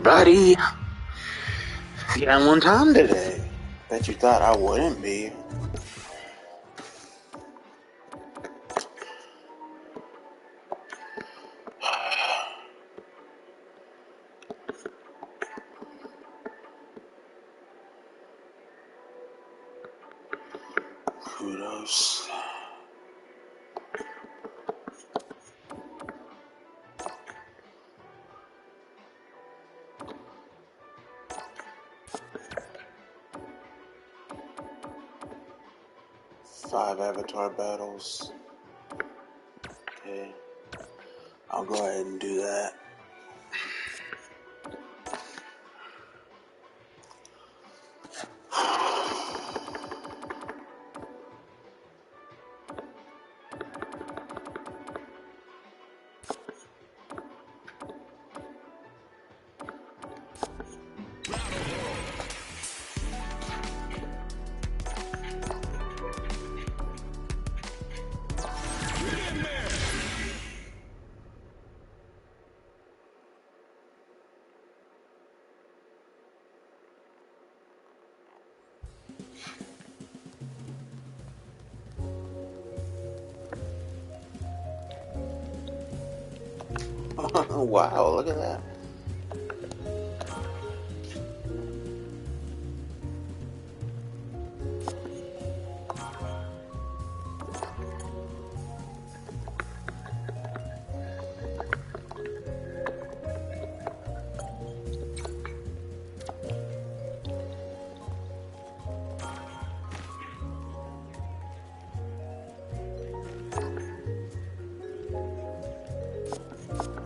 everybody. Yeah, one time today. Bet you thought I wouldn't be. Kudos. Five avatar battles. Okay. I'll go ahead and do that. Wow, look at that.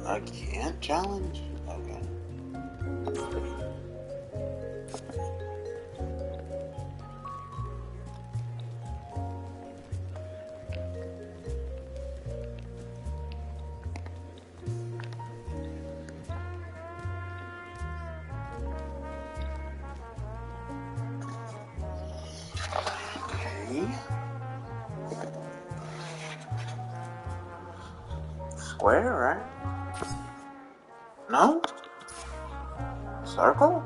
I can't challenge? Okay. Okay. Square, right? No? Circle?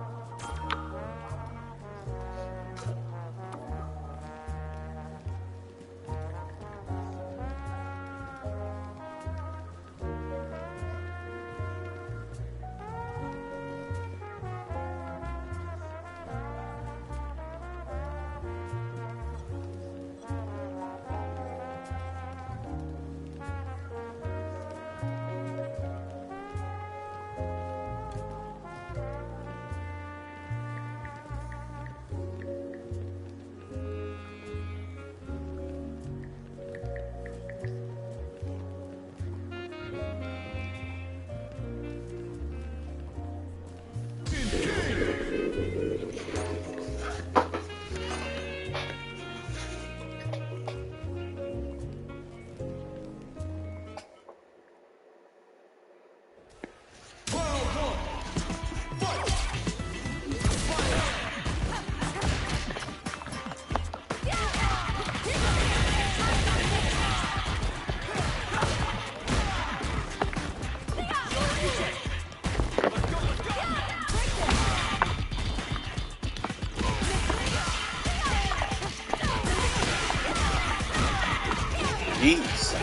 Jeez.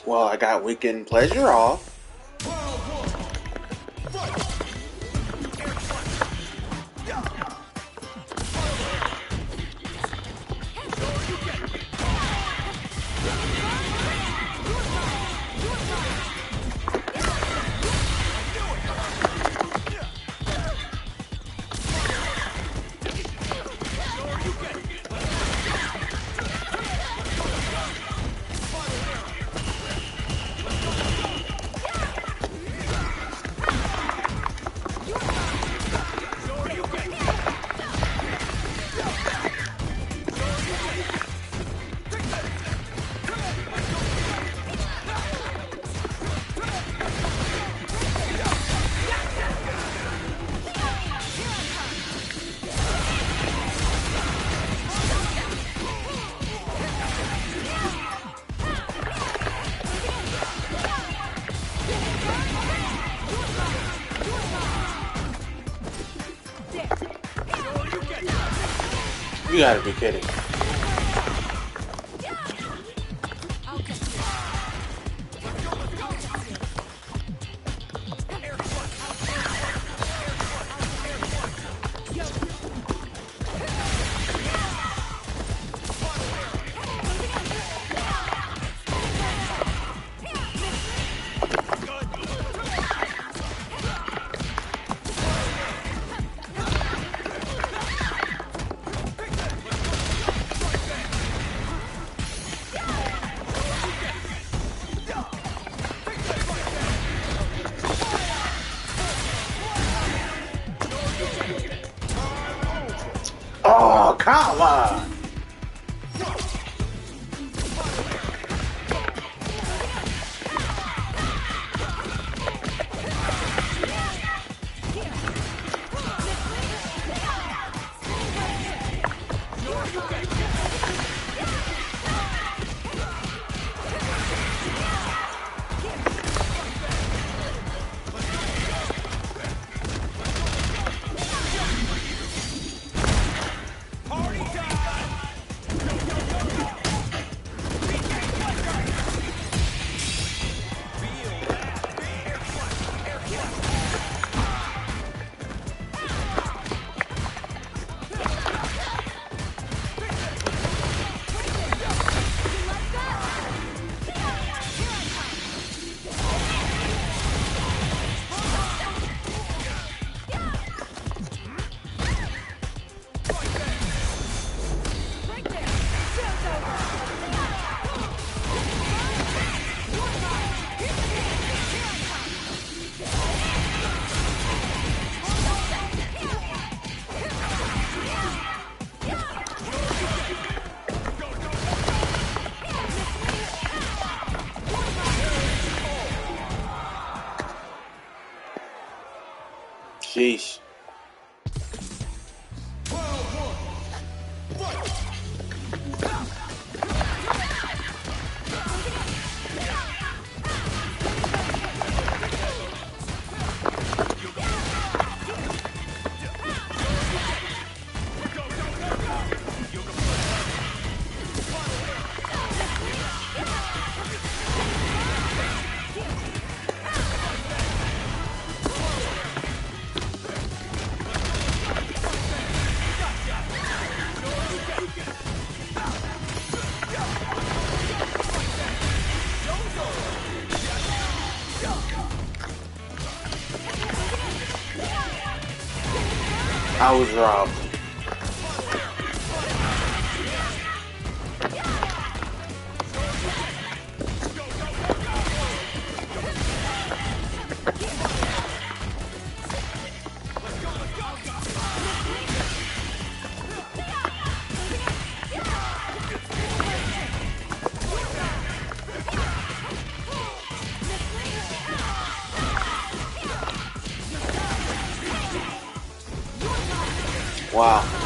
Well, I got weekend pleasure off. You gotta be kidding. Oh, come on! Sheesh. I was robbed. Wow.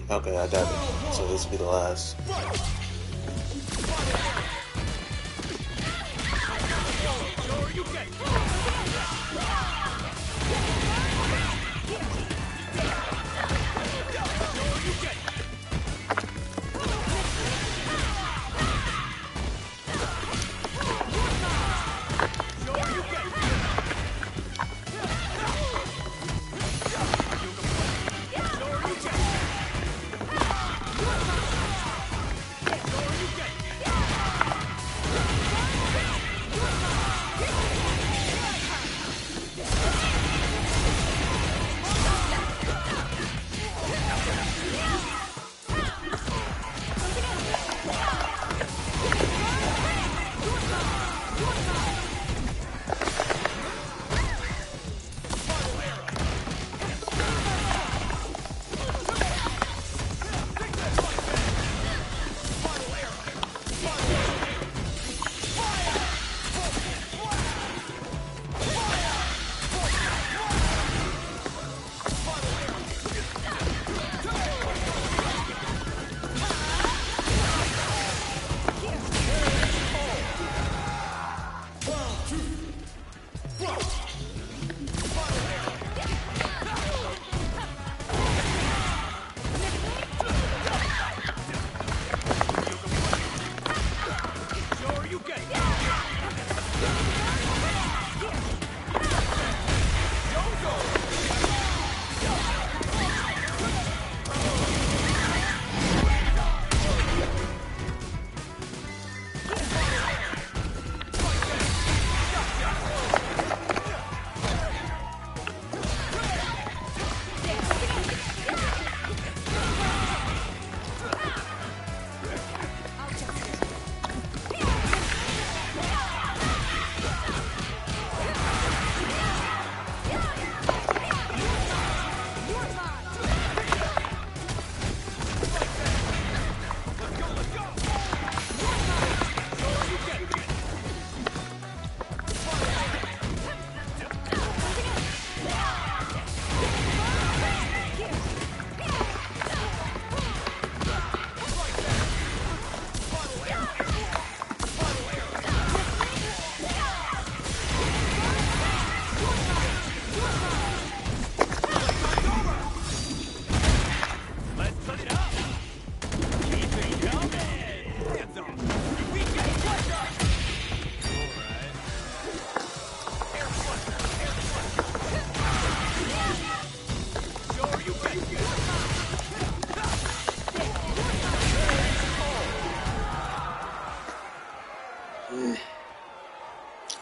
Okay, I got it. So this will be the last.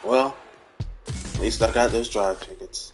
Well, at least I got those drive tickets.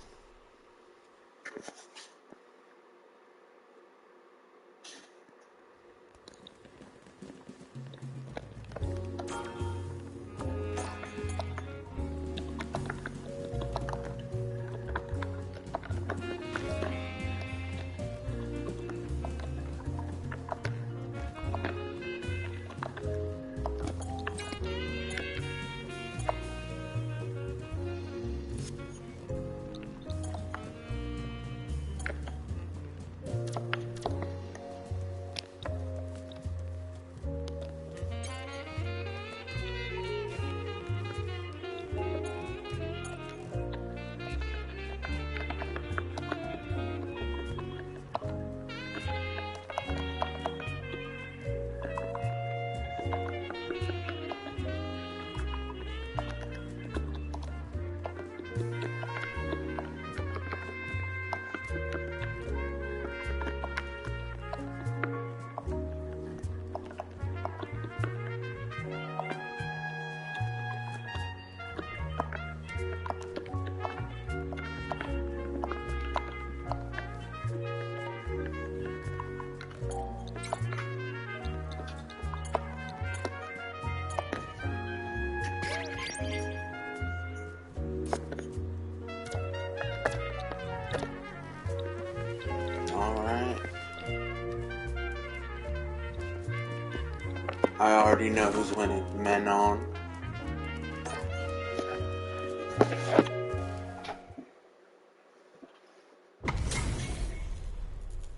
I already know who's winning. Manon.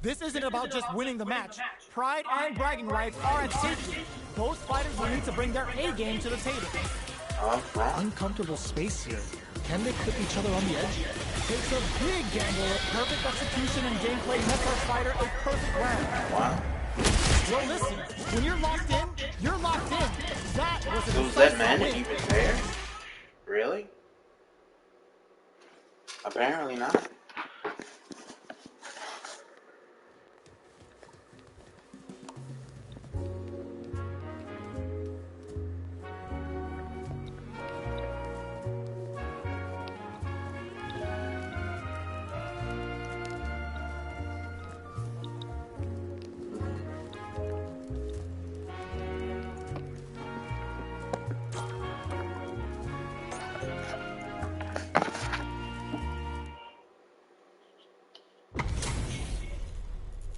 This isn't about just winning the match. Pride and bragging rights are at stake. Both fighters will need to bring their A game to the table. Uncomfortable space here. Can they put each other on the edge? Takes a big gamble with perfect execution and gameplay nets our fighter a perfect round. Wow. Well, listen, when you're locked in, you're locked in. That was So was that man even there? Really? Apparently not.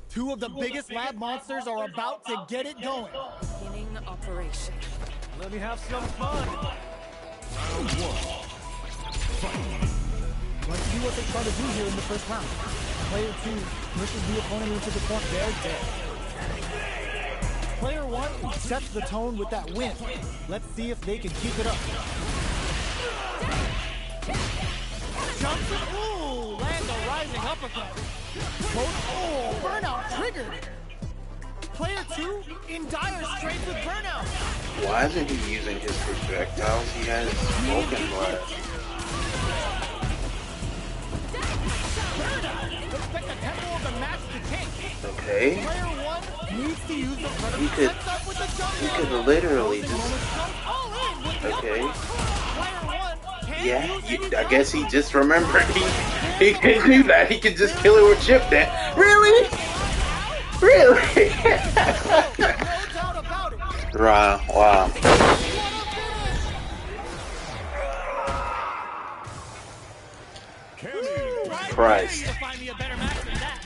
Two of the biggest lab monsters are about to get it going. Beginning operation. Let me have some fun. Round one. Fight. Let's see what they try to do here in the first round. Player 2 pushes the opponent into the corner. They're dead. Player 1 sets the tone with that win. Let's see if they can keep it up. Jumps it. Ooh, lands a rising uppercut. Burnout triggered. Player 2 in dire straits with burnout. Why isn't he using his projectiles? He has Vulcan blast. Burnout. Expect the tempo of the match to tank. Okay. Player 1 needs to use the front of He the could- sets up with the jump. He could literally just. All in with the Okay. Player 1 can't Yeah, use any I guess he just remembered he could do that. He could just kill it with chip that. Really? Really? no doubt about it. Wow. Wow. Christ. Find me a better match than that.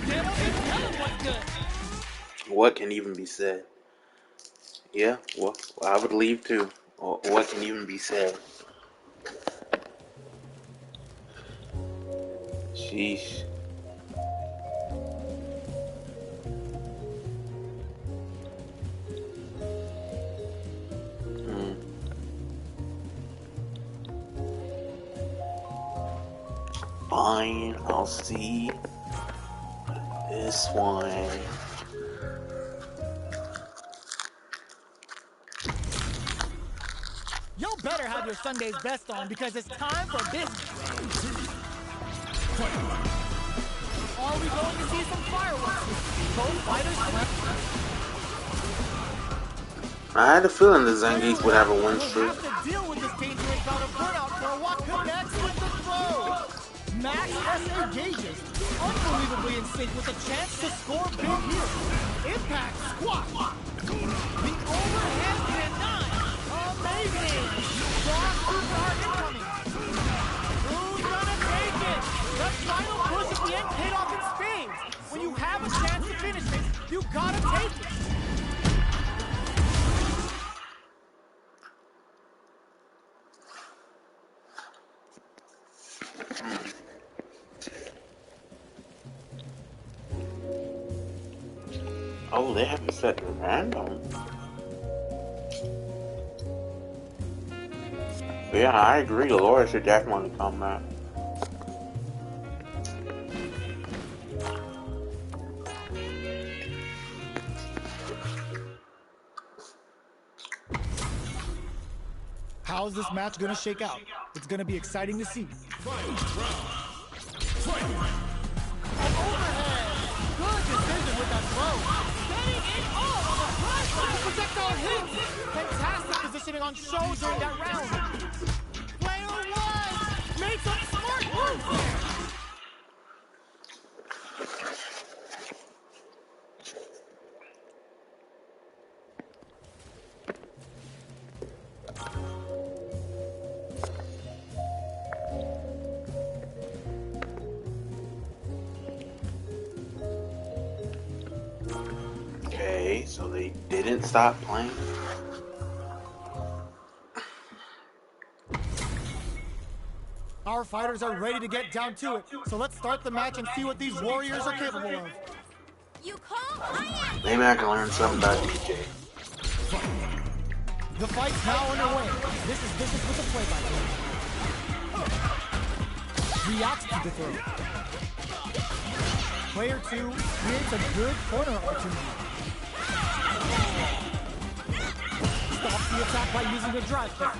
They don't even tell them what's good. What can even be said? Yeah, well, I would leave too. What can even be said? Sheesh. Fine, I'll see this one. You better have your Sunday's best on because it's time for business. Are we going to see some fireworks? Both fighters I had a feeling the Zangief would have a win streak. have to deal with this dangerous bout of burnout for what connects with the throw. Max S engages, unbelievably in sync with a chance to score big here. Impact squat. The overhand denied. Amazing. Strong super art incoming. Who's gonna take it? The final push at the end paid off in spades. When you have a chance to finish this, you gotta take it. Oh, they have to set the random. Yeah, I agree. Laura should definitely come back. How's this match gonna shake out? It's gonna be exciting to see. An overhead. Good decision with that throw. Getting it all on the drive by the projectile hits. Fantastic positioning on show during that round. Player 1 makes a smart move there. Okay, so they didn't stop playing. Our fighters are ready to get down to it, so let's start the match and see what these warriors are capable of. You call, I am. Maybe I can learn something about DJ. The fight's now underway. This is with the play-by-play. Reacts to the throw. Player 2 creates a good corner opportunity. Stops the attack by using a drive kick.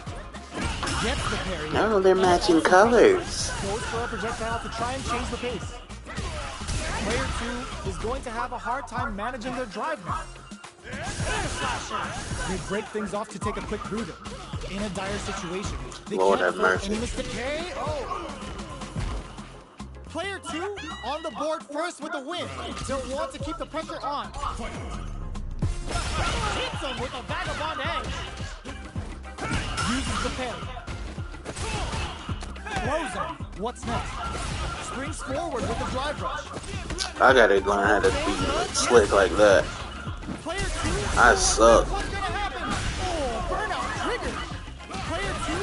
Gets the parry. No, they're matching colors. Goes for a projectile to try and change the pace. Player 2 is going to have a hard time managing their drive now. They break things off to take a quick breather. In a dire situation, they Lord can't have mercy. and miss the KO. Player 2 on the board first with the win. They'll want to keep the pressure on. Hits him with a vagabond edge. Uses the parry. Throws him. What's next? Springs forward with the drive rush. I gotta learn how to be slick like that. Player 2. I suck. What's gonna happen? Oh, burnout triggered. Player 2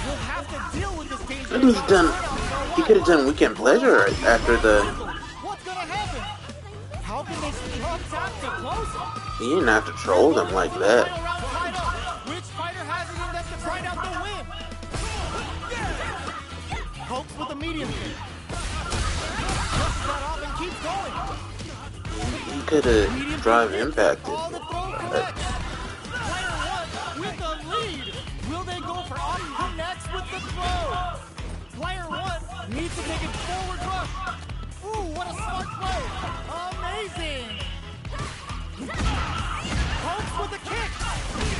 will have to deal with this danger. What he's done? He could have done Weekend Pleasure after the. What's gonna happen? How can they strong tap to close it? You didn't have to troll them like that. Which fighter has it in them to grind out the win? Pokes with a medium kick. Brushes that off and keeps going. He could have drive impacted. All the throw connects. Player 1 with the lead. Will they go for off connects with the throw? Player 1 needs to take a forward rush. Ooh, what a smart play. Amazing. Pokes with a kick.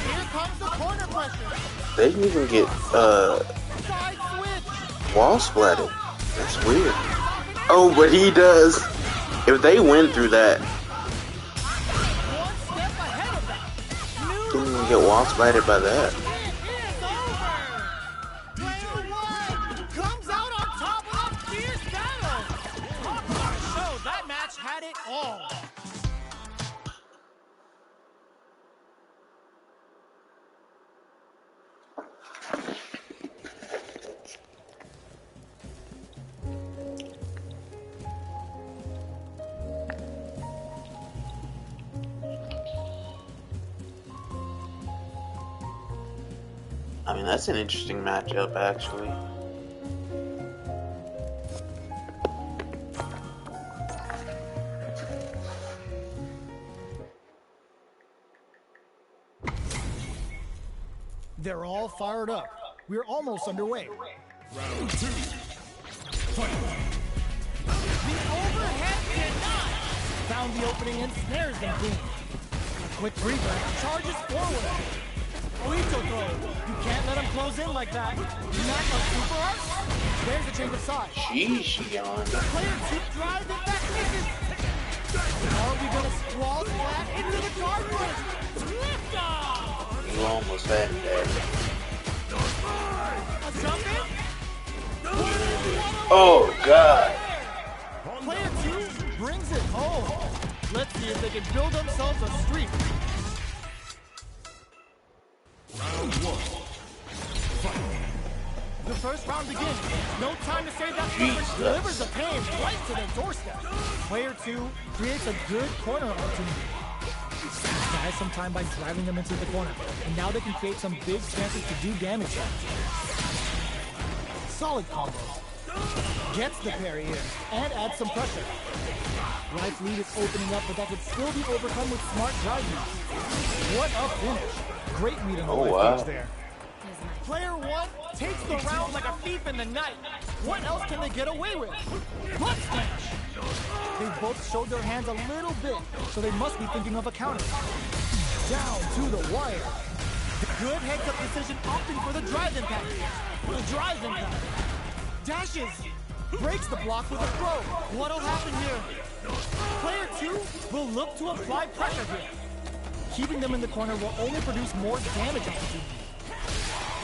Here comes the corner pressure. They didn't even get Side switch. wall splatted. That's weird. Oh, but he does. If they win through that, One step ahead of that. didn't even get wall splatted by that. It is over. Player 1 comes out on top of a fierce battle. Talk about a show. That match had it all. I mean, that's an interesting matchup, actually. They're all fired up. We're almost underway. Round 2. Fight. The overhead denied. Found the opening and snares them clean. A quick breather, charges forward. Lethal throw. You can't let him close in like that. Not a super arch. There's a change of side. Sheesh, yawn. Player 2 drives it back misses. Are we gonna sprawl flat into the guardrail? Lift off! You almost had it there. A jump in? Oh, God. Player 2 brings it home. Let's see if they can build themselves a streak. Round 1. Fight. The first round begins. No time to save that Jesus. coverage. Delivers the pain right to their doorstep. Player 2 creates a good corner opportunity. Buys some time by driving them into the corner. And now they can create some big chances to do damage. Solid combo. Gets the parry in and adds some pressure. Right lead is opening up, but that could still be overcome with smart driving. What a finish. Great meeting the right cage there. Player 1 takes the round like a thief in the night. What else can they get away with? Butt smash! They both showed their hands a little bit, so they must be thinking of a counter. Down to the wire. Good heads-up decision opting for the drive impact. The drive impact. Dashes. Breaks the block with a throw. What'll happen here? Player 2 will look to apply pressure here. Keeping them in the corner will only produce more damage opportunity.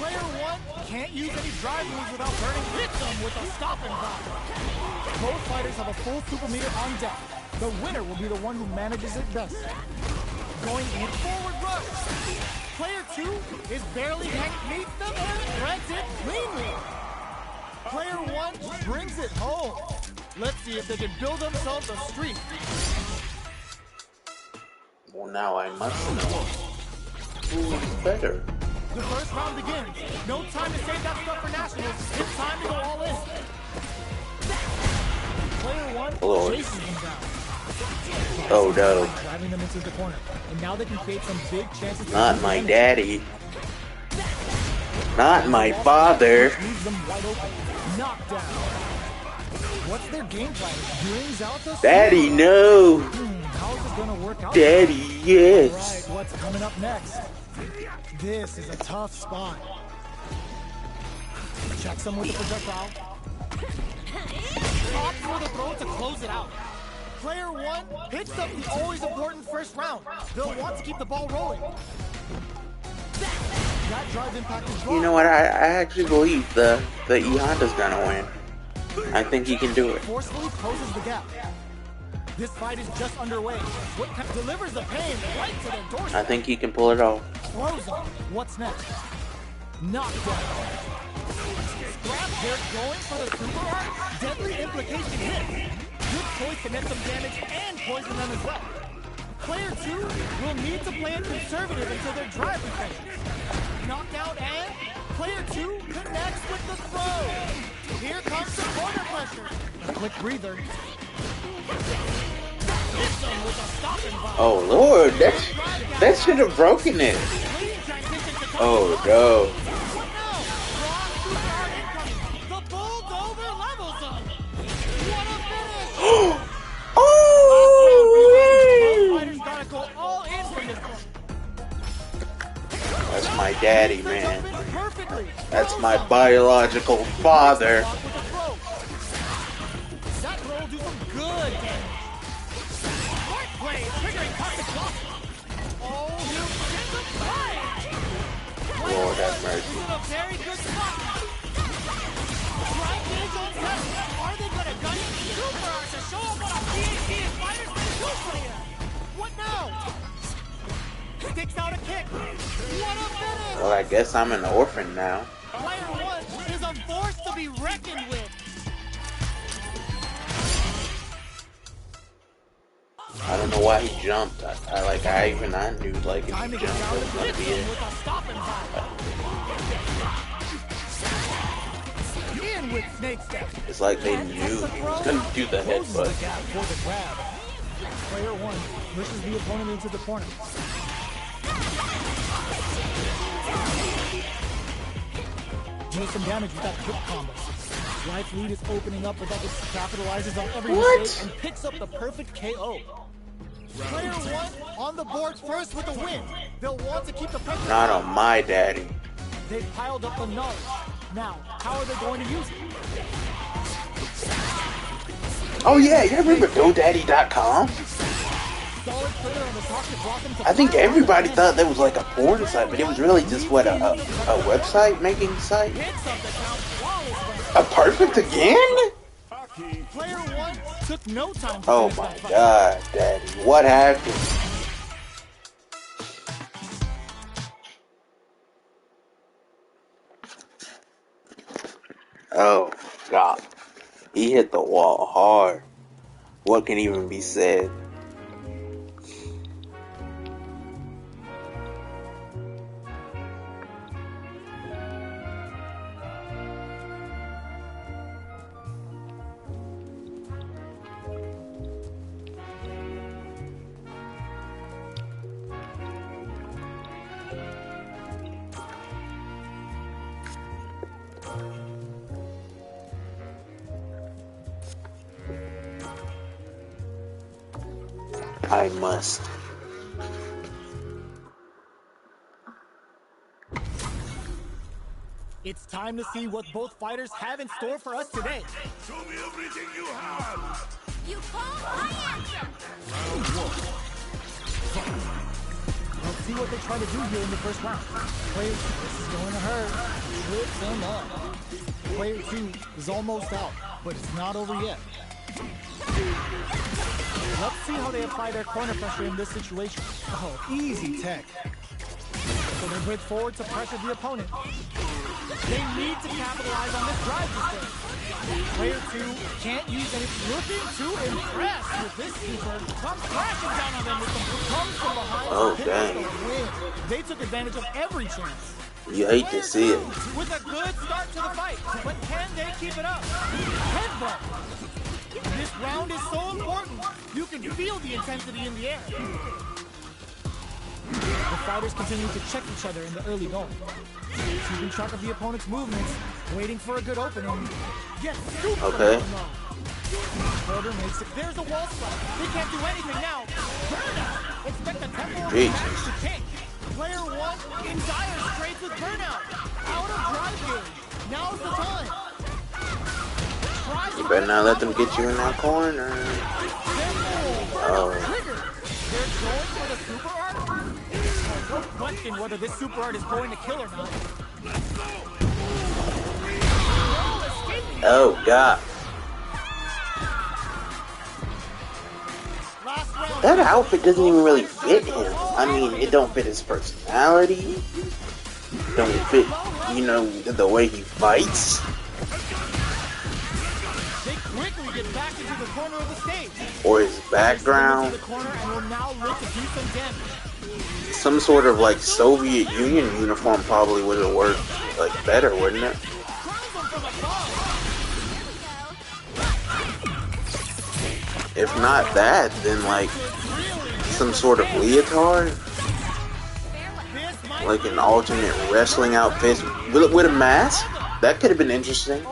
Player 1 can't use any drive moves without burning. Hit them with a stop and drop. Both fighters have a full super meter on deck. The winner will be the one who manages it best. Going in forward rush. Player 2 is barely meets them and threads it cleanly. Player 1 brings it home. Let's see if they can build themselves a streak. Well, now I must know who's better. The first round begins. No time to save that stuff for nationals. It's time to go all in. Player one Lord. chases them down. Oh no. Driving them into the corner. And now they can create some big chances. Not my daddy. Not my father. Leaves them wide open. Knocked down. What's their game plan? Brings out the Daddy, no. How's this gonna work out? Daddy, yes. Right, what's coming up next? This is a tough spot. Checks him with the projectile. Opts for the throw to close it out. Player one picks up the always important first round. They'll want to keep the ball rolling. That drive impact is You know what? I actually believe the E Honda's gonna win. I think he can do it. Forcefully closes the gap. This fight is just underway. What delivers the pain right to their doorstep. I think he can pull it off. Throws him. What's next? Knockdown. Scrap, they're going for the super art. Deadly implication hit. Good choice to net some damage and poison them as well. Player two will need to play it conservative until their drive returns. Knockdown and player two connects with the throw. Here comes the corner pressure. A quick breather. Hits them with a stopping bomb. Oh Lord, that should have broken it. Oh no. The bulldozer levels them. What a finish! Oh! Fighters gotta go all in for this one. That's my daddy, man. Perfectly. That's my biological father. That throw will do some good damage. Smart play, triggering toxic block. Oh, you get the play. Lord have mercy. Is in a very good spot. Right gauge on set. Are they gonna gun it? Super Art to show up on a PhD and fighters can do player. What now? Sticks out a kick. What a finish! Well, I guess I'm an orphan now. Player one is a force to be reckoned with. I don't know why he jumped. I knew like if Time he to get jumped, down it was and gonna hit be him it. with a stopping bomb. In with snake step. It's like they knew he was gonna do the Closes the headbutt. gap for the grab. Player one pushes the opponent into the corner. Deals some damage with that quick combo. Life lead is opening up, but that just capitalizes on every mistake and picks up the perfect KO. Player one on the board first with a win. They'll want to keep the pressure. Not on my daddy. They've piled up the knowledge. Now, how are they going to use it? Oh yeah, you remember GoDaddy.com? Solid footer on the toxic block into I think everybody thought that was like a porn site, but it was really just what a website making site. hits up the count flawlessly. A perfect again? Player one took no time to Oh finish my that fight. god, daddy. What happened? Oh god. He hit the wall hard. What can even be said? I must. It's time to see what both fighters have in store for us today. Show me everything you have. You call, I answer. Let's see what they try to do here in the first round. Player two, this is going to hurt. Trips him up. Player two is almost out, but it's not over yet. Let's see how they apply their corner pressure in this situation. Oh, easy tech. So they bridge forward to pressure the opponent. They need to capitalize on this drive display. Player 2 can't use it. It's looking to impress with this super. Comes crashing down on them with some comes from behind. Oh, dang. They took advantage of every chance. You hate to see it. With a good start to the fight, but can they keep it up? Headbutt. This round is so important. You can feel the intensity in the air. The fighters continue to check each other in the early going. Keeping track of the opponent's movements, waiting for a good opening. Yes, okay. Order makes it. There's a wall slide. They can't do anything now. Burnout. Expect the tempo of Jesus. to change. Player 1 in dire straits with burnout. Out of drive gauge. Now's the time. You better not let them get you in that corner. Oh. They're going for the super art. No question whether this super art is going to kill or not. Oh God. That outfit doesn't even really fit him. I mean, it don't fit his personality. Don't fit, you know, the way he fights. They quickly get back into the corner of the stage. Or his background. Some sort of like Soviet Union uniform probably would have worked like better, wouldn't it? If not that, then like some sort of leotard, like an alternate wrestling outfit with a mask. That could have been interesting.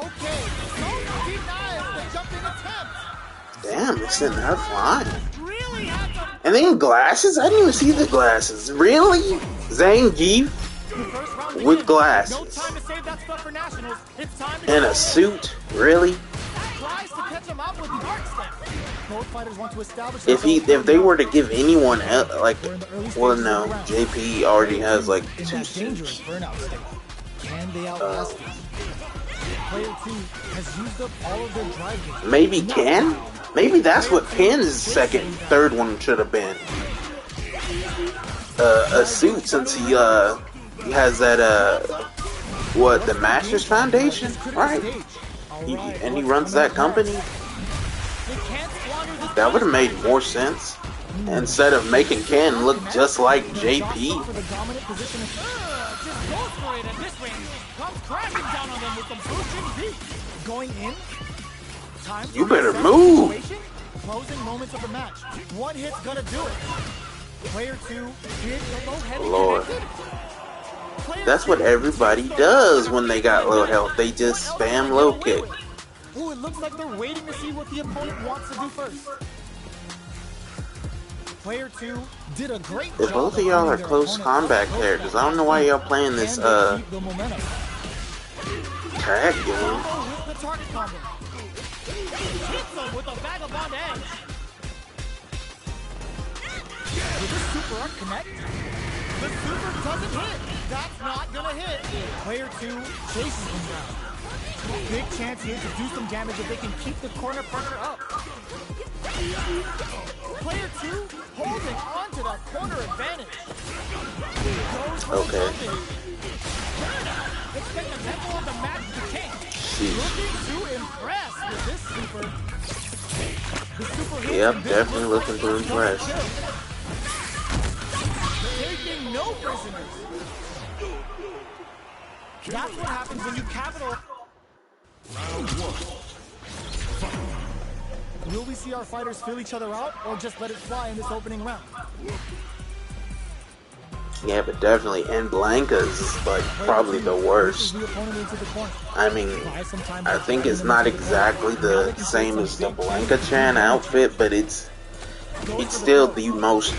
Damn, they sent her flying. And then glasses? I didn't even see the glasses. Really? Zangief with glasses and a suit? Really? If they were to give anyone else, like, well, no, JP already has like 2 suits. Maybe Ken? Maybe that's what Ken's third one should have been. A suit, since he has that the Masters Foundation, right? And he runs that company. That would have made more sense instead of making Ken look just like JP. You better move. Closing moments of the match. One hit's gonna do it. Player 2 did the low head. Lord. That's what everybody does when they got low health. They just spam low kick. Ooh, it looks like they're waiting to see what the opponent wants to do first. Player 2 did a great job. If both of y'all are close combat characters, I don't know why y'all playing this tag game. With a vagabond edge. Did this super art connect? The super doesn't hit. That's not gonna hit. Player 2 chases him down. Big chance here to do some damage if they can keep the corner pressure up. Player 2 holding on to that corner advantage. Okay. Expect the tempo of the match to change. Looking to impress with this super. Yep, definitely looking to impress. Taking no prisoners. That's what happens when you capital. Round 1. Will we see our fighters fill each other out, or just let it fly in this opening round? Yeah, but definitely in Blanca's is like probably the worst. I mean, I think it's not exactly the same as the Blanca-chan outfit, but it's still the most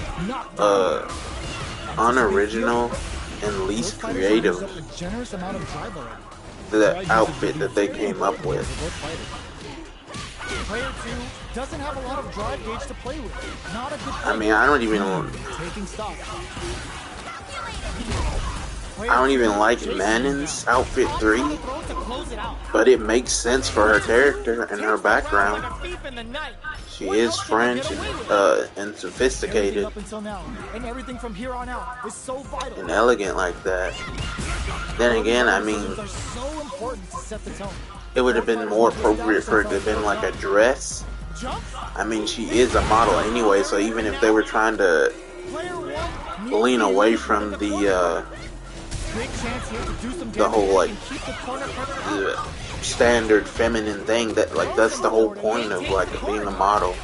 unoriginal and least creative the outfit that they came up with. Player 2 doesn't have a lot of drive gauge to play with. Not a good. I mean, I don't even know. Taking stock. I don't even like Manon's outfit 3, but it makes sense for her character and her background. She is French and sophisticated and elegant like that. Then again, I mean, it would have been more appropriate for it to have been like a dress. I mean, she is a model anyway, so even if they were trying to lean away from the whole like the standard feminine thing, that like that's the whole point of like being a model,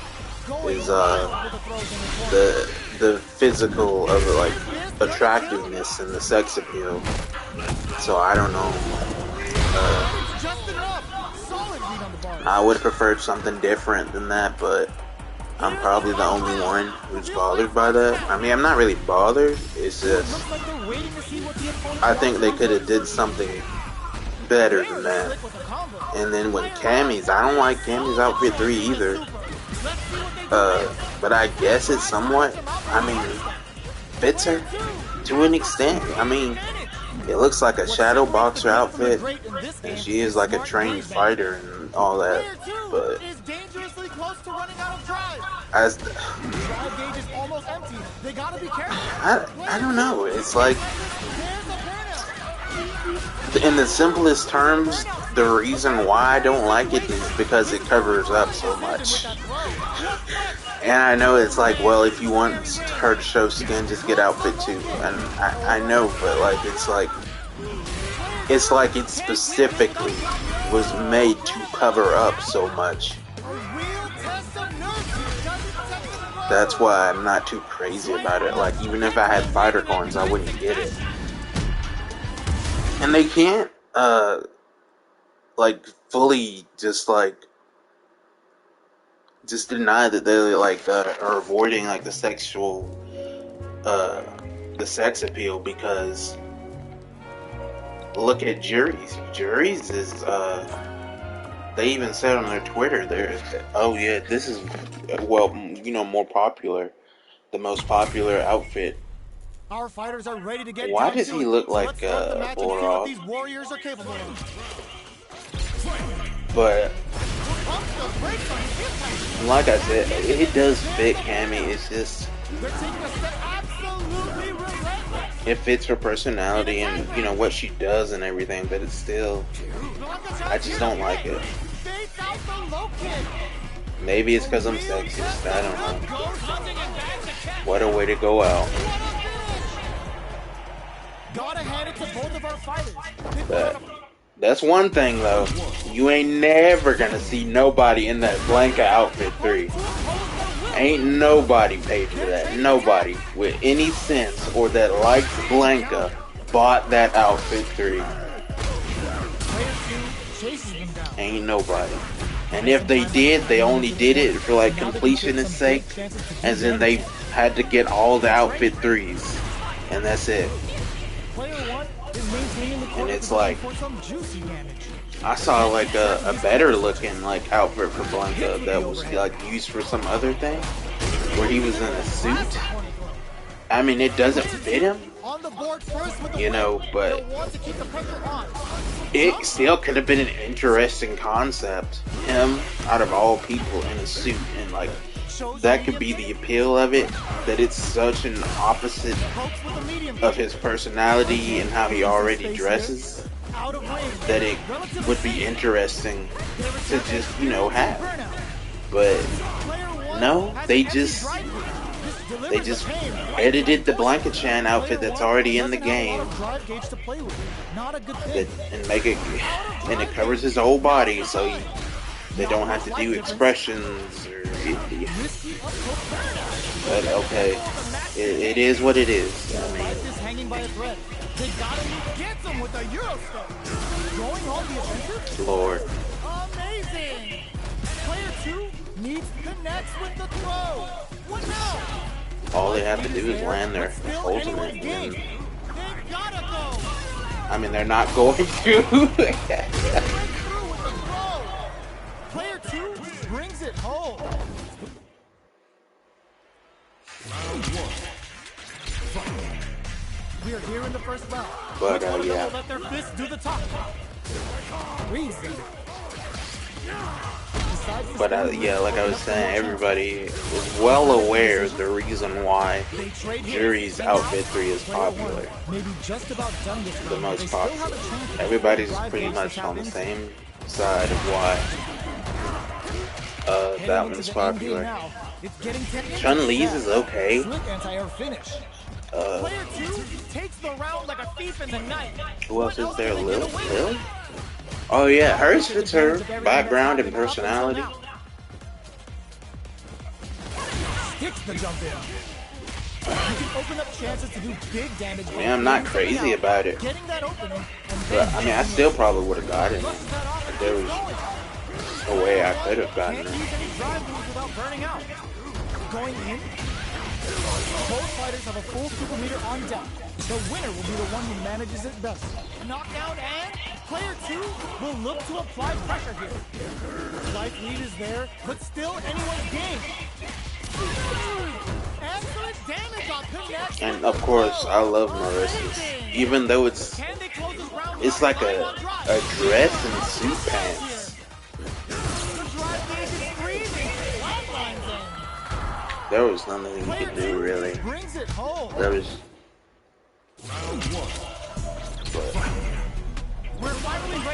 is the physical of like attractiveness and the sex appeal. So I don't know. I would have preferred something different than that, but I'm probably the only one who's bothered by that. I mean, I'm not really bothered. It's just I think they could have did something better than that. And then with Cammy's, I don't like Cammy's outfit 3 either. But I guess it somewhat, I mean, fits her to an extent. I mean, it looks like a shadow boxer outfit, and she is like a trained fighter and all that. But as I don't know. It's like, in the simplest terms, the reason why I don't like it is because it covers up so much. And I know it's like, well, if you want her to show skin, just get outfit 2. And I know, but like, it's like it specifically was made to cover up so much. That's why I'm not too crazy about it. Like, even if I had fighter coins, I wouldn't get it. And they can't, like, fully just deny that they, like, are avoiding, like, the sex appeal, because look at Juries. Juries is, they even said on their Twitter, oh yeah, this is, well, you know, more popular, the most popular outfit. Our fighters are ready to get Why down does to he it. look like Let's start the match and see what Borov? these warriors are capable of. But like I said, it does fit Cammy. It's just it fits her personality and, you know, what she does and everything, but it's still, I just don't like it. Maybe it's because I'm sexist. I don't know. What a way to go out. But that's one thing though. You ain't never gonna see nobody in that Blanca outfit 3. Ain't nobody paid for that. Nobody with any sense or that likes Blanca bought that outfit 3. Ain't nobody. And if they did, they only did it for like completionist sake, as in they had to get all the outfit 3s, and that's it. And it's like, I saw like a better looking like outfit for Blanca that was like used for some other thing, where he was in a suit. I mean, it doesn't fit him, you know, but it still could have been an interesting concept. Him, out of all people, in a suit, and like, that could be the appeal of it, that it's such an opposite of his personality and how he already dresses, that it would be interesting to just, you know, have. But no, they just edited the Blanca-chan outfit that's already in the game, and make it, and it covers his whole body, so they don't have to do expressions or anything. But okay, it is what it is. I mean, Lord. Amazing! Player 2 needs connects with the throw. What now? All they have to do is land their ultimate, and I mean, they're not going to. Player 2 brings it home. We are here in the first round. But yeah. Let their fists do the talking. But yeah, like I was saying, everybody is well aware of the reason why Jury's outfit 3 is popular. The most popular. Everybody's pretty much on the same side of why that one's popular. Chun-Li's is okay. Who else is there? Lil? Oh yeah, hers fits her background and personality. I mean, I'm not crazy about it, but I mean, I still probably would have gotten it if there was a way I could have gotten it. Both fighters have a full super meter on deck. The winner will be the one who manages it best. Knockdown, and player 2 will look to apply pressure here. Life lead is there, but still anyone's game. Excellent damage on connect. And of course, I love Marissa's. Even though it's like a dress and suit pants. There was nothing you could do, really. There was...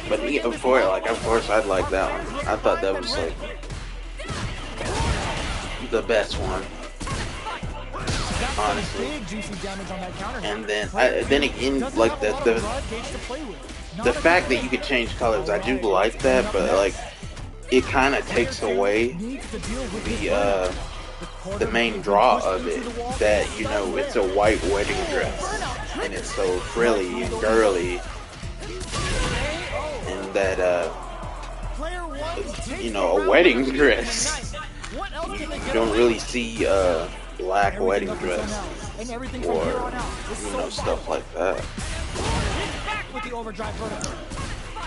But of course, I'd like that one. I thought that was, like, the best one. Honestly. And then again, like, the fact that you could change colors, I do like that, but, like, it kind of takes away the main draw of it, that, you know, it's a white wedding dress and it's so frilly and girly, and that you know, a wedding dress, you don't really see black wedding dresses or, you know, stuff like that.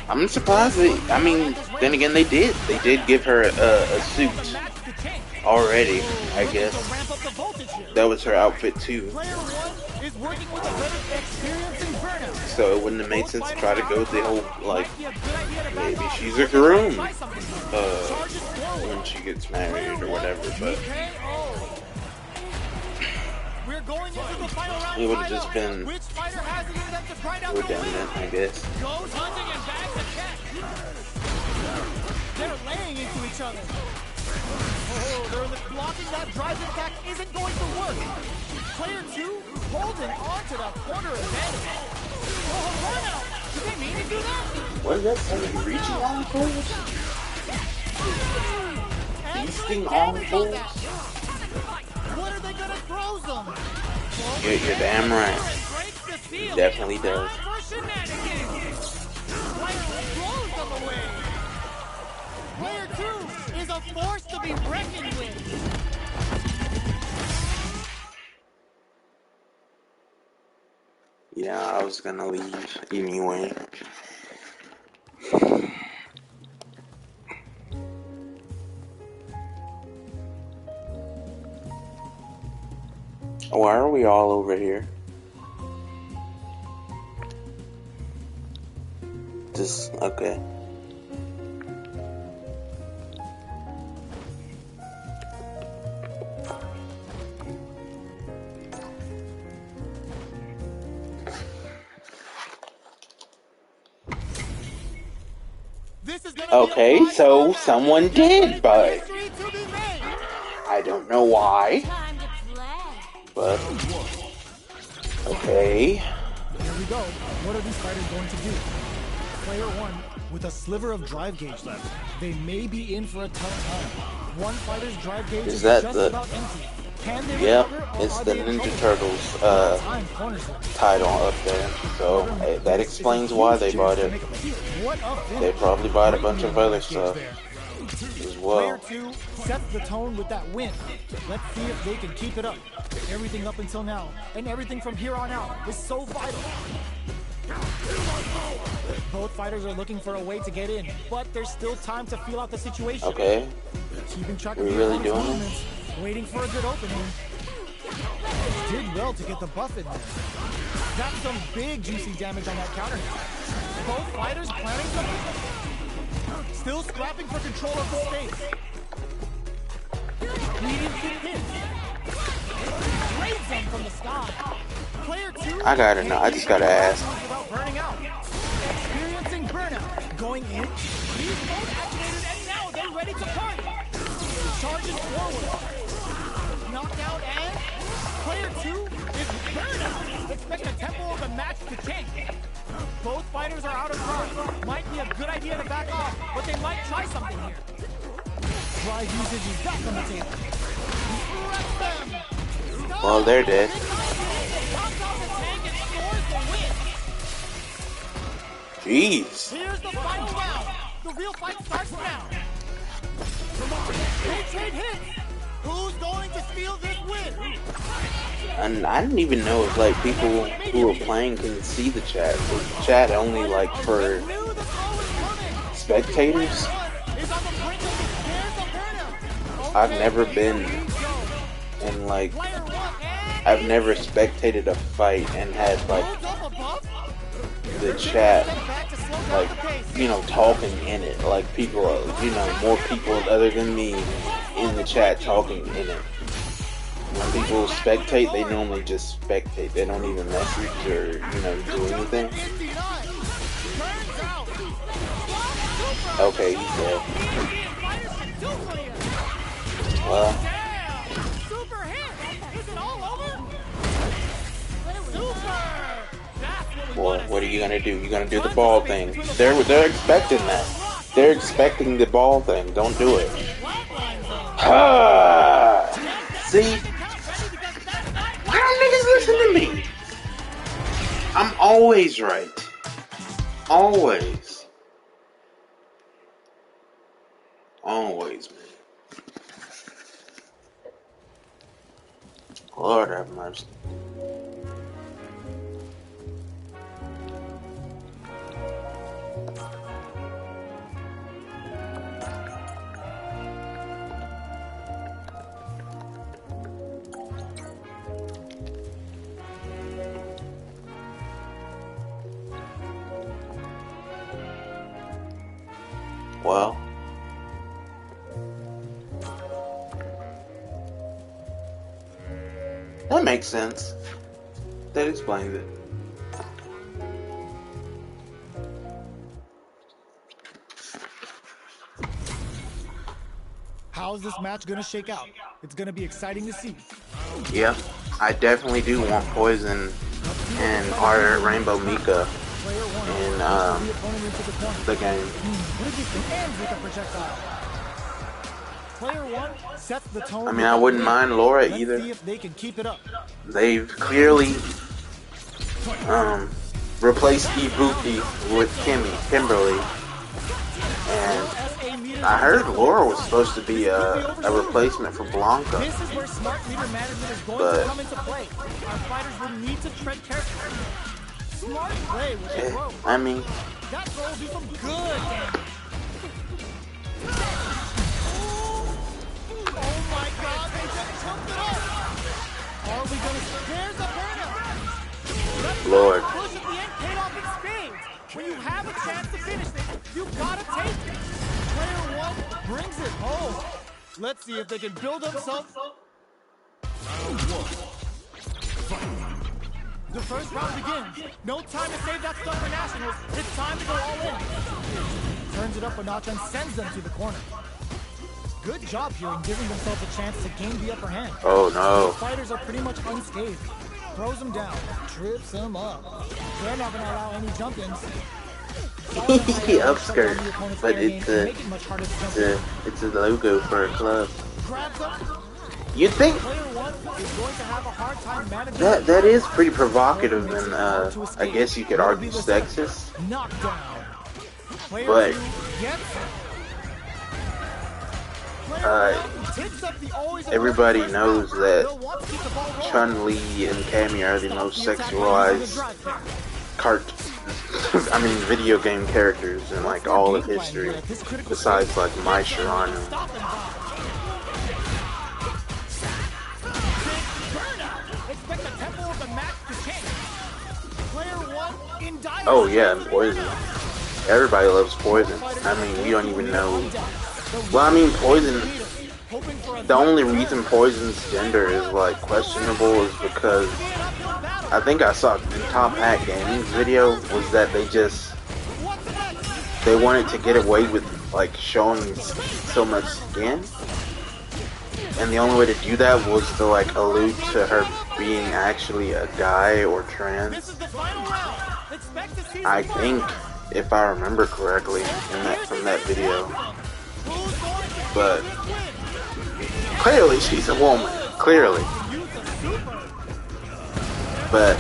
I'm surprised I mean, then again, they did give her a suit already, I guess. That was her outfit too. So it wouldn't have made sense to try to go with the whole, like, maybe she's a groom when she gets married or whatever, but it would have just been redundant, I guess. They're laying into each other. Oh, blocking that drive attack isn't going to work. Player 2 holding on to that corner advantage. Oh, run out! Did they mean to do that? What is that? Somebody reaching on the poles? Feasting on the poles? What are they gonna throw them? You're damn right. He definitely does. Player 2 is a force to be reckoned with. Yeah, I was gonna leave anyway. Why are we all over here? Just, okay. Okay, so someone did, but I don't know why. But okay. Here we go. What are these fighters going to do? Player 1 with a sliver of drive gauge left. They may be in for a tough time. One fighter's drive gauge is just about empty. Yep, it's the Ninja Turtles title up there, so that explains why they bought it. They probably bought a bunch of other stuff as well. Player 2 sets the tone with that win. Let's see if they can keep it up. Everything up until now, and everything from here on out, is so vital. Both fighters are looking for a way to get in, but there's still time to feel out the situation. Okay. Keeping track of we really doing it? Waiting for a good opening. did well to get the buff in there. That's some big juicy damage on that counter. Both fighters planning something. Still scrapping for control of the space. Medium kick hits. Raise them from the sky. Player 2. I gotta know. I just gotta ask. Without burning out. Experiencing burnout. Going in. He's both activated and now they're ready to party. Charges forward. Knockout and player 2 is burnout. Expect the tempo of the match to change. Both fighters are out of time. Might be a good idea to back off, but they might try something here. Drive usage is back on the table. Well, they're dead. Jeez. Here's the final round. The real fight starts now. They trade hits. Who's going to steal this win? And I didn't even know if like people who are playing can see the chat. The chat only like for spectators. I've never been in like I've never spectated a fight and had like the chat like, you know, talking in it, like people, you know, more people other than me in the chat talking in it. When people spectate, they normally just spectate. They don't even message or, you know, do anything. Okay, he's dead. Well, boy, what are you gonna do? You're gonna do the ball thing. They're expecting that. They're expecting the ball thing. Don't do it. See? Why don't niggas listen to me? I'm always right. Always. Always, man. Lord have mercy. Well, that makes sense. That explains it. How's this match gonna shake out? It's gonna be exciting to see. Yeah, I definitely do want Poison and our Rainbow Mika in the game. Player 1 sets the tone. I mean, I wouldn't mind Laura Let's either. see if they can keep it up. They've clearly replaced Ibuki with Kimberly, and I heard Laura was supposed to be a replacement for Blanca. This is where smart leader management is going to come into play. Our fighters will need to tread carefully. Smart play with the throw. I mean, That throw will do some good damage. Oh my God, they just chunked it up. Are we gonna? There's a burnout. Lord. Push at the end paid off in spades. When you have a chance to finish this, you gotta take it. Player 1 brings it home. Let's see if they can build up some. The first round begins. No time to save that stuff for nationals. It's time to go all in. Turns it up a notch and sends them to the corner. Good job here in giving themselves a chance to gain the upper hand. oh no. The fighters are pretty much unscathed. Throws them down, trips them up. They're not going to allow any jump-ins. Upskirt, but it's a logo for a club. Grabs them. You'd think Player 1 is going to have a hard time managing that is pretty provocative and I guess you could argue sexist. knockdown. Player But 2 gets it. Player 1 takes up the always everybody first knows round. that They'll want to keep the ball rolling. Chun-Li and Cammy are the most The attack by using the sexualized drive kick. video game characters in like all of history, besides like Mai Shirano. Stop and drop. Big burnout. Expect a Oh yeah, and Poison. Everybody loves Poison. I mean, we don't even know. Well, I mean, Poison. The only reason Poison's gender is like questionable is because I think I saw in Top Hat Gaming's video was that they wanted to get away with like showing so much skin, and the only way to do that was to like allude to her being actually a guy or trans. I think, if I remember correctly, from that video. But clearly she's a woman. Clearly. But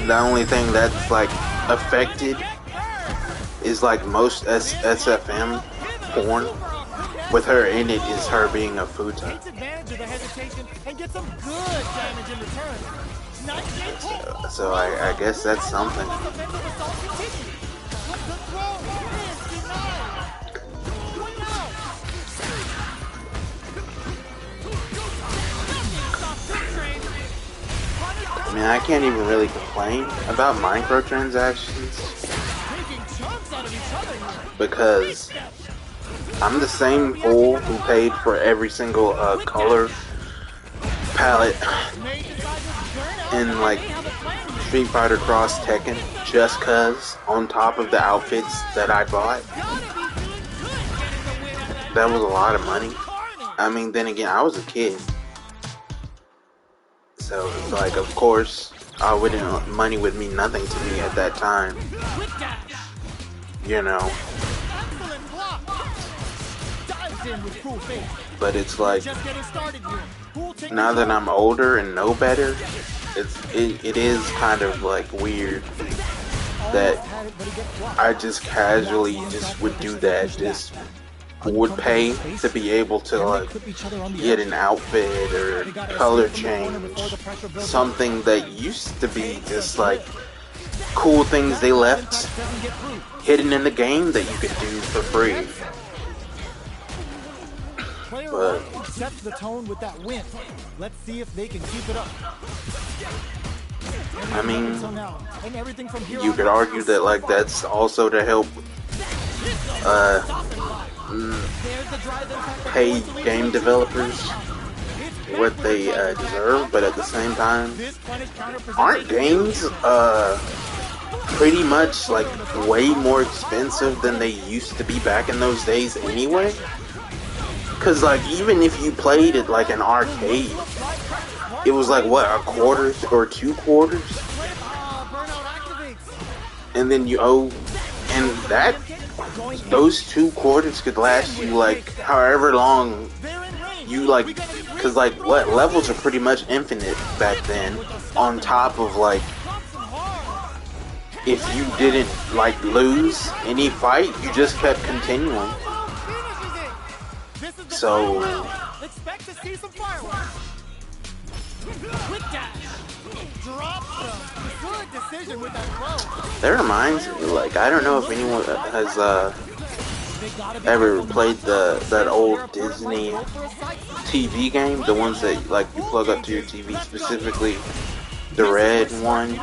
the only thing that's like affected is like most SFM porn with her in it is her being a futa. So I guess that's something. I mean, I can't even really complain about microtransactions because I'm the same fool who paid for every single color palette in like Street Fighter Cross Tekken just cause on top of the outfits that I bought. That was a lot of money. I mean, then again, I was a kid. So, like, of course, money would mean nothing to me at that time. You know. But it's like, now that I'm older and know better, it is kind of like weird that I just casually just would do that. Just would pay to be able to like get an outfit or color change, something that used to be just like cool things they left hidden in the game that you could do for free. But sets the tone with that win. Let's see if they can keep it up. I mean, you could argue that like that's also to help pay game developers what they deserve, but at the same time, aren't games pretty much like way more expensive than they used to be back in those days anyway? Cause like even if you played at like an arcade, it was like what, a quarter or 2 quarters, and then you owe, and that those 2 quarters could last you like however long you like, cause like what, levels are pretty much infinite back then. On top of like, if you didn't like lose any fight, you just kept continuing. So expect to see some fireworks. That reminds me, like, I don't know if anyone has ever played that old Disney TV game, the ones that like you plug up to your TV, specifically the red one,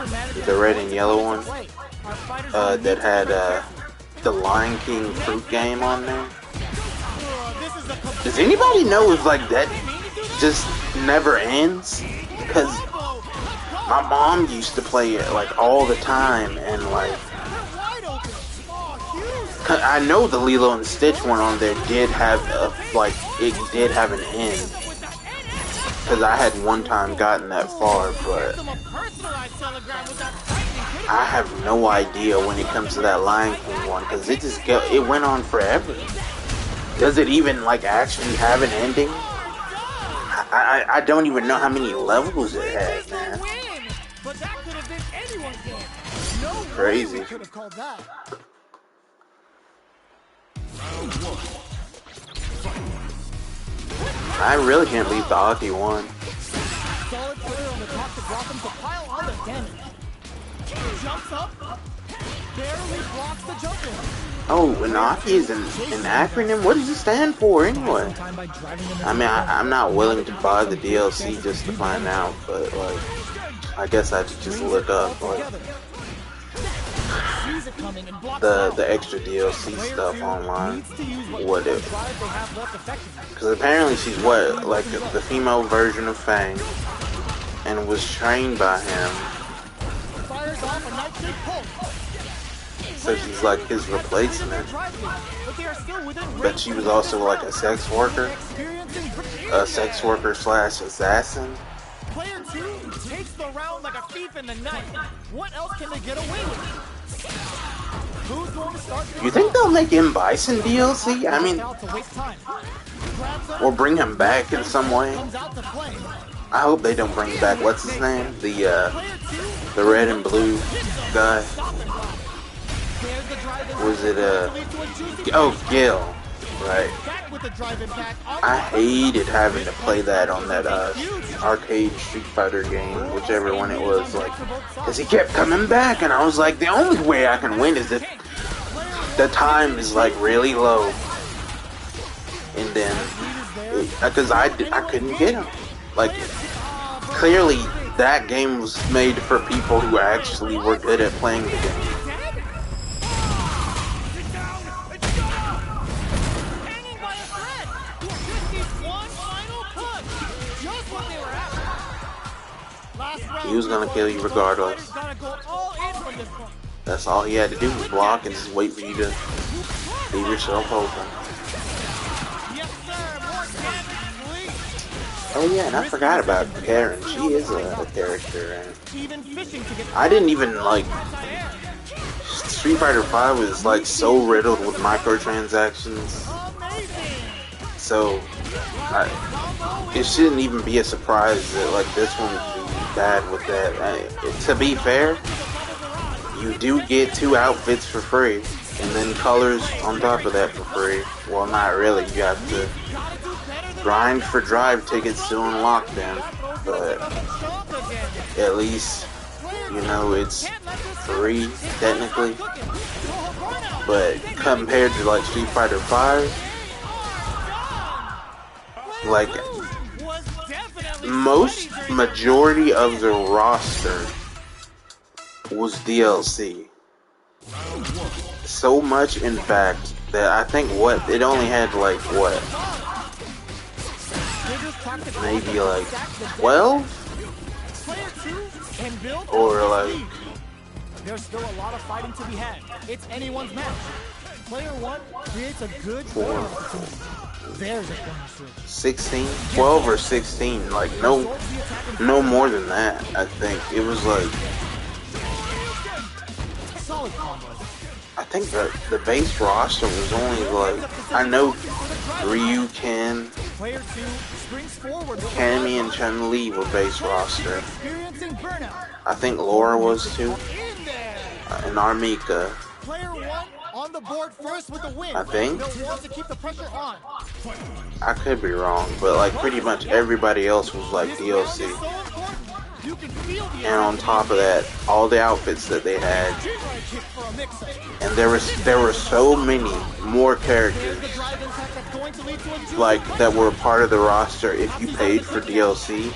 the red and yellow one, that had the Lion King fruit game on there. Does anybody know if like that just never ends? Because my mom used to play it like all the time, and like I know the Lilo and Stitch one on there did have it did have an end, because I had one time gotten that far, but I have no idea when it comes to that Lion King one, because it went on forever. Does it even like actually have an ending? I don't even know how many levels it had, man. Crazy. I really can't believe the Aki won. Solid player on the top to block him to pile on the damage. Jumps up, barely blocks the jump in. Oh, an Aki is an acronym? What does it stand for anyway? I mean, I'm not willing to buy the DLC just to find out, but like, I guess I should just look up. Like, sees it coming and blocks the extra DLC Player stuff 2 online. needs to use what What little if? drive they have left effectively. Because apparently she's what, like the female version of Fang, and was trained by him. Fires off a nightshade pulse. So she's like his replacement. But she was also like a sex worker slash assassin. Player 2 takes the round like a thief in the night. What else can they get away with? Who's going to start? You think they'll make M. Bison DLC? I mean, or bring him back in some way? I hope they don't bring back, what's his name? The red and blue guy. Was it oh, Gil, right. I hated having to play that on that arcade Street Fighter game, whichever one it was, like, because he kept coming back, and I was like, the only way I can win is if the time is like really low, and then because I couldn't get him. Like, clearly that game was made for people who actually were good at playing the game. He was gonna kill you regardless. That's all he had to do was block and just wait for you to leave yourself open. Oh yeah, and I forgot about Karen. She is a character, and I didn't even like Street Fighter 5 was like so riddled with microtransactions. So it shouldn't even be a surprise that like this one would be bad with that. To be fair, you do get 2 outfits for free, and then colors on top of that for free. Well, not really. You have to grind for drive tickets to unlock them, but at least, you know, it's free technically. But compared to like Street Fighter 5, like majority of the roster was DLC. So much, in fact, that I think it only had like maybe like 12, or like. There's still a lot of fighting to be had. It's anyone's match. Player 1 creates a good opportunity. There's a corner switch. 16, 12 or 16, like no more than that. I think it was like, I think the base roster was only like, I know Ryu, Ken, Cammy, and Chun-Li were base roster. I think Laura was too, and Armika. Player 1 on the board first with the win. I think. They'll want to keep the pressure on. I could be wrong, but like pretty much everybody else was like DLC. And on top of that, all the outfits that they had, and there were so many more characters like that were part of the roster if you paid for DLC.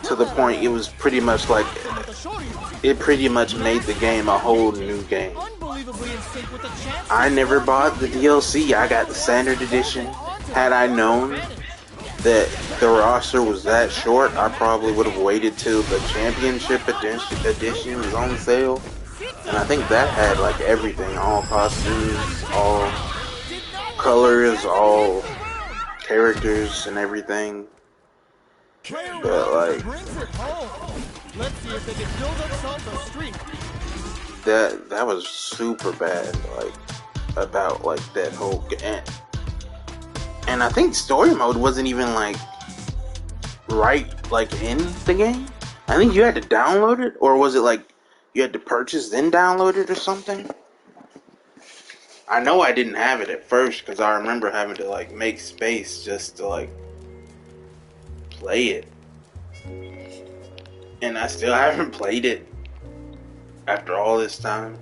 To the point it was pretty much like it pretty much made the game a whole new game. I never bought the DLC. I got the standard edition. Had I known that the roster was that short, I probably would have waited till the championship edition was on sale. And I think that had like everything, all costumes, all colors, all characters and everything. But like, let's see if they can build themselves a streak. That was super bad, like about like that whole game. And I think story mode wasn't even like right like in the game. I think you had to download it, or was it like you had to purchase then download it or something? I know I didn't have it at first because I remember having to like make space just to like play it, and I still haven't played it after all this time.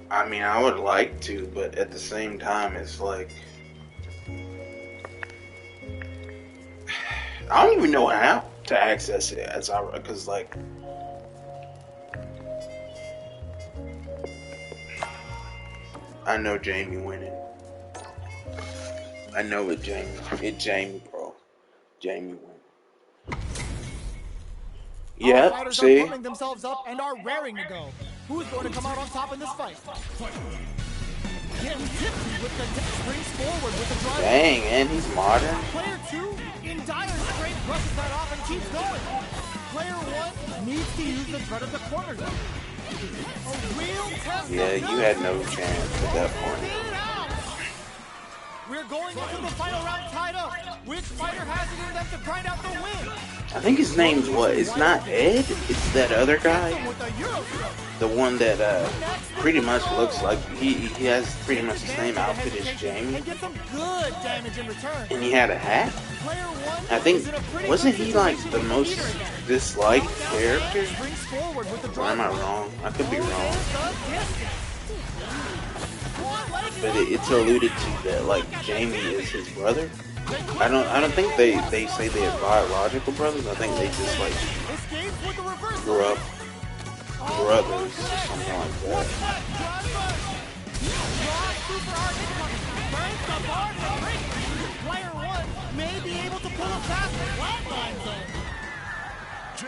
I mean, I would like to, but at the same time, it's like I don't even know how to access it because like I know Jamie winning. I know it, Jamie. It's Jamie, bro. Jamie winning. Our Yep, fighters are see? pumping themselves up and are raring to go. Who is going to come out on top in this fight? Getting tipsy with the springs forward with the drive. Dang, and he's modern. Player 2 in dire straight brushes that off and keeps going. Player 1 needs to use the threat of the corner zone. A real test. Yeah, you had no chance at that point. We're going into the final round tied up. Which fighter has it in them to grind out the win? I think his name's what? It's not Ed. It's that other guy. The one that pretty much looks like he has pretty much the same outfit as Jamie. And get some good damage in return. And he had a hat. Player 1 I think, wasn't he like the most disliked character? Or am I wrong? I could be wrong. But it's alluded to that like Jamie is his brother. I don't think they say they are biological brothers. I think they just like grew up brothers or something like that. Player 1 may be able to pull a fast flatline zone.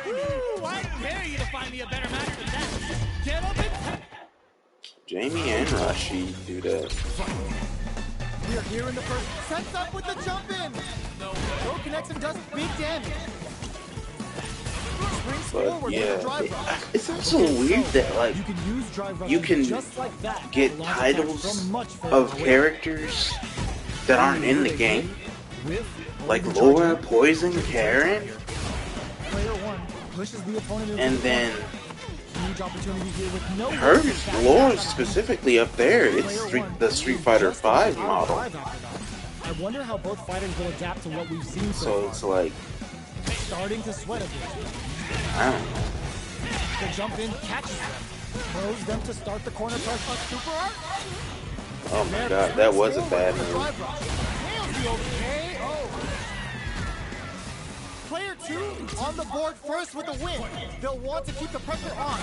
Woo, I dare you to find me a better match than that. Gentlemen. Jamie and Rashid do that. We're here in the first. Sets up with the jump in. Throw connects and does big damage. But yeah, it's also weird that like you can get titles of characters that aren't in the game, like Laura, Poison, Karen, and then hers, Laura's specifically up there. It's the Street Fighter V model. I wonder how both fighters will adapt to what we've seen so it's like starting to sweat a bit. I don't know. The jump in catches them, throws them to start the corner press on Super Art. Oh my god, that was a bad move. Player 2 on the board first with a win. They'll want to keep the pressure on.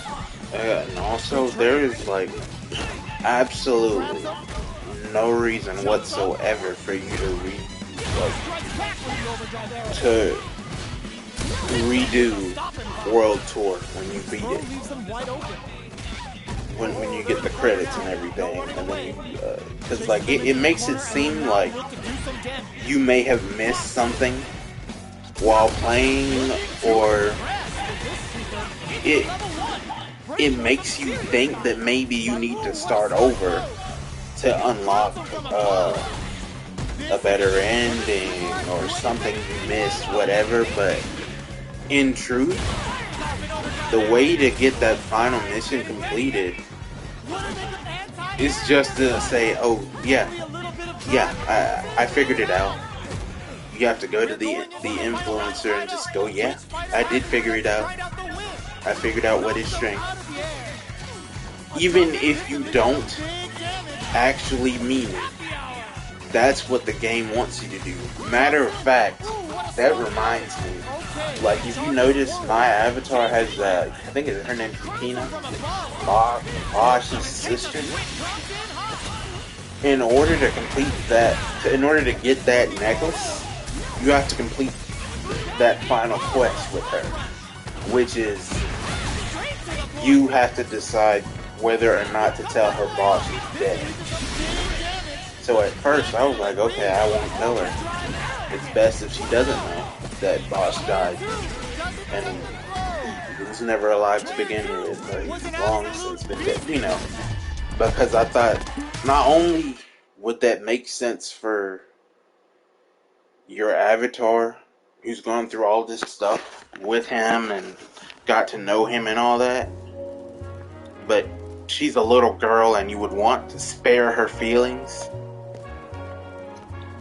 And also, there is like absolutely no reason whatsoever for you to redo World Tour when you beat it. When you get the credits and everything, and then because like it makes it seem like you may have missed something while playing, or it makes you think that maybe you need to start over to unlock a better ending or something you missed, whatever. But in truth, the way to get that final mission completed is just to say, oh yeah, I figured it out. You have to go to the influencer and just go, yeah, I did figure it out. I figured out what is strength. Even if you don't actually mean it, that's what the game wants you to do. Matter of fact, that reminds me, like if you notice, my avatar has I think her name's Tina, Bosch's sister. In order to complete that, in order to get that necklace, you have to complete that final quest with her, which is you have to decide whether or not to tell her boss is dead. So at first I was like, okay, I won't tell her. It's best if she doesn't know that boss died and he was never alive to begin with, but he's long since been dead, you know. Because I thought not only would that make sense for your avatar who's gone through all this stuff with him and got to know him and all that, but she's a little girl and you would want to spare her feelings.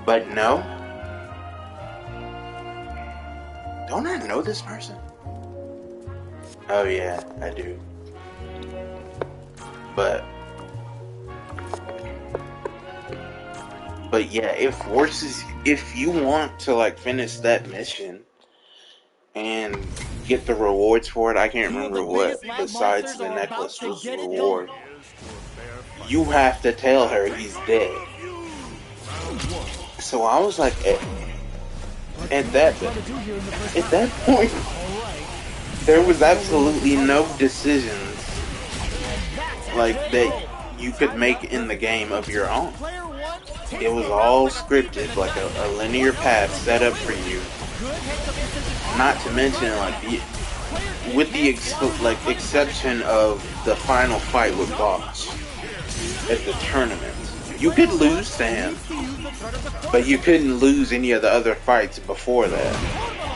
But no. Don't I know this person? Oh yeah, I do. But yeah, if you want to like finish that mission and get the rewards for it, I can't remember what besides the necklace was the reward. you have to tell her he's dead. So I was like, at that point, there was absolutely no decisions like that you could make in the game of your own. It was all scripted, like a linear path set up for you. Not to mention, like with the exception of the final fight with Boss at the tournament, you could lose to him, but you couldn't lose any of the other fights before that.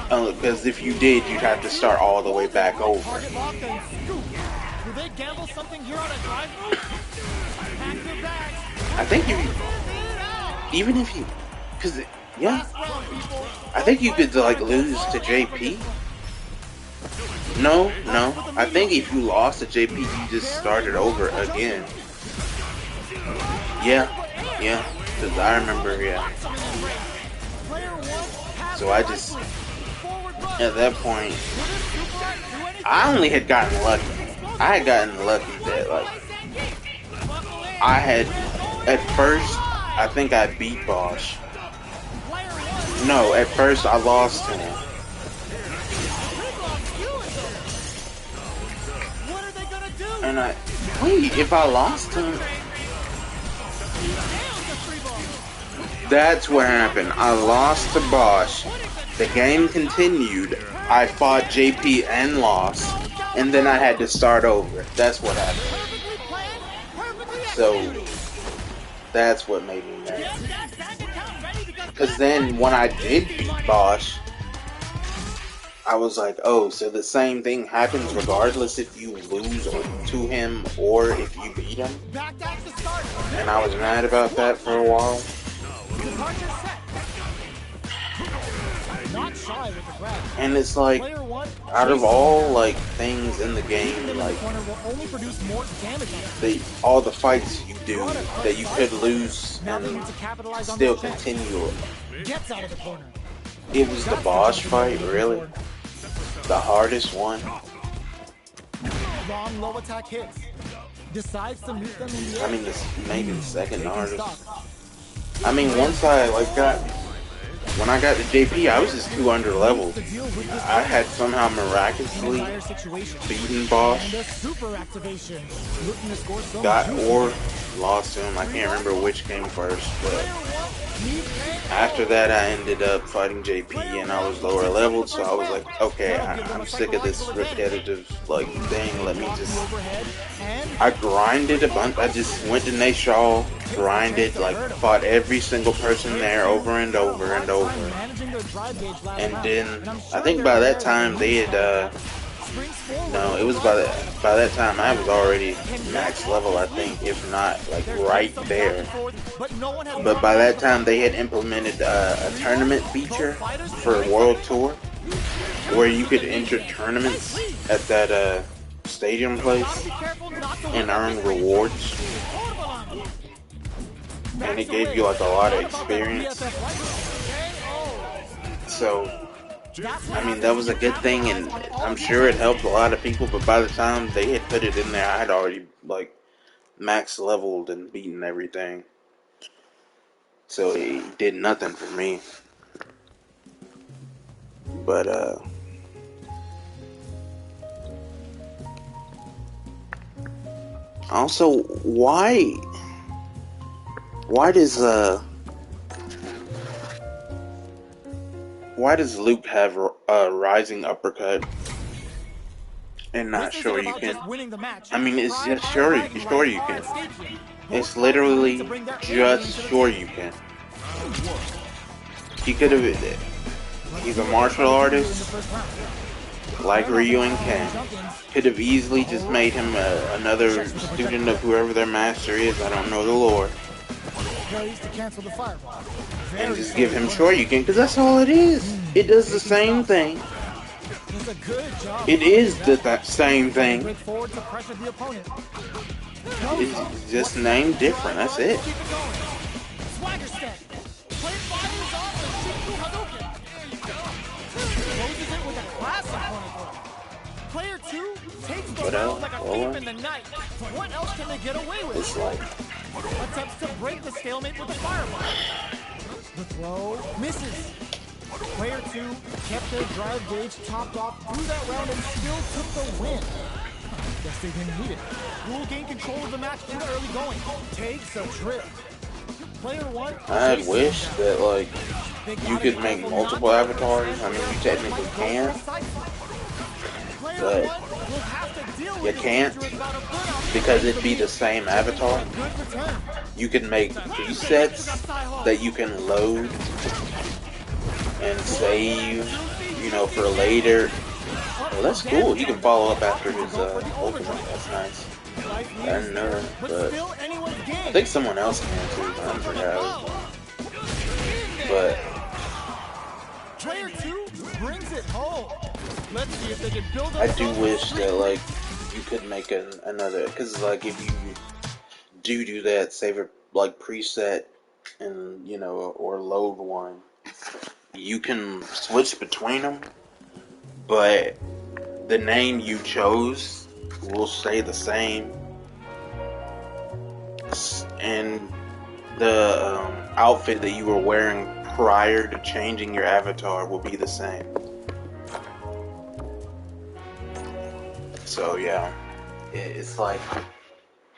Because if you did, you'd have to start all the way back over. I think I think you could like lose to JP. No. I think if you lost to JP, you just started over again. Yeah. Because I remember, So I just, at that point, I only had gotten lucky. I had gotten lucky that, like, I had, at first, I think I beat Bosch. No, at first I lost to him. And if I lost to him, that's what happened. I lost to Bosch. The game continued. I fought JP and lost. And then I had to start over. That's what happened. So, that's what made me mad. Because then when I did beat Bosch, I was like, oh, so the same thing happens regardless if you lose to him or if you beat him? And I was mad about that for a while. And it's like, out of all like things in the game, like all the fights you do that you could lose and still continue, it was the Bosch fight, really, the hardest one. I mean, maybe the second hardest. I mean, once I when I got to JP, I was just too under leveled. I had somehow miraculously beaten Bosch, got or lost to him. I can't remember which came first, but after that I ended up fighting JP and I was lower leveled, so I was like, okay, I'm sick of this repetitive like thing. Let me just, I grinded a bunch. I just went to Nashal, grinded, like fought every single person there over and over and over. And then I think by that time they had no, it was by that time I was already max level, I think, if not like right there. But by that time they had implemented a tournament feature for World Tour, where you could enter tournaments at that stadium place and earn rewards, and it gave you like a lot of experience. So I mean, that was a good thing, and I'm sure it helped a lot of people, but by the time they had put it in there, I had already, like, max leveled and beaten everything. So it did nothing for me. But, also, why does Luke have a rising uppercut and not sure you can? I mean, it's just sure you can. It's literally just sure you can. He could have. He's a martial artist like Ryu and Ken. Could have easily just made him another student of whoever their master is. I don't know the lore. And just give him Shoryuken, because that's all it is. It does the same thing. It is the same thing. It's just named different, that's it. Player 2 Takes the What round else? like a thief in the night. What else can they get away with? It's like Attempts to break the stalemate with the fireball. The throw misses. Player 2 kept their drive gauge topped off through that round and still took the win. Guess they didn't need it. Rule gained control of the match in the early going. Takes a trip. Player 1. I wish that like you could make multiple avatars. I mean, you technically can, but you can't because it'd be the same avatar. You can make presets that you can load and save, you know, for later. Well, that's cool. He can follow up after his ultimate. That's nice. I didn't know that, but I think someone else can too. I don't forget. But Player 2 brings it home. Let's see if they can build up. I do wish that like you could make another, because like if you do that, save it like preset and you know, or load one, you can switch between them, but the name you chose will stay the same, and the outfit that you were wearing prior to changing your avatar will be the same. So yeah, it's like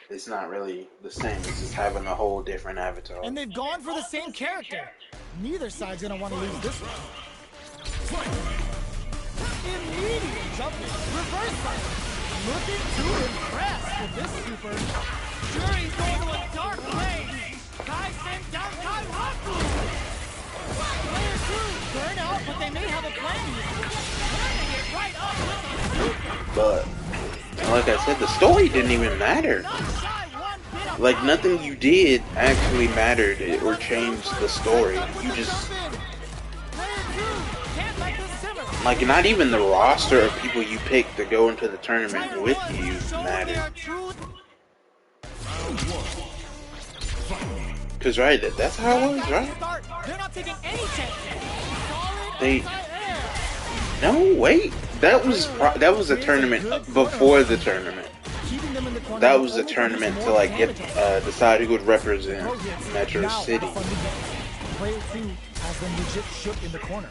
it's not really the same. It's just having a whole different avatar. And they've gone for the same character. Neither side's gonna want to lose this one. Immediate jumping, reverse side. Looking to impress with this super. Shuri's going to a dark place. Kai sent down Kai Haku. Player 2 burn out, but they may have a plan here. Turning it right up with the super. But like I said, the story didn't even matter. Like nothing you did actually mattered or changed the story. You just like not even the roster of people you picked to go into the tournament with you mattered. Cause right, that's how it was, right? No, wait. That was a tournament before the tournament. That was a tournament to like get decide who would represent Metro City. Player 2 has them legit shook in the corner.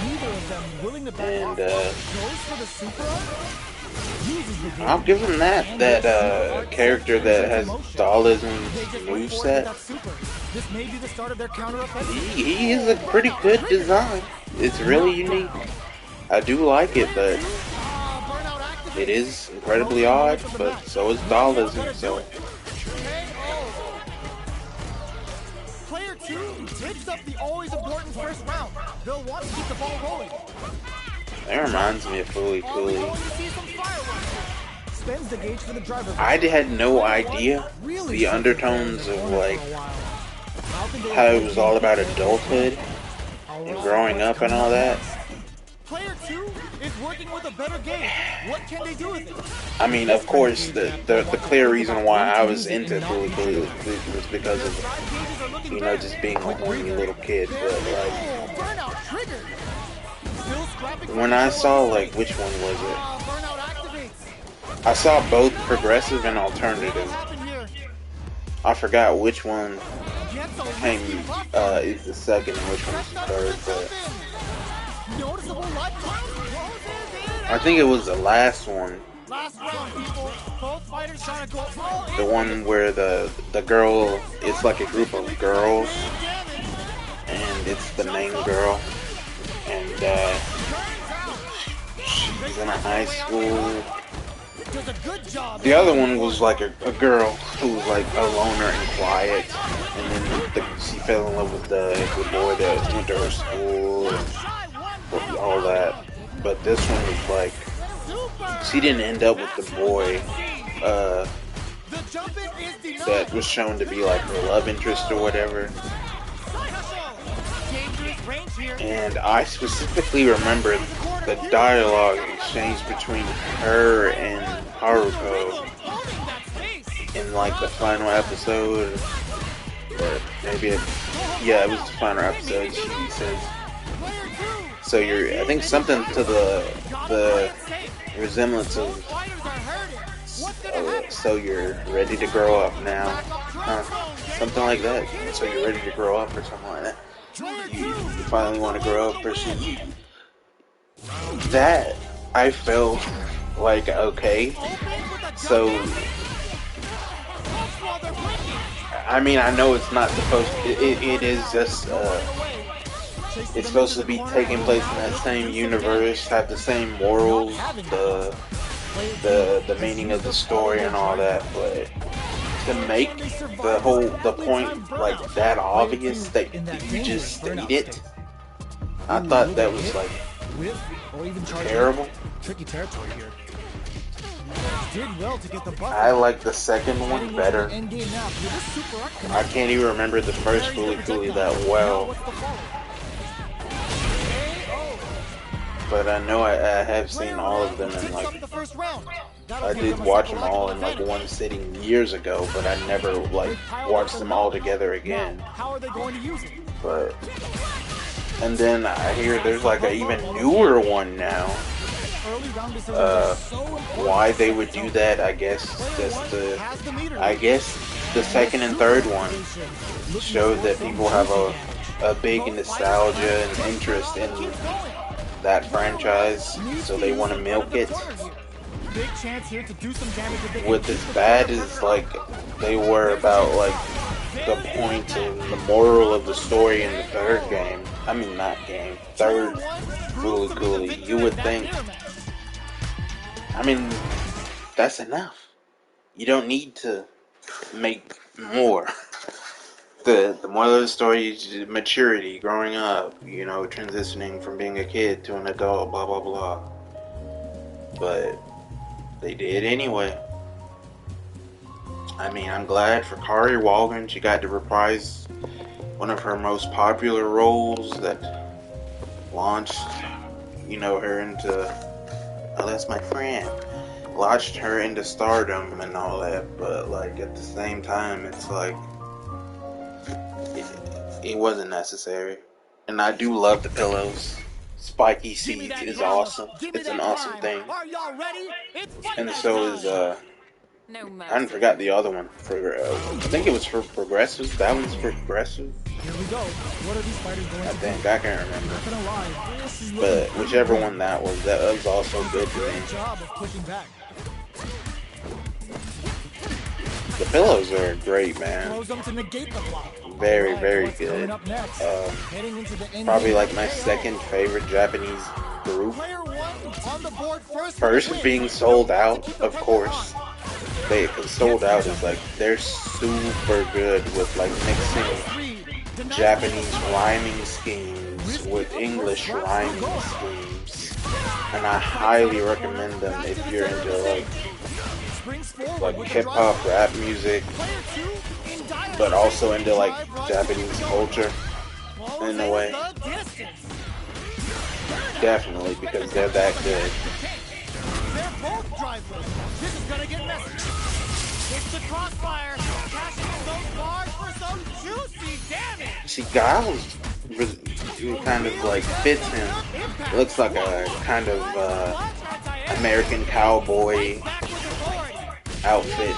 Neither of them willing to back off. Goes for the super. I'll give him that character that has Dualism's moveset. This may be the start of their counter offensive. He is a pretty good design. It's really unique. I do like it, but it is incredibly odd, but so is Dualism, so. Player 2 takes up the always important first round. They'll want to keep the ball rolling. That reminds me of Fooly Cooley. Spends the gauge for the driver. I had no idea the undertones of like how it was all about adulthood and growing up and all that. Player 2 is working with a better game. What can they do with it? I mean, of course, the clear reason why I was into Fooly Cooley was because of, you know, just being a horny little kid. But like, when I saw like which one was it? I saw both progressive and alternative. I forgot which one came is the second and which one's the third, but I think it was the last one. The one where the girl, it's like a group of girls, and it's the main girl, and she's in a high school. The other one was like a girl who was like a loner and quiet, and then she fell in love with the boy that went to her school and all that. But this one was like, she didn't end up with the boy that was shown to be like her love interest or whatever. And I specifically remember the dialogue exchange between her and Haruko in like the final episode, or maybe it was the final episode. She says, so I think something to the resemblance Both of fighters are hurting. What's gonna happen? so you're ready to grow up now, something like that. So you're ready to grow up or something like that. Player You, two. you finally want to grow up or something. That I felt like okay. Open with a So jump down. Punch while they're blinking. I mean, I know it's not supposed. It is just. It's supposed to be taking place in that same universe, have the same morals, the meaning of the story and all that, but to make the point like that obvious that you just stated, I thought that was like terrible. Tricky territory here. Did well to get the buffer. I like the second one better. Endgame now. With this super up I can't even remember the first Fooly Cooly that well, but I know I have seen all of them in like. I did watch them all in like one sitting years ago, but I never like watched them all together again. How are they going to use it? But and then I hear there's like an even newer one now. Why they would do that, I guess just the second and third one showed that people have a big nostalgia and interest in that franchise, so they want to milk it. Big chance here to do some damage if they With as bad as like they were about like the point and the moral of the story in the third game. I mean not game, third Fooly Cooly. You would think. I mean, that's enough. You don't need to make more. The moral of the story is maturity, growing up, you know, transitioning from being a kid to an adult, blah blah blah. But they did anyway. I mean, I'm glad for Kari Walgren. She got to reprise one of her most popular roles that launched, you know, her into. Oh, that's my friend. Launched her into stardom and all that, but like at the same time, it's like it wasn't necessary. And I do love the pillows. Spiky Seed is awesome. It's an awesome thing. Are y'all ready? It's And so is No I didn't forgot the other one for I think it was for Progressive. That one's for Progressive. Here we go. What are these fighters going I to think I can't remember. do? Gonna lie, this is But looking whichever one that was also good to me. great job of pushing back. The pillows are great, man. Throws them to negate the block. Very, Alright, very what's good. coming up next? Heading into the end Probably game. like my second favorite Japanese group. Player one on the board first. First being sold out, of course. They sold out is like they're super good with like mixing Japanese rhyming schemes with English rhyming schemes, and I highly recommend them if you're into like hip hop rap music, but also into like Japanese culture in a way. Definitely, because they're that good. They're both driveless. This is gonna get messy. It's the crossfire. Cashing in those bars for some juicy damage. See, Giles kind of like fits him. Looks like a kind of American cowboy outfit,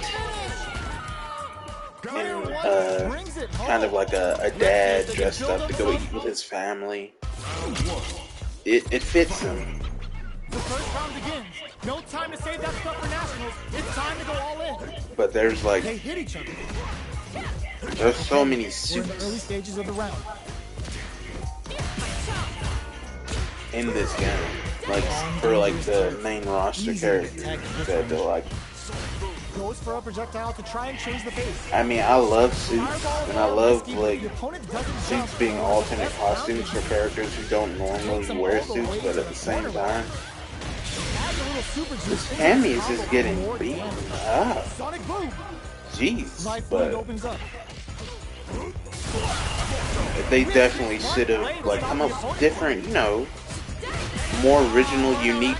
and kind of like a dad dressed up to go eat with his family. It fits him. The first round begins. No time to save that stuff for nationals. It's time to go all in. But there's like They hit each other. there's so many We're in the early suits stages of the round. in this game, like for like the main roster characters that they're like. Goes for a projectile to try and change the pace. I mean, I love suits, and I love like suits being alternate costumes for characters who don't normally wear suits, but at the same time, this Cammy is just getting beaten up. Sonic boom. Jeez, Life fluid but opens up. they definitely should have like come up with different, you know, more original, unique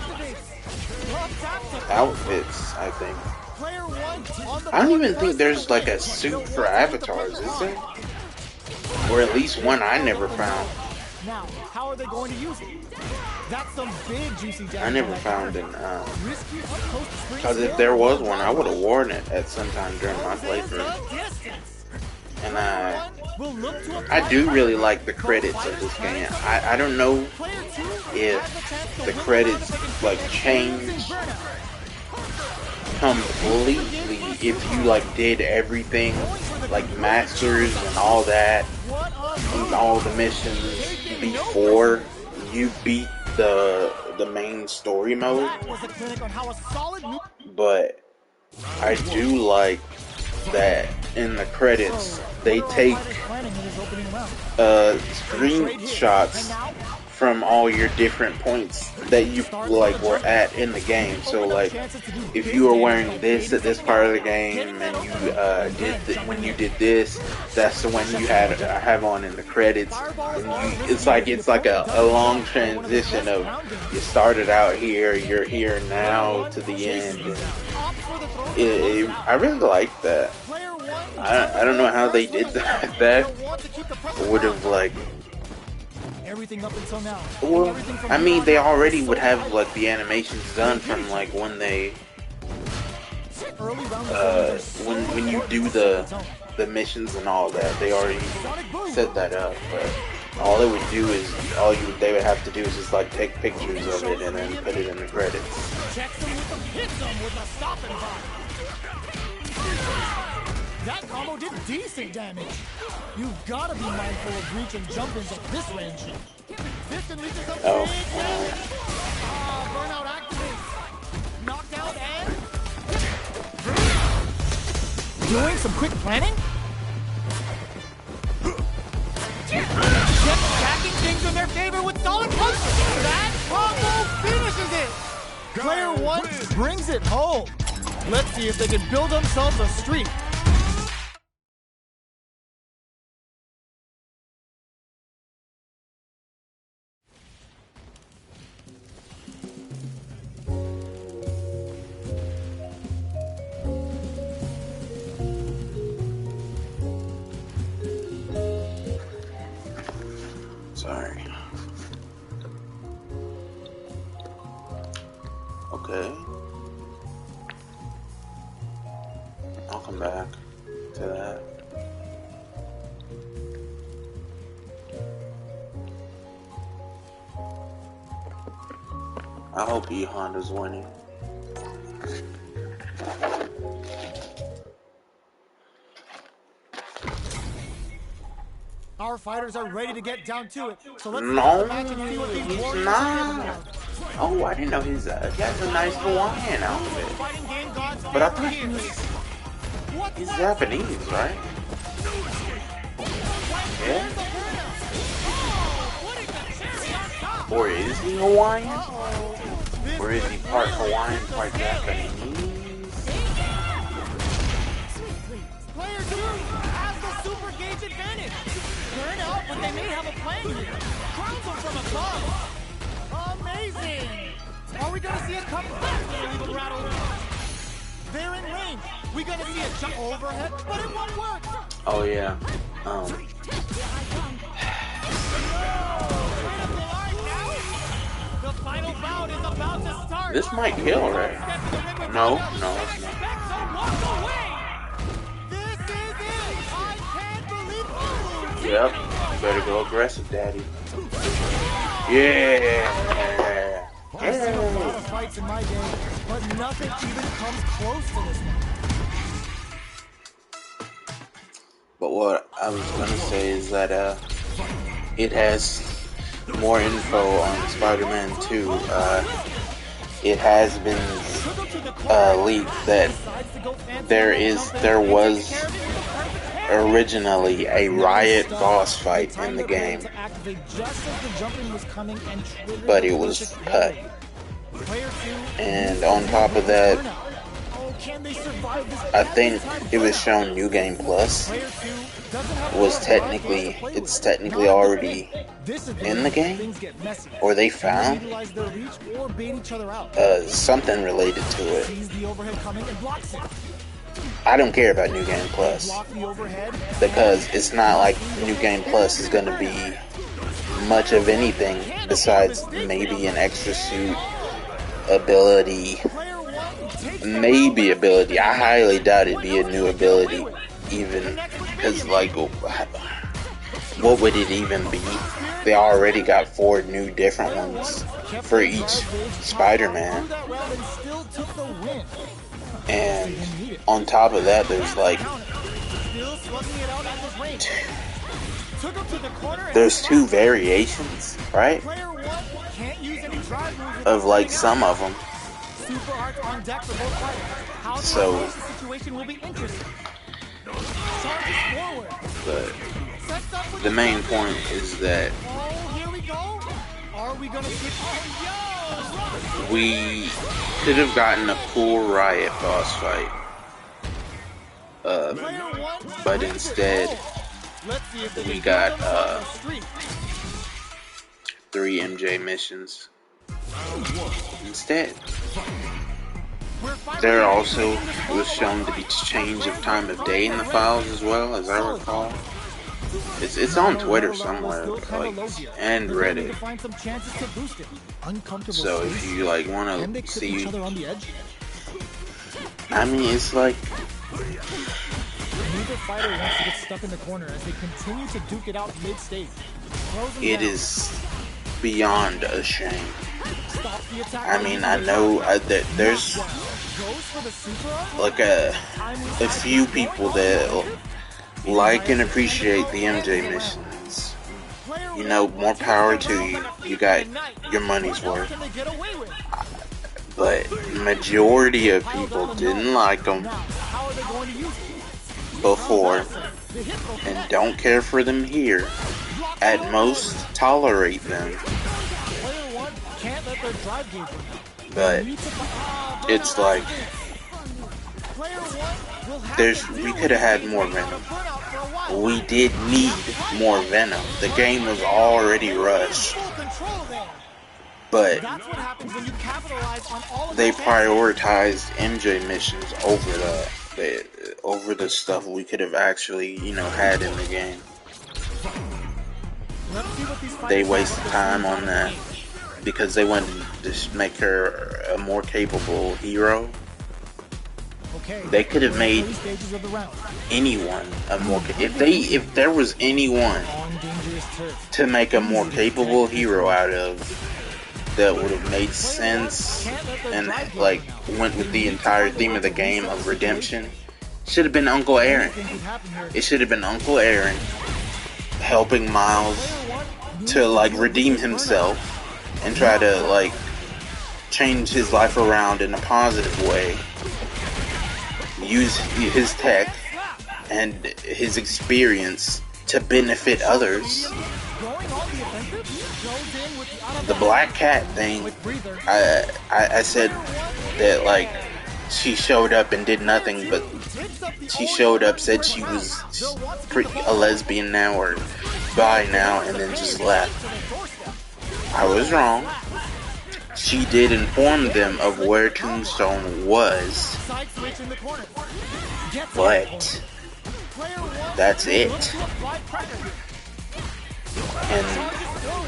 outfits. I think. I don't even think there's like a suit for avatars, is there? Or at least one I never found. Now, how are they going to use it? That's some big juicy damage. I never found an Risky up close to spring because if scale there was or one, I would have worn it at some time during my There's the playthrough. distance. And Will look to I apply do pressure. really like the credits of this game. I don't know Player 2 if has the chance to the win credits round of like experiencing change burnout. completely if you like did everything like masters and all that What a and all the missions before you beat the main story mode. That was a clinic on how a solid new But I do like that in the credits they take planning in his opening round. screenshots from all your different points that you like were at in the game. So like if you were wearing this at this part of the game and you when you did this, that's the one you have on in the credits. And it's like a long transition of you started out here, you're here now to the end. And I really like that. I don't know how they did that. That would have like. Everything up until now. Well, I mean, they already would have like the animations done from like when they when you do the missions and all that. They already set that up. But all they would do is they would have to do is just like take pictures of it and then put it in the credits. Checks him with them, hits them with a stopping bomb. That combo did decent damage. You've got to be mindful of reach and jump-ins at this range. This can lead to some big damage. Burnout activates. Knockdown and... Doing some quick planning? Just stacking things in their favor with solid punches. That combo finishes it. Player 1 brings it home. Let's see if they can build themselves a streak. Sorry. Okay. I'll come back to that. I hope E Honda's winning. Our fighters are ready to get down to it. So let's No, match and see what these he's warriors not. Oh, I didn't know he has a nice Hawaiian outfit. Fighting game gods But I favor thought here. he's Japanese, right? Yeah. Or is he Hawaiian? Or is he part Hawaiian, part Japanese? Player 2 has the super gauge advantage. Burn out, but they may have a plan here. Crowns them from above. Amazing. Are we going to see a comeback? Leave a rattle. They're in range. We going to see a jump overhead, but it won't work. Oh yeah. The final bout is about to start. This might kill, right? No, it's not. This is it. I can't believe it. Yep. You better go aggressive, daddy. Yeah. I've seen a lot of fights in my game, but nothing even comes close to this one. But what I was gonna say is that it has more info on Spider-Man 2. It has been leaked that there was originally a Riot boss fight in the game, but it was cut. And on top of that, I think it was shown New Game Plus it's technically already in the game, or they found something related to it. I don't care about New Game Plus because it's not like New Game Plus is going to be much of anything besides maybe an extra suit ability. Maybe ability. I highly doubt it'd be a new ability, even because, like, what would it even be? They already got 4 new different ones for each Spider-Man. And on top of that, there's like there's 2 variations, right? Of like some of them. So, but the main point is that we could have gotten a cool Riot boss fight, but instead we got 3 MJ missions instead. There also was shown to be change of time of day in the files as well, as I recall. It's on Twitter somewhere, like, and Reddit. So if you like want to see, I mean, it's like neither fighter wants to get stuck in the corner as they continue to duke it out mid-stage. It is beyond a shame. I mean, I know that there's like a few people that like and appreciate the MJ missions. You know, more power to you. You got your money's worth. But majority of people didn't like them before and don't care for them here. At most, tolerate them. But it's like we could have had more Venom. We did need more Venom. The game was already rushed. But they prioritized MJ missions over the stuff we could have actually, you know, had in the game. They wasted time on that because they wanted to just make her a more capable hero. They could have made anyone a more. If there was anyone to make a more capable hero out of, that would have made sense and like went with the entire theme of the game of redemption, should have been Uncle Aaron. It should have been Uncle Aaron helping Miles to like redeem himself and try to like change his life around in a positive way. Use his tech and his experience to benefit others. The Black Cat thing, I said that like she showed up and did nothing, but she showed up, said she was a lesbian now or bi now, and then just left. I was wrong. She did inform them of where Tombstone was, but that's it. And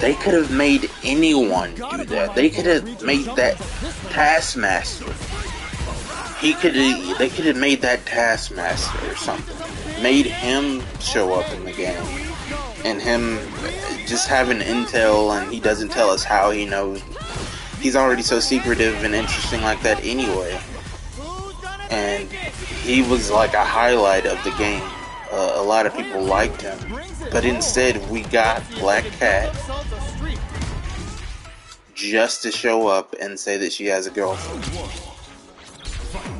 they could have made anyone do that. They could have made that Taskmaster. They could have made that Taskmaster or something. Made him show up in the game. And him just having intel and he doesn't tell us how he knows. He's already so secretive and interesting like that anyway. And he was like a highlight of the game. A lot of people liked him. But instead we got Black Cat just to show up and say that she has a girlfriend.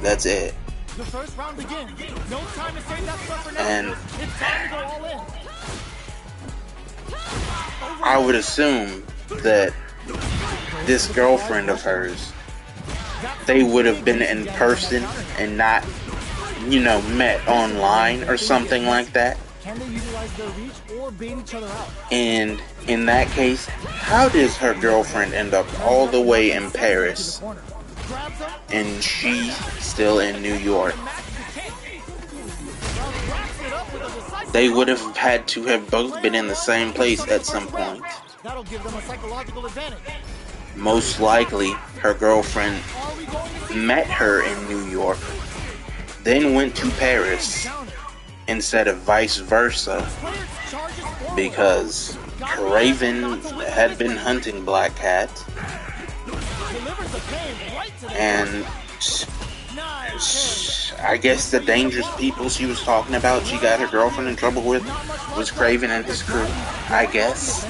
That's it. And I would assume that this girlfriend of hers, they would have been in person and not, you know, met online or something like that. And in that case, how does her girlfriend end up all the way in Paris and she still in New York? They would have had to have both been in the same place at some point. That'll give them a psychological advantage. Most likely, her girlfriend met her in New York, then went to Paris, instead of vice versa, because Craven had been hunting Black Cat, and I guess the dangerous people she was talking about, she got her girlfriend in trouble with, was Craven and his crew, I guess.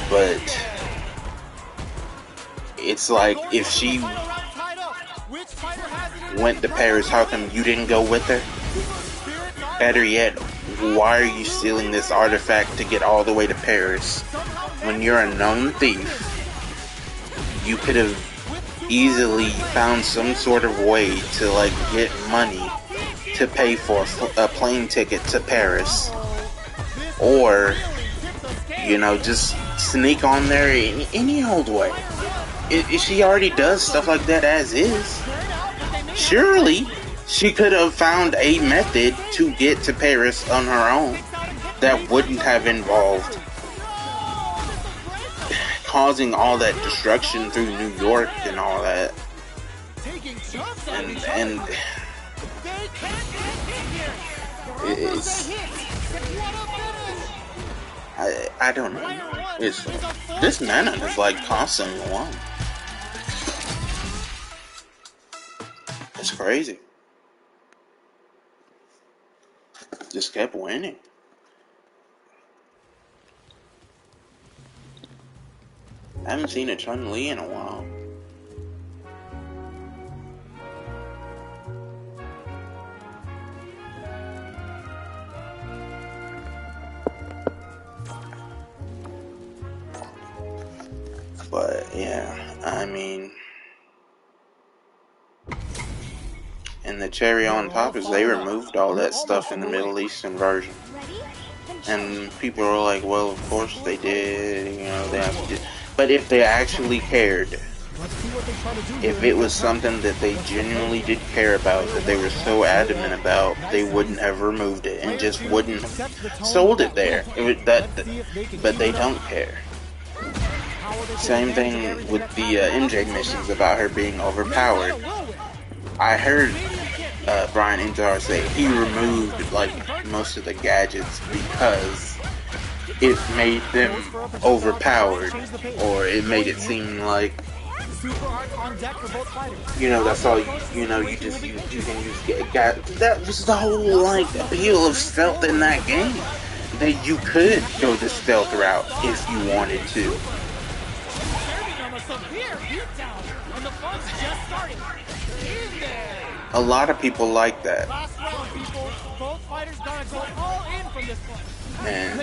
But it's like, if she went to Paris, how come you didn't go with her? Better yet, why are you stealing this artifact to get all the way to Paris? When you're a known thief, you could have easily found some sort of way to, like, get money to pay for a plane ticket to Paris. Or, you know, just sneak on there any old way. If she already does stuff like that as is, surely she could have found a method to get to Paris on her own that wouldn't have involved causing all that destruction through New York and all that. And it's, I don't know. This man is like constantly won. It's crazy. Just kept winning. I haven't seen a Chun-Li in a while. But yeah, I mean, and the cherry on top is they removed all that stuff in the Middle Eastern version. And people are like, well, of course they did, you know, they have to. But if they actually cared, if it was something that they genuinely did care about, that they were so adamant about, they wouldn't have removed it and just wouldn't have sold it there. But they don't care. Same thing with the MJ missions about her being overpowered. I heard Brian Injar say he removed like most of the gadgets because it made them overpowered, or it made it seem like, you know, that's all, you know, you can just get, that was the whole, like, appeal of stealth in that game, that you could go the stealth route if you wanted to. A lot of people like that. And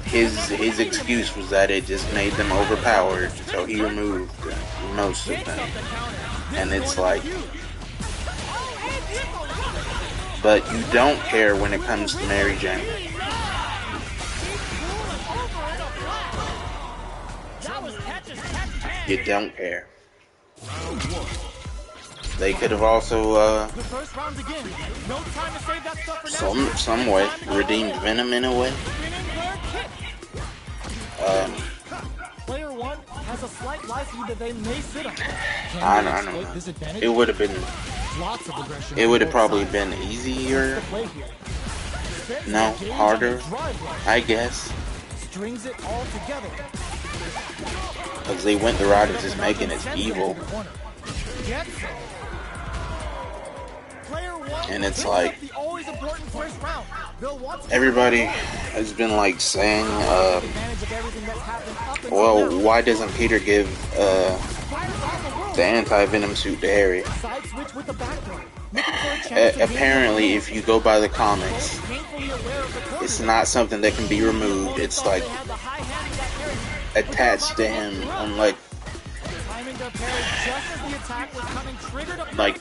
his excuse was that it just made them overpowered, so he removed most of them. And it's like, but you don't care when it comes to Mary Jane. You don't care. They could have also, some way, redeemed Venom in a way. Player one has a slight likelihood that they may sit on. I don't know. It would have been, it would have probably been easier. No, harder, I guess. Strings it all together. Because they went the route of just making it evil. And it's like, everybody has been like saying, well, why doesn't Peter give the anti-venom suit to Harry? Apparently, if you go by the comics, it's not something that can be removed. It's like attached to him on like,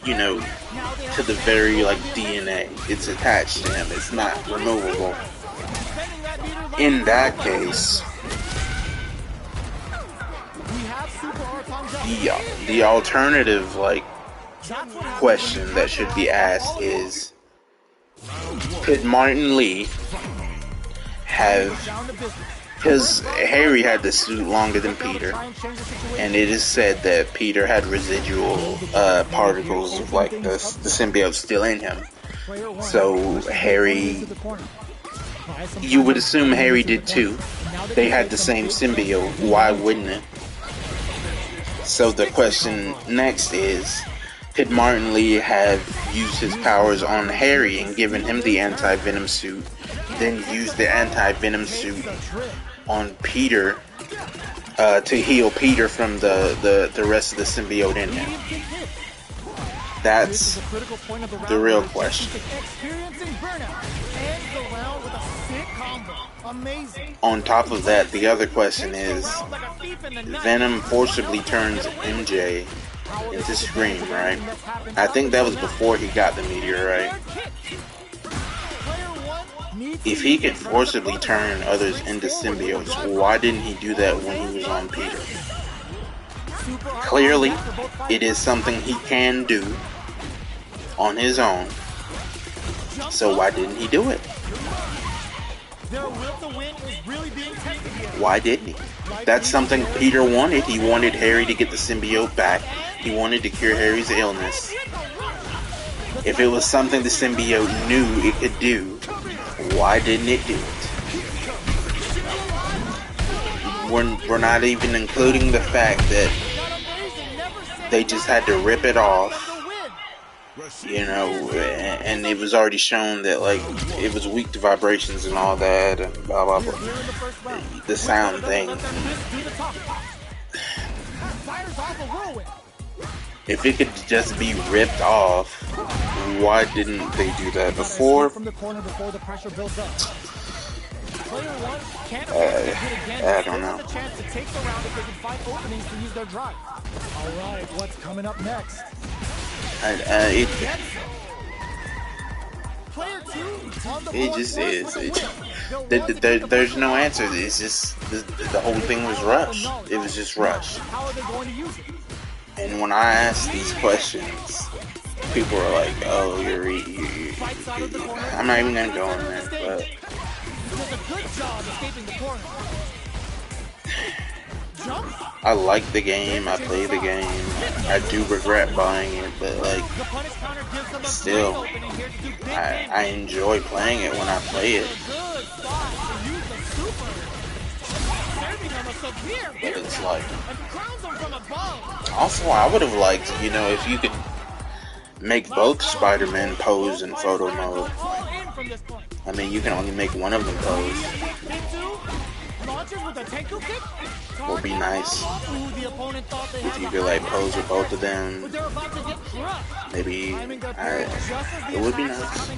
you know, to the very like DNA. It's attached to him. It's not removable. In that case, the alternative like question that should be asked is, could Martin Lee have because Harry had the suit longer than Peter, and it is said that Peter had residual particles of like the symbiote still in him. So Harry, you would assume Harry did too. They had the same symbiote. Why wouldn't it? So the question next is, could Martin Lee have used his powers on Harry and given him the anti-venom suit, then used the anti-venom suit on Peter to heal Peter from the rest of the symbiote in him? That's the real question. On top of that, the other question is, Venom forcibly turns MJ into Scream, right? I think that was before he got the meteorite. If he could forcibly turn others into symbiotes, why didn't he do that when he was on Peter? Clearly, it is something he can do on his own, so why didn't he do it? Why didn't he? That's something Peter wanted. He wanted Harry to get the symbiote back. He wanted to cure Harry's illness. If it was something the symbiote knew it could do, why didn't it do it? We're not even including the fact that they just had to rip it off, you know, and it was already shown that like it was weak to vibrations and all that, and blah blah blah. The sound thing. If it could just be ripped off, why didn't they do that before? I don't know. Alright, what's coming up next? It just is. There's no answer. It's just the whole thing was rushed. It was just rushed. And when I ask these questions, people are like, "Oh, you're I'm not even gonna go on there." But I like the game. I play the game. I do regret buying it, but like, still, I enjoy playing it when I play it. But it's like, also I would have liked, you know, if you could make both Spider-Man pose in photo mode. I mean, you can only make one of them pose. Would be nice if you could like pose with both of them. Maybe it would be nice.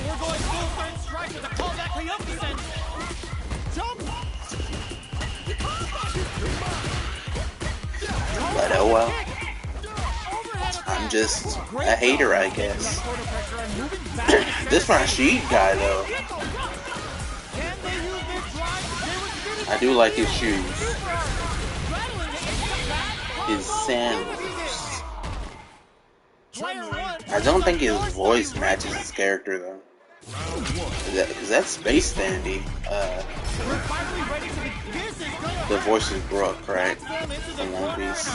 We're going full third strike with a callback Kyoki-sen. Jump! But oh well. I'm just a hater, I guess. This Rashid guy, though, I do like his shoes. His sandals. I don't think his voice matches his character, though. Because that's Space Dandy. The voice is Brooke, right? From One Piece.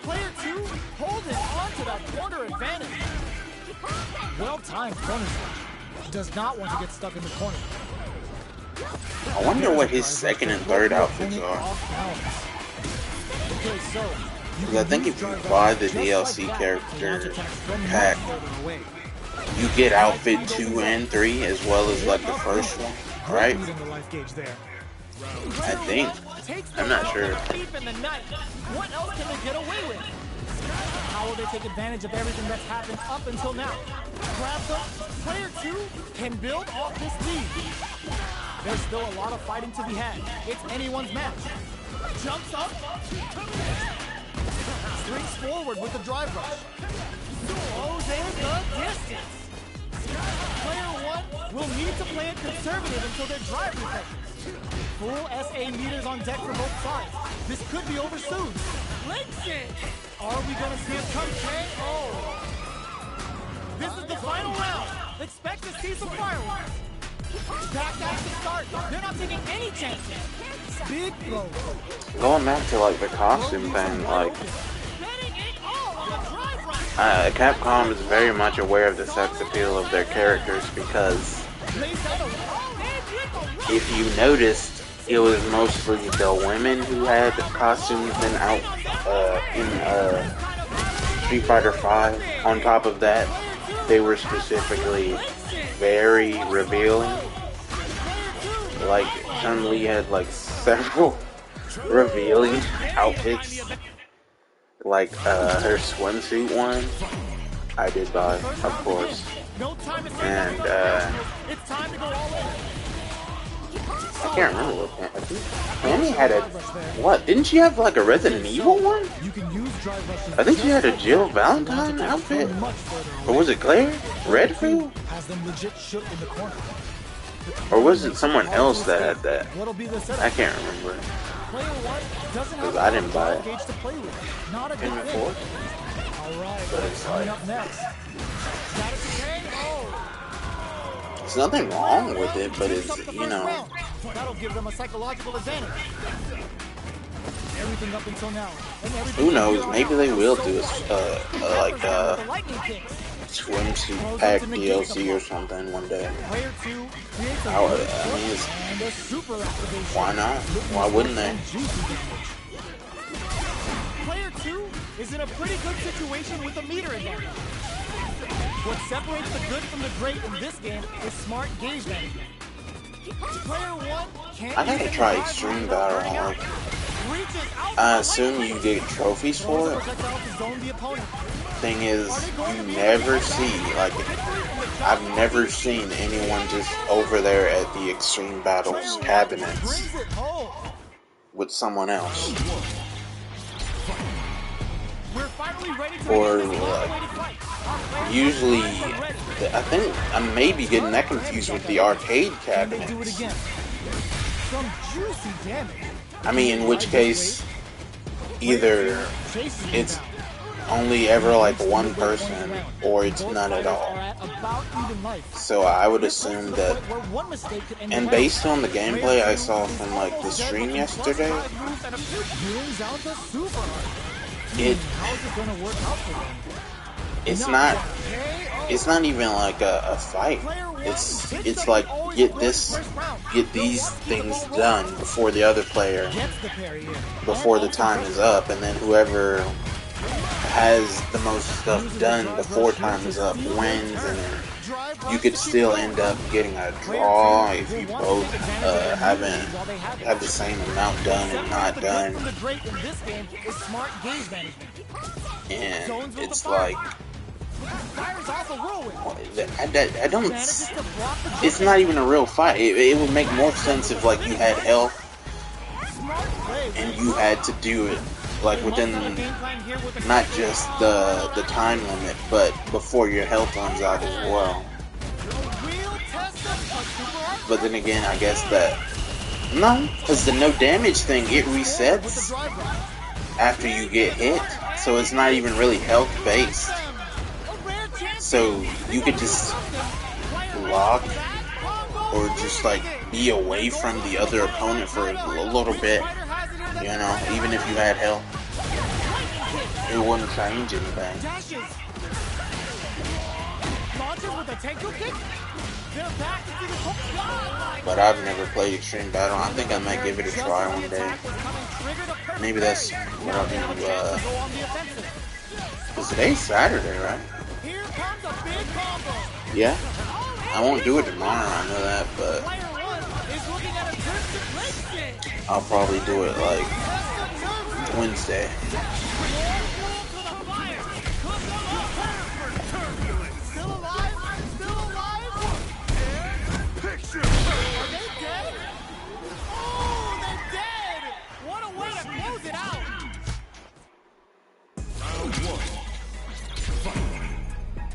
Player 2 holding on to that corner advantage. Well-timed corner switch. Does not want to get stuck in the corner. I wonder what his second and third outfits are. Because I think if you buy the DLC character pack, you get outfit 2 and 3 as well as like the first one, right? I think. I'm not sure. What else can they get away with? How will they take advantage of everything that's happened up until now? Grabs up. Player 2 can build off this lead. There's still a lot of fighting to be had. It's anyone's match. Jumps up. Springs forward with the drive rush. Throws in the distance. Player 1 will need to play it conservative until their drive refreshes. Full SA meters on deck for both sides. This could be over soon. Links it! Are we gonna see him come KO? This is the final round. Expect to see some fireworks. Back at the start. They're not taking any chances. Big throw. Going back to like the costume thing, like Capcom is very much aware of the sex appeal of their characters because if you noticed, it was mostly the women who had costumes in Street Fighter V. On top of that, they were specifically very revealing. Like Chun-Li had like several revealing outfits. Like her swimsuit one, I did buy, of course. And I can't remember what Cammy had a what? Didn't she have like a Resident Evil one? I think she had a Jill Valentine outfit, or was it Claire Redfield? Or was it someone else that had that? I can't remember. Because I didn't buy it. Can afford? But it's like, there's nothing wrong with it, but it's, you know. That'll give them a psychological advantage. Everything up until now. Who knows? Maybe they will do like swimsuit pack DLC or something one day. I mean, why not? Why wouldn't they? Player 2 is in a pretty good situation with a meter advantage. What separates the good from the great in this game is smart gauge management. Player 1 can't I gotta try Extreme Battle Hard. I assume you get trophies for it. Thing is, you never see, like, I've never seen anyone just over there at the Extreme Battles cabinets with someone else. Or, usually, I think I may be getting that confused with the arcade cabinets. I mean, in which case, either it's only ever like one person, or it's none at all. So I would assume that, and based on the gameplay I saw from like the stream yesterday, it's not even like a fight. It's like get these things done before the other player, before the time is up, and then whoever has the most stuff done before time is up wins, and you could still end up getting a draw if you both have the same amount done and not done. And it's like, I don't. It's not even a real fight. It would make more sense if like you had health and you had to do it like within not just the time limit, but before your health runs out as well. But then again, I guess that no, because the no damage thing, it resets after you get hit, so it's not even really health based. So you could just block or just like be away from the other opponent for a little bit, you know, even if you had health. It wouldn't change anything. But I've never played Extreme Battle. I think I might give it a try one day. Maybe that's what I'll do. Because today's Saturday, right? Yeah. I won't do it tomorrow, I know that, but I'll probably do it like Wednesday.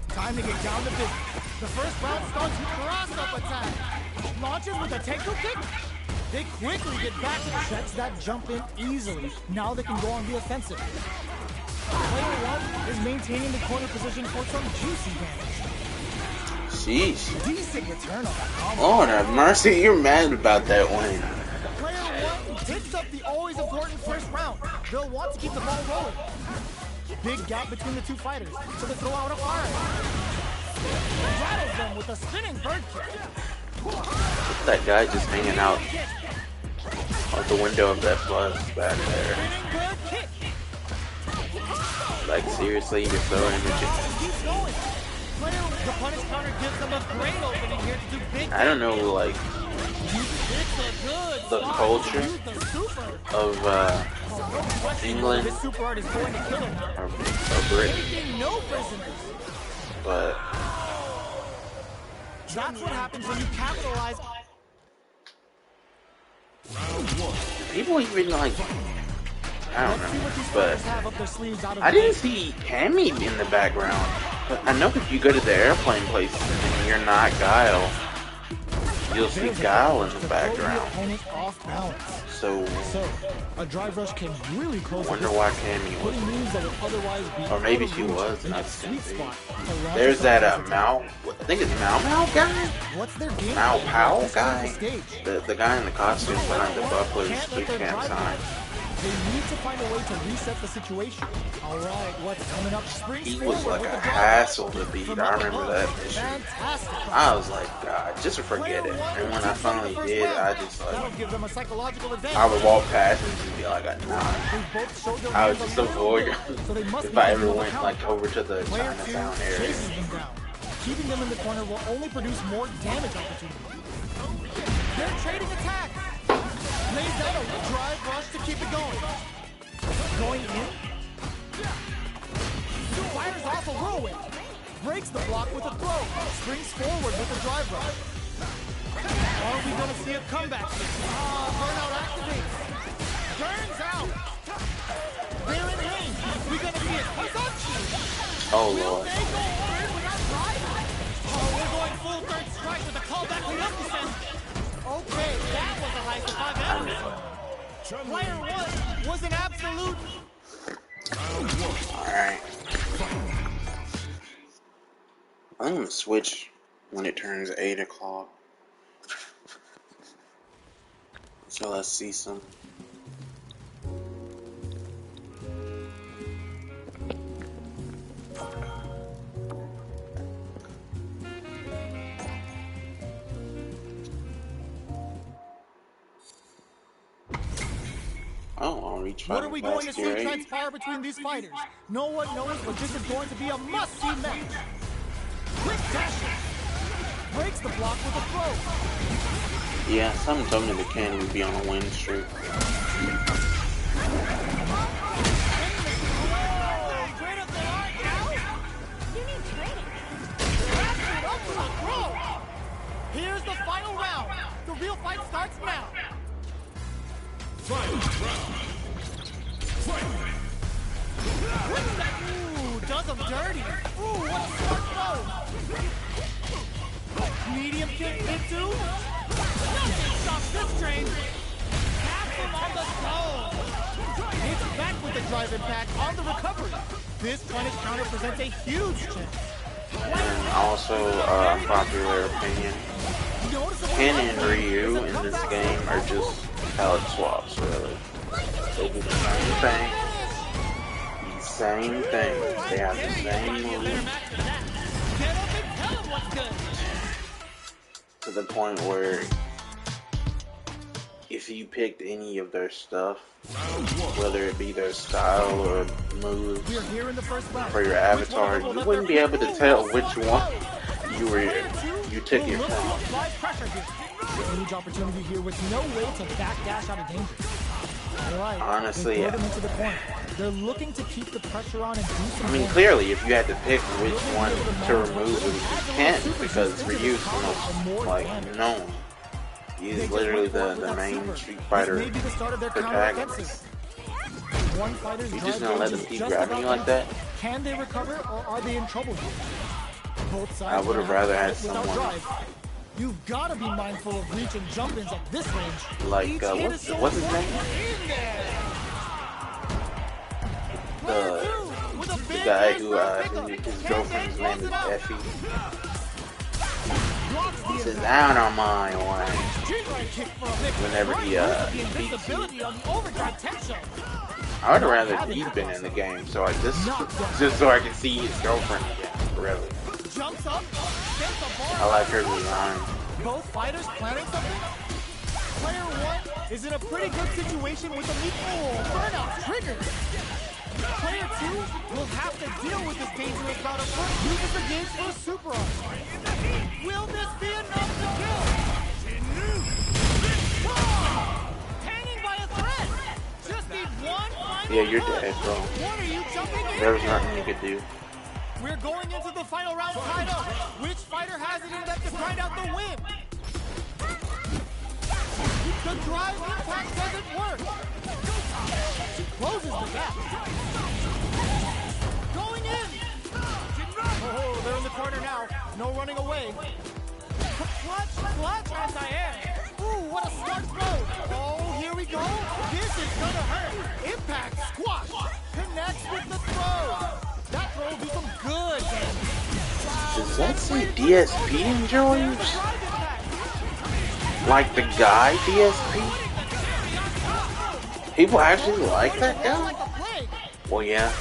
Time to get down to business. The first round starts with cross-up attack. Launches with a tackle kick. They quickly get back to the checks that jump in easily. Now they can go on the offensive. Player 1 is maintaining the corner position for some juicy damage. Sheesh. Decent return on that combo. Lord have mercy, you're mad about that one. Player 1 picks up the always important first round. They'll want to keep the ball rolling. Big gap between the two fighters, so they throw out a fire. Rattles them with a spinning bird kick. That guy just hanging out the window of that bus back there. Like, seriously, you're so Keeps going. The punish counter gives them a great opening here to do big. I don't know, like, the culture of England or Britain, but that's what happens when you capitalize. People even like, I don't know, but I didn't see Cammy in the background. But I know if you go to the airplane place and you're not Guile, you'll see Guile in the background. So a drive rush can really close. I wonder why Cammy was, or maybe she was. And I just didn't see. There's that Mao, I think it's Mao guy, Mao Powell guy, the guy in the costume behind the Buckler's boot camp sign. They need to find a way to reset the situation. All right, what's coming up? He was like a hassle to beat. I remember that mission. I was like, God, just forget it. And when I finally did, I just like, I would walk past and just be like, nah. I would just avoid if I ever went like over to the Chinatown area. Keeping them in the corner will only produce more damage opportunities. They're trading attacks. Lays down a drive rush to keep it going. Going in. Fires off a whirlwind. Breaks the block with a throw. Springs forward with a drive rush. Are we going to see a comeback? Burnout activates. Burns out. They're in range. We're going to see it. Oh, Lord. We're going full third strike with a callback to up descent. Okay, that was the highest I've ever seen. Player 1 was an absolute. Alright. I'm gonna switch when it turns 8 o'clock. So let's see some. What are we going to see transpire between these fighters? No one knows, but this is going to be a must-see match. Quick dash breaks the block with a throw. Yeah, something told me the Ken would be on a win streak. Here's the final round. The real fight starts now. Ooh, does him dirty. Ooh, what a smart throw. Medium kick into. Nothing stops this train. Taps him on the toe. Hits back with the drive impact on the recovery. This punish counter presents a huge chance. And also, unpopular opinion, Ken and Ryu in this game are just palette swaps, really. They do the same thing. The same thing. They have the same moves. To the point where if you picked any of their stuff, whether it be their style or moves for your avatar, you wouldn't be able to tell which one you took it from. Huge opportunity here with no way to backdash out of danger. Right. Honestly, they're looking to keep the pressure on and do some. I mean, clearly, if you had to pick which one to remove, you can't, because Ryu's the most like known. He's literally the main Street Fighter protagonist. You just gonna let them keep grabbing you like that? Can they recover, or are they in trouble here? Both sides. I would have rather had someone. You've got to be mindful of reach and jump-ins at this range. Like, what's his name? the guy who his girlfriend's name is Effie. He says, "Out of my way." Whenever he beats you. I would rather he's been in the game, so I just so I can see his girlfriend again. Really, I like her design. Both fighters planning something? Player 1 is in a pretty good situation with a lethal burnout triggered. Player 2 will have to deal with this dangerous bout of foot. Uses the gauge for a super arm. Will this be enough to kill? Hanging by a thread. Just need one final Yeah, you're push. dead, bro. What are you jumping in? There was nothing you could do. We're going into the final round tied up. Which fighter has it in them to grind out the win? The drive impact doesn't work. She closes the gap. Going in. Oh, they're in the corner now. No running away. Clutch, anti-air. Ooh, what a smart throw. Oh, here we go. This is gonna hurt. Impact, squash. Connects with the throw. That throw will do some good damage. Does that say DSP enjoys? Like the guy DSP? People actually like that guy? Well, yeah.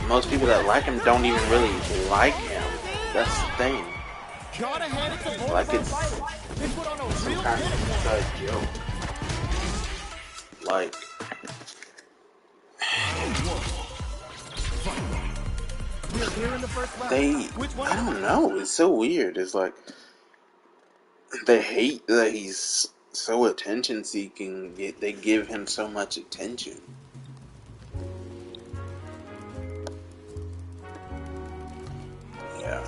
Most people that like him don't even really like him. That's the thing. Like it's some kind of inside joke. Like, I don't know. It's so weird. It's like they hate that he's so attention seeking, yet they give him so much attention. Yeah.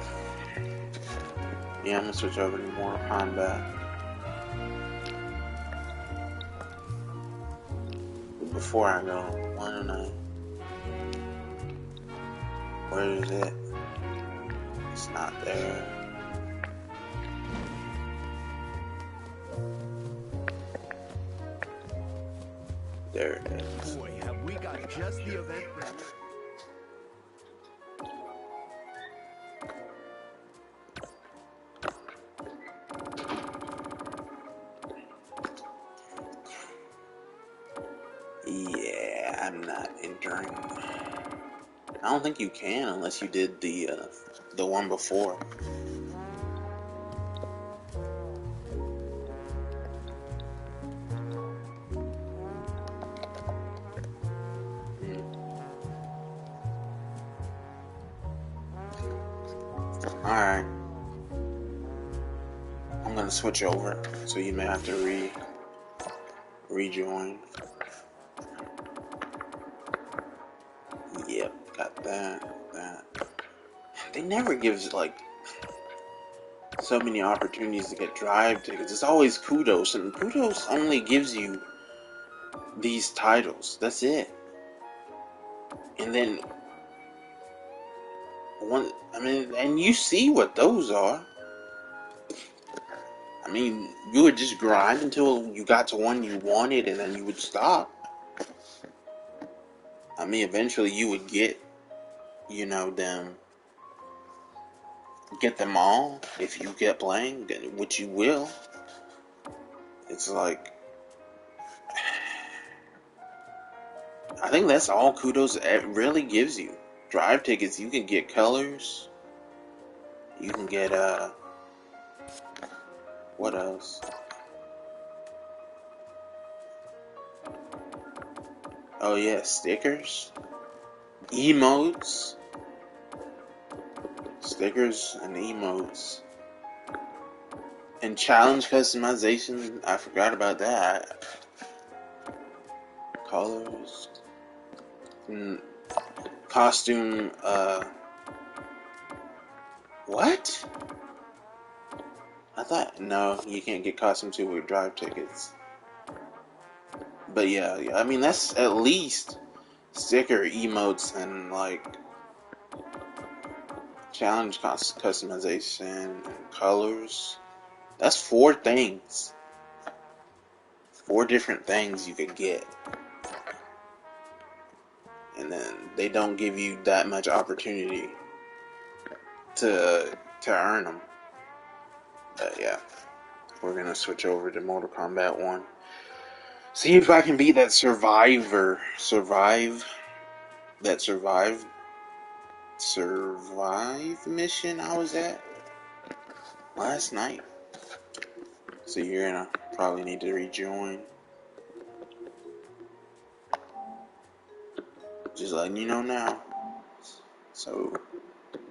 Yeah, I'm gonna switch over to more Kombat. But before I go, why don't I? Where is it? It's not there. There it is. Boy, have we got just the event ready. Yeah, I'm not entering. I don't think you can unless you did the one before. Alright. I'm gonna switch over, so you may have to rejoin. Yep, got that. They never give like so many opportunities to get drive tickets. It's always Kudos, and Kudos only gives you these titles. That's it. And then and you see what those are. I mean, you would just grind until you got to one you wanted, and then you would stop. I mean, eventually you would get, get them all if you kept playing, which you will. It's like, I think that's all Kudos really gives you. Drive tickets, you can get colors. You can get, what else? Oh yeah, stickers, emotes, stickers and emotes, and challenge customization. I forgot about that. Colors, costume. What? I thought no, you can't get costume too with drive tickets. But yeah, I mean that's at least sticker, emotes, and like challenge customization and colors. That's 4 things. 4 different things you could get. and then they don't give you that much opportunity to earn them. But yeah, we're gonna switch over to Mortal Kombat 1. See if I can beat that survive mission I was at last night. So you're gonna probably need to rejoin. Just letting you know now. So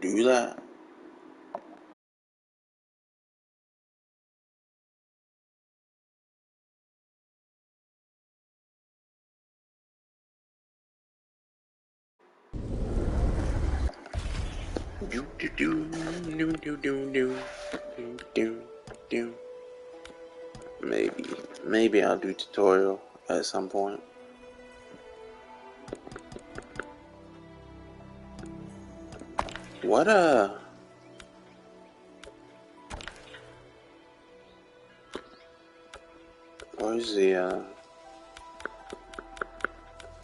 do that. Maybe I'll do tutorial at some point. What where's the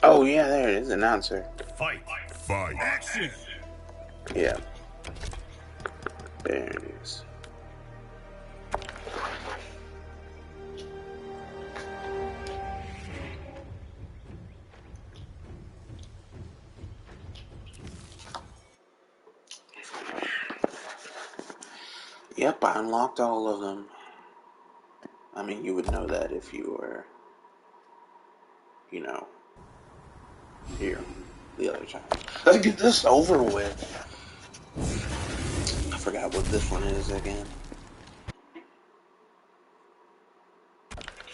oh yeah, there it is, announcer. Fight. Action. Yeah. There it is. Yep, I unlocked all of them. I mean, you would know that if you were, you know, here the other time. Let's get this over with. I forgot what this one is again.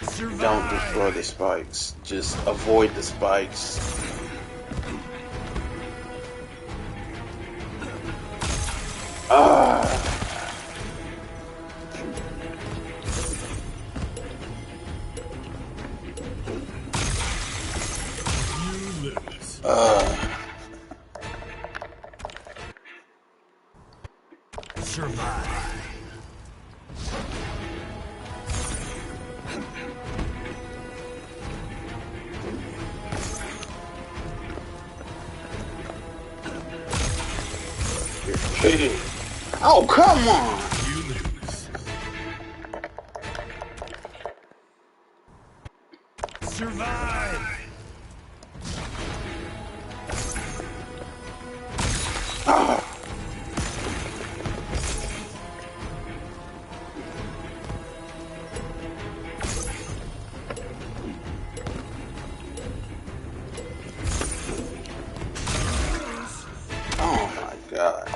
Survive. Don't destroy the spikes. Just avoid the spikes. You lose. Survive. Oh, come on! You lose. Survive. Oh my god.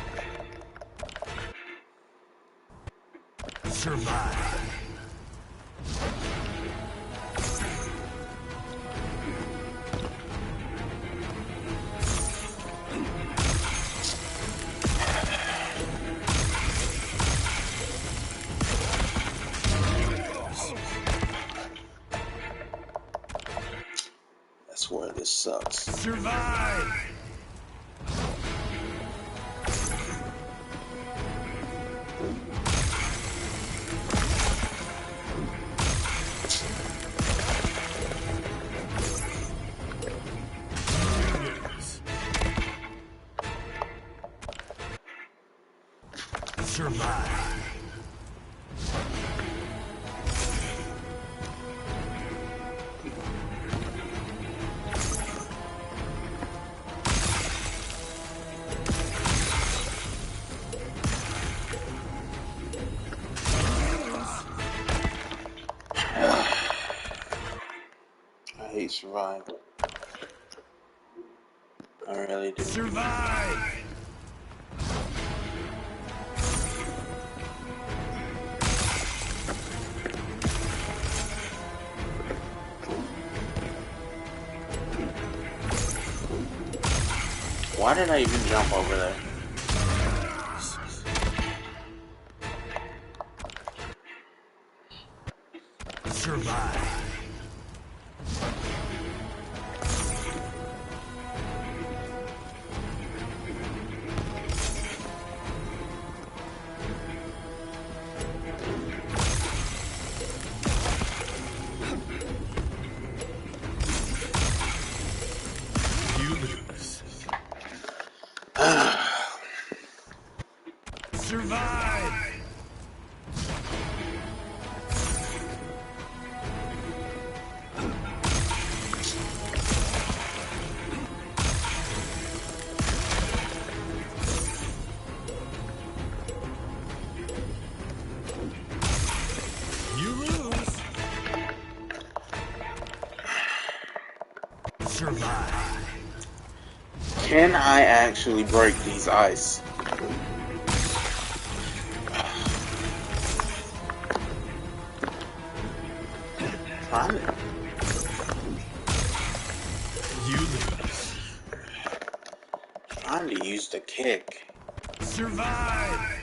Survive. I swear this sucks. Survive. Survive. I hate survival. I really do. Survive. Why did I even jump over there? Survive. You lose. Survive. Can I actually break these ice? Trying to. You lose. Trying to use the kick. Survive.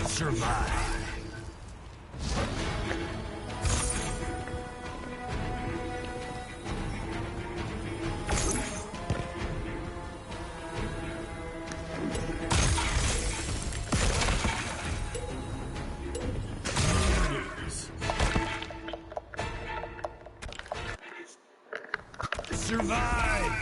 Survive. Survive.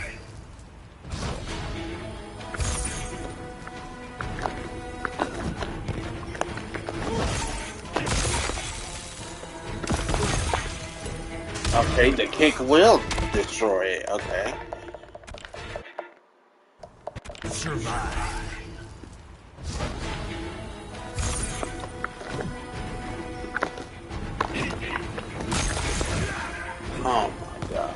Okay, the kick will destroy it. Okay. Survive. Oh my god.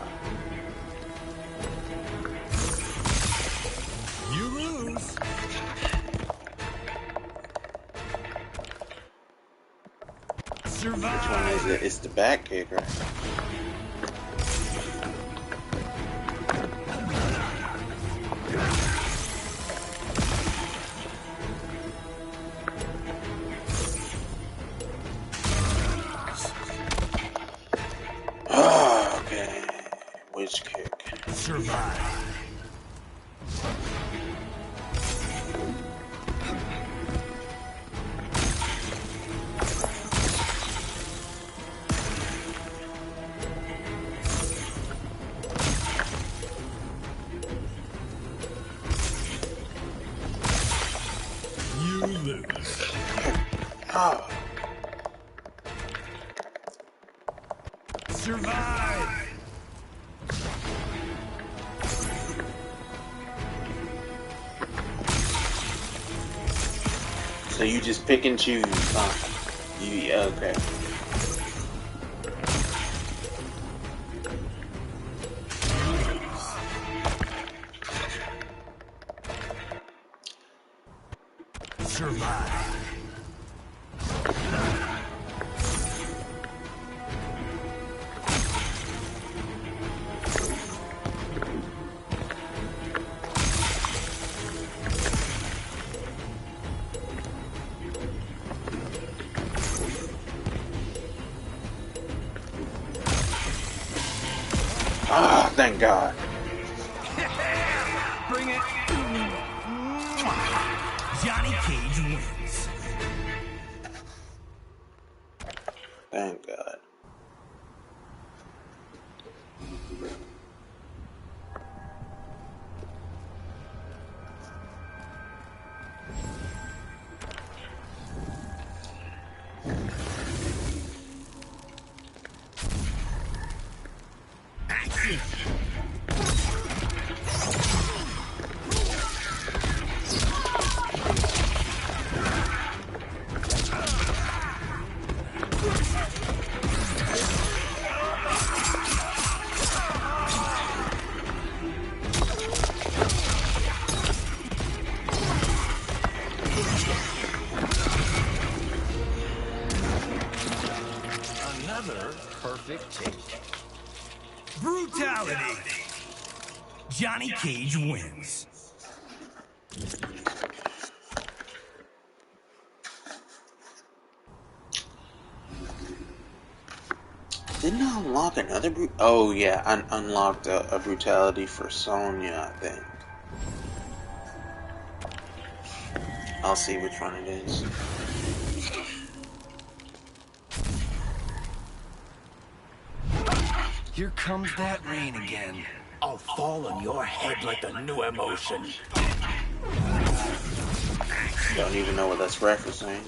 You lose. Survive. Which one is it? It's the back kicker. Okay. Which kick? Survive. You lose. Oh. Survive. So you just pick and choose, huh? Okay. Survive. Ah, thank God. Bring it. Johnny Cage wins. Thank God. Action. Another perfect take. Brutality. Johnny Cage wins. Didn't I unlock another Oh yeah, I unlocked a brutality for Sonya, I think. I'll see which one it is. Here comes that rain again. I'll fall on your head like a new emotion. Don't even know what that's referencing.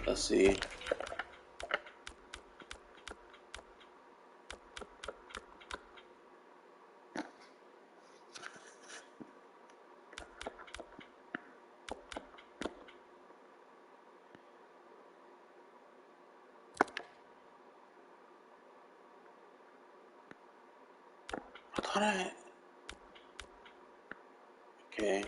Let's see. I thought I... Okay.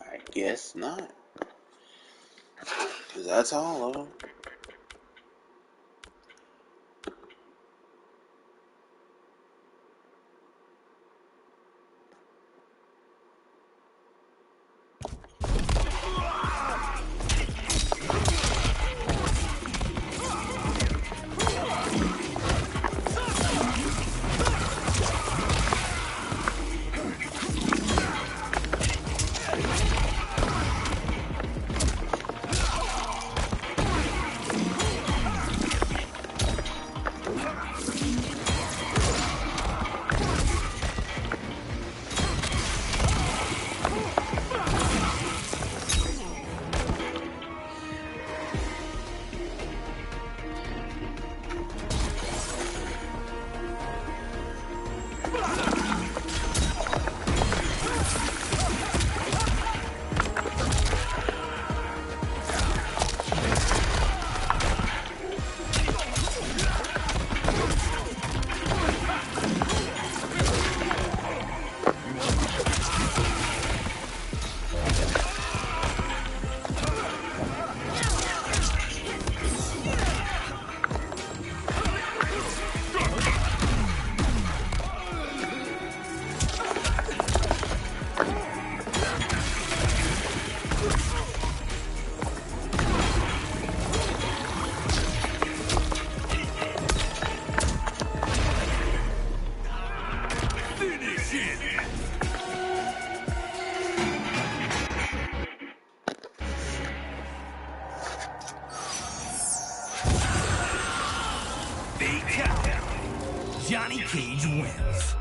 I guess not. Because that's all of them. Johnny Cage wins.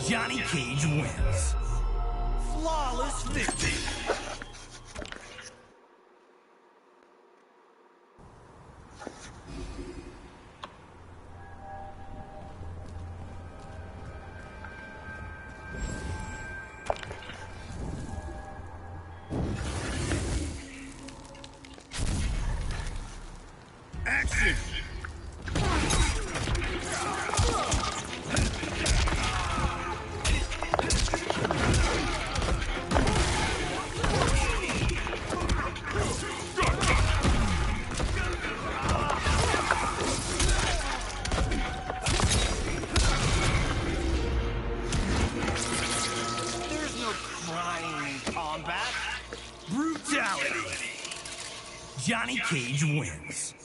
Johnny Cage wins. Flawless victory. Johnny Cage wins.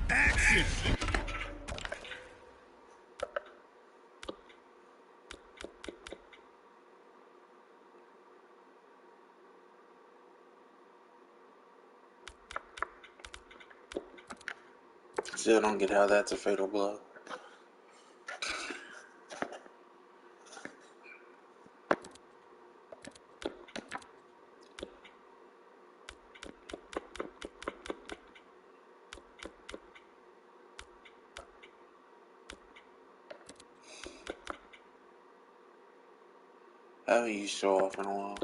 Action! Still don't get how that's a fatal blow. How you show off in a while?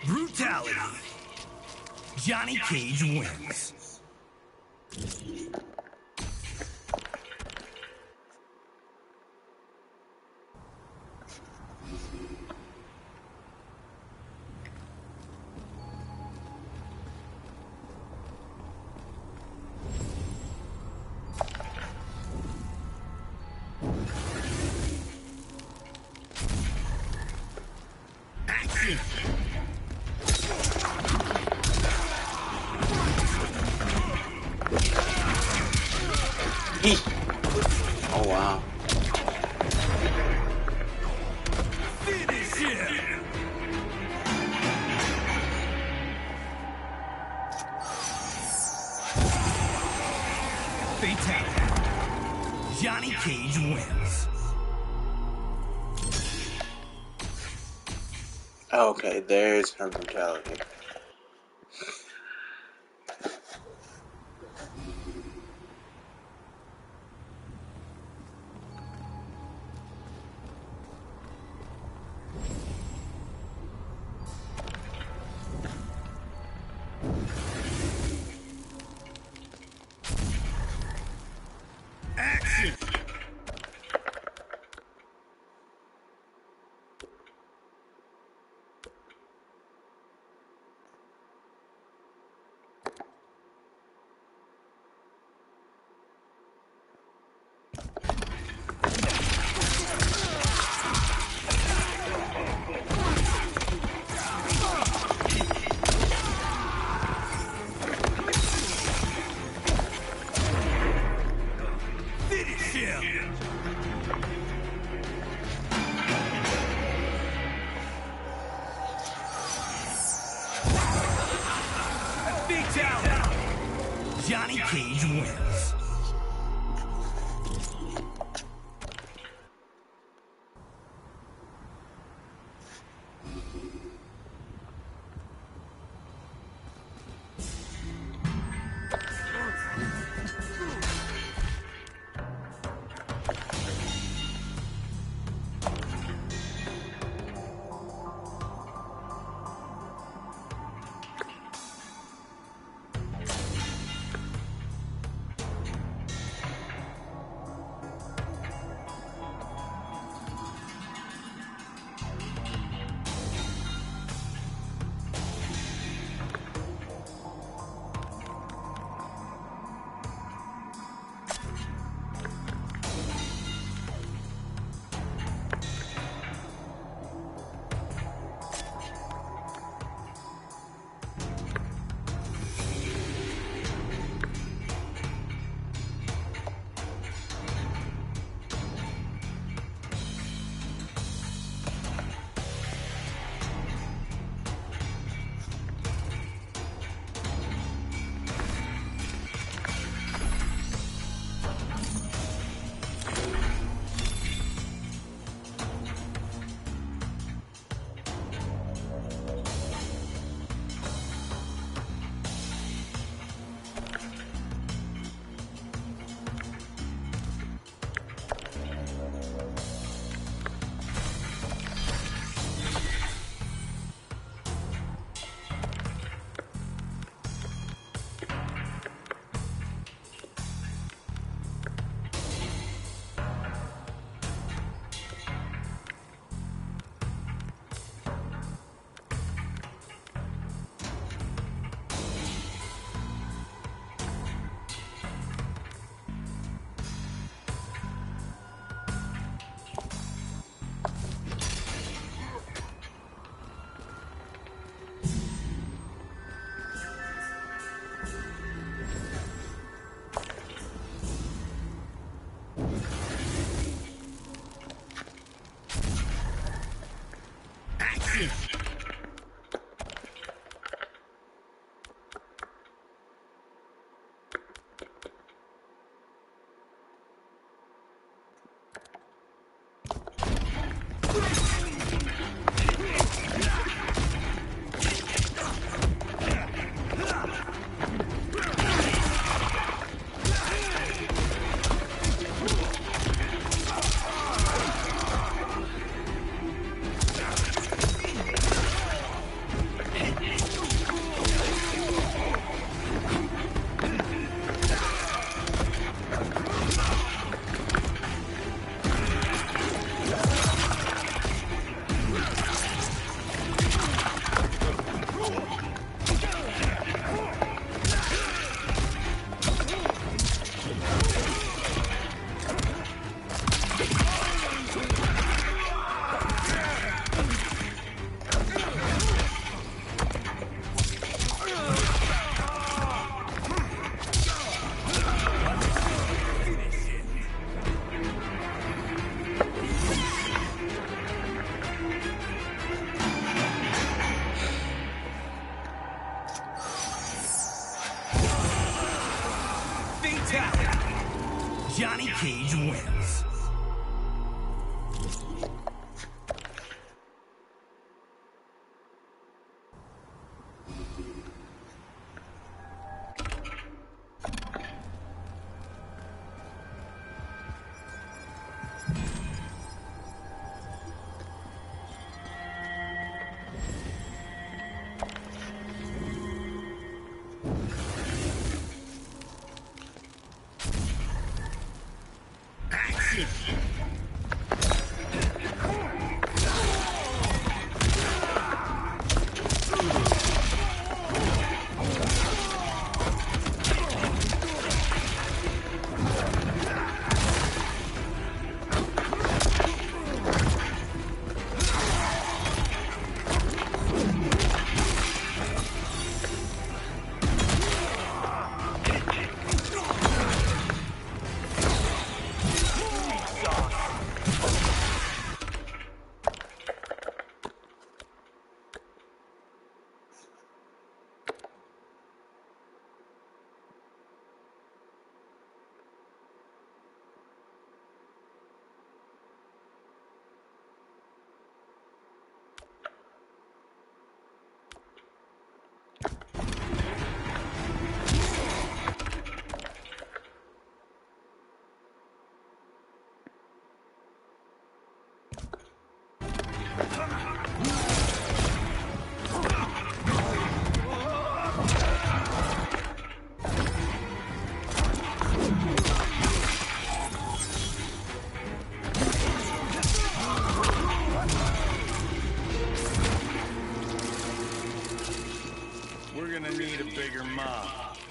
Brutality. Johnny Cage wins. Action! Oh wow. Finish him! Fatality. Johnny Cage wins. Okay, there's her brutality. Action! Finish him! Fatality. Johnny Cage wins. Johnny Cage wins.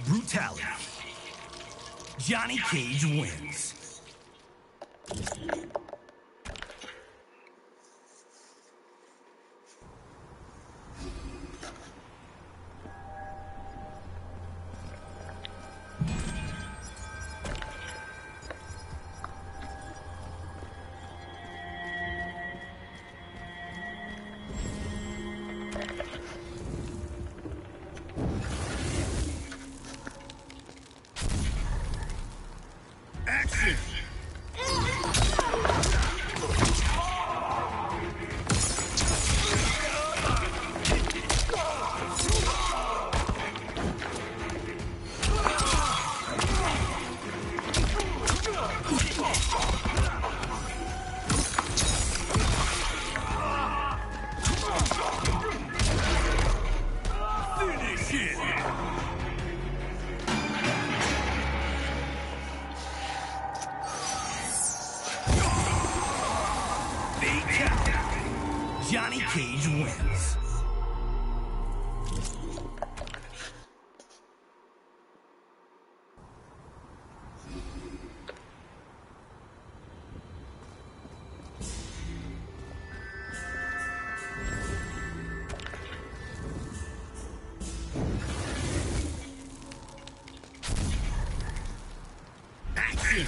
Brutality. Johnny Cage wins. Action! Finish it! Johnny Cage wins. Action!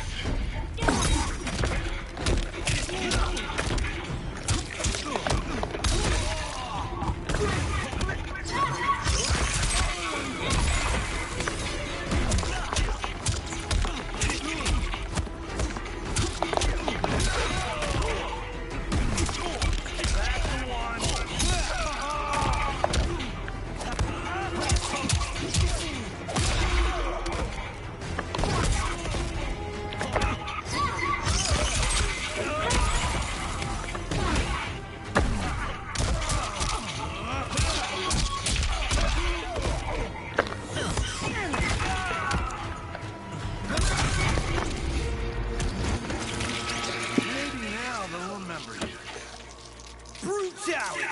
Brutality!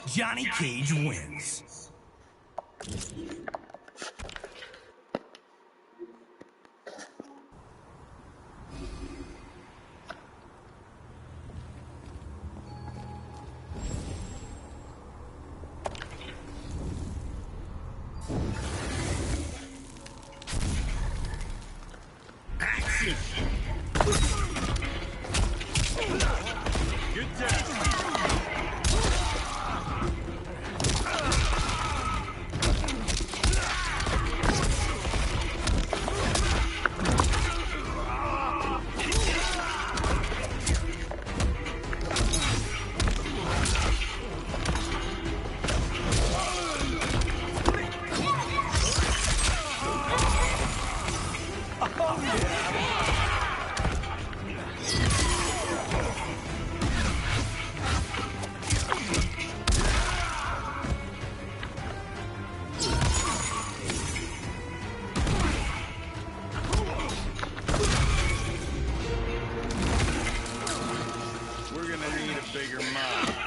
Johnny Cage wins. Action! Good job.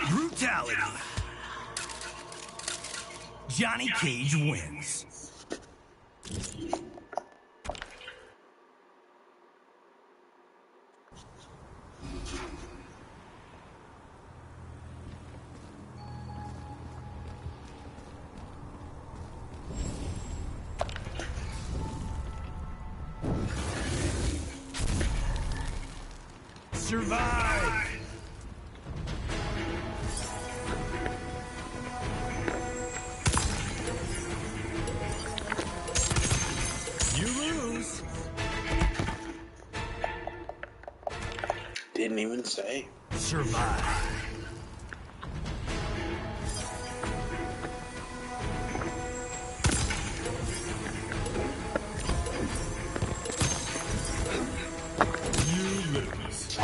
Brutality. Johnny Cage wins. Survive! You lose. Didn't even say. Survive. You lose.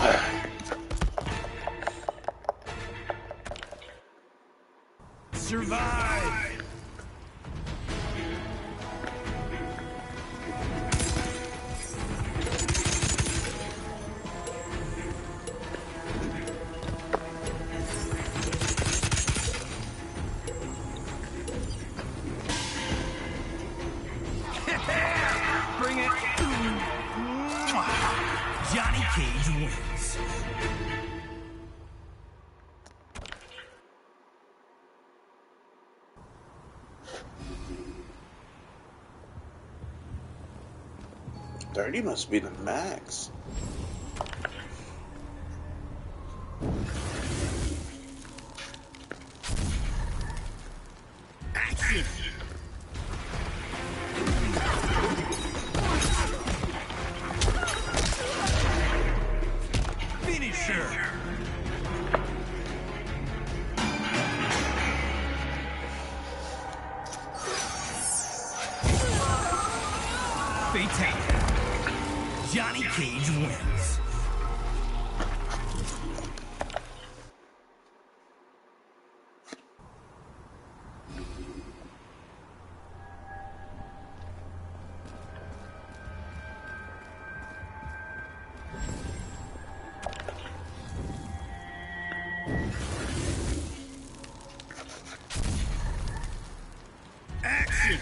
Survive! Bring it! Johnny Cage wins. $30 must be the max. Action! Finisher! Fatality. Johnny Cage wins. Action!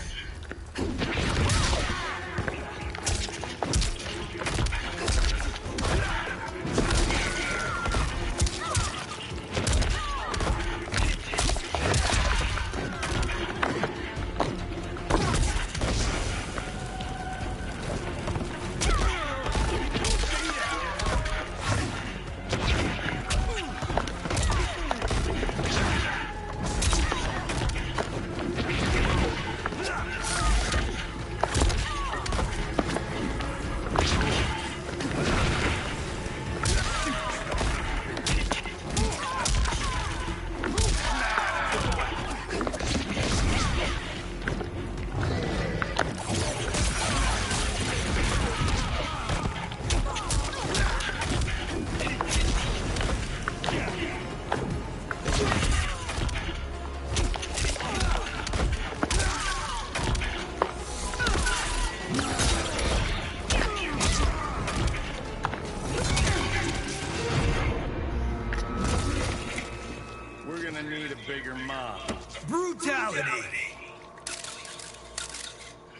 Bigger mob. Brutality.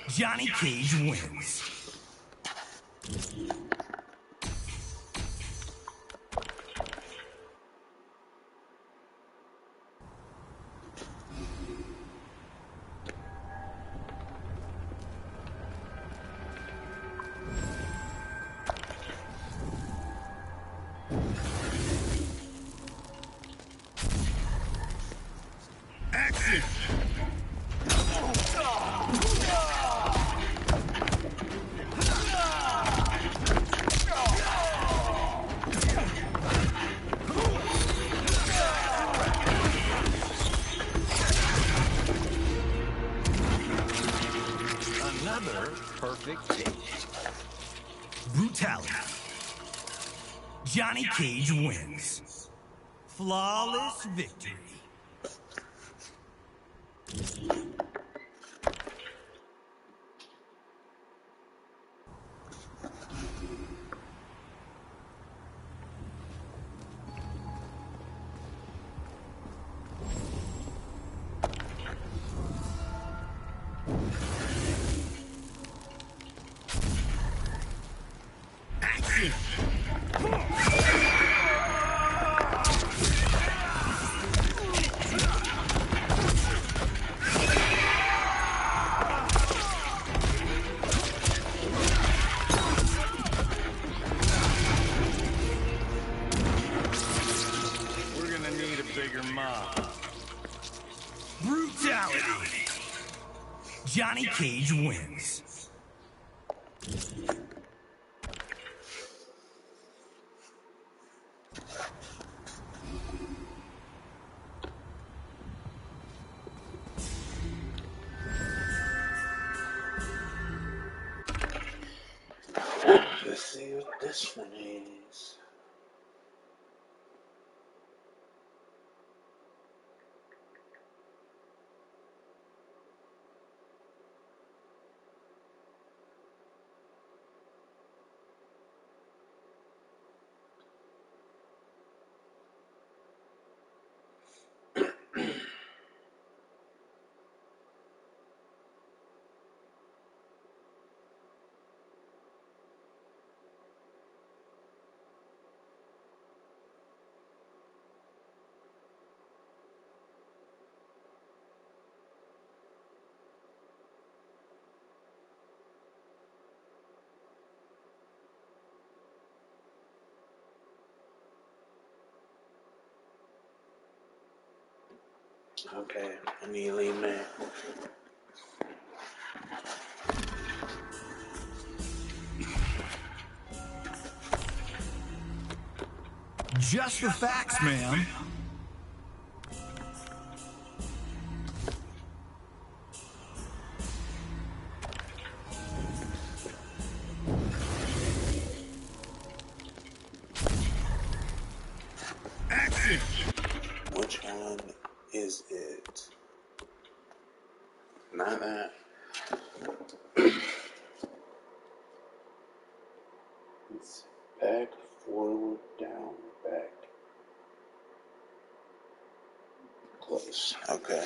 Johnny Cage wins. Action! brutality. Johnny Cage wins. Flawless victory. Action! We're gonna need a bigger mob. Brutality. Johnny Cage wins. Let's see what this one is. Okay, I need to leave man. Just the facts, ma'am. Action! Which one is it? Not that. It's back, forward, down, back. Close. Okay.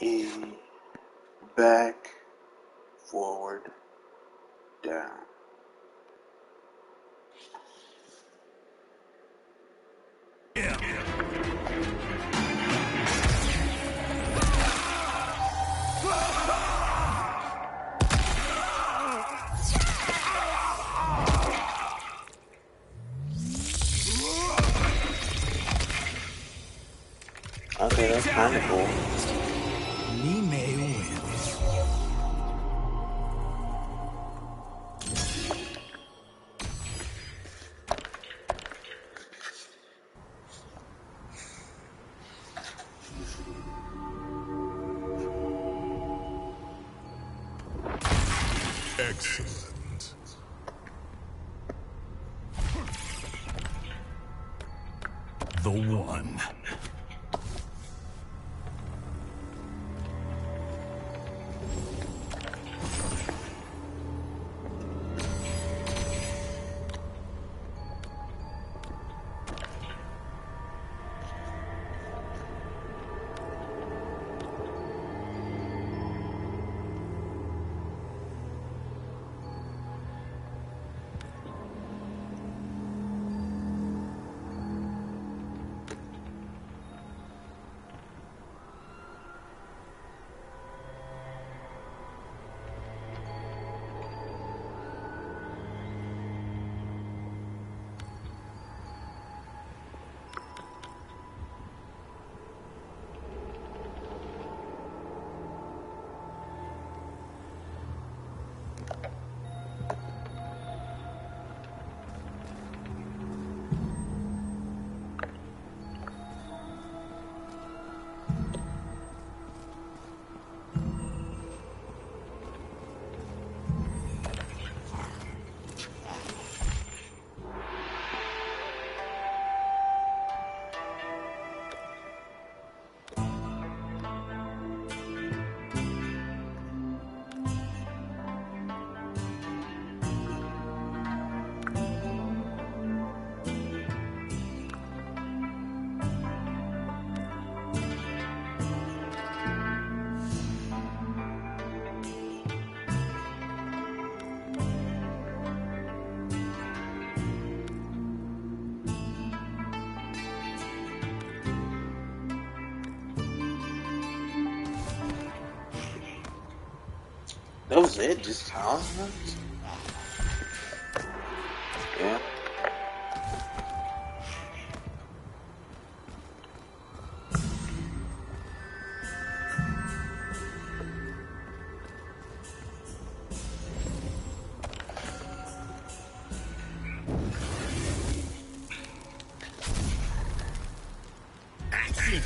E, back, forward, down. Okay, that's kind of cool. Nime wins. Excellent. The one. That was it? Just tolerance? Yeah. Action!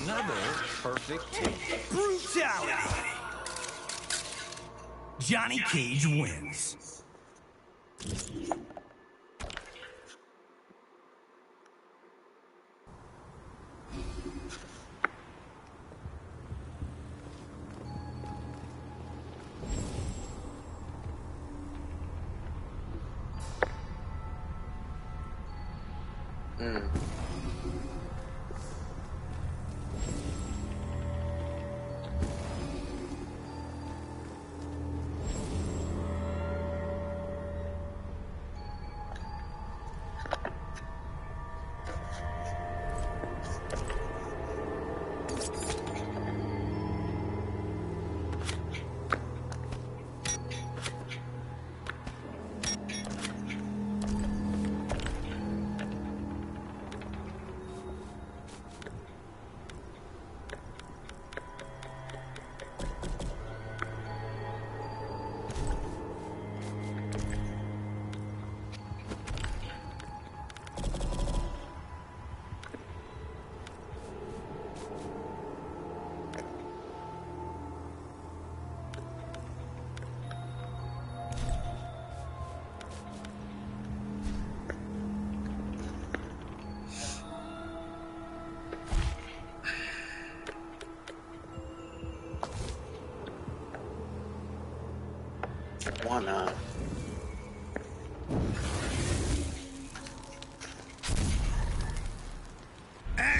Another perfect take. Brutality! Johnny Cage wins.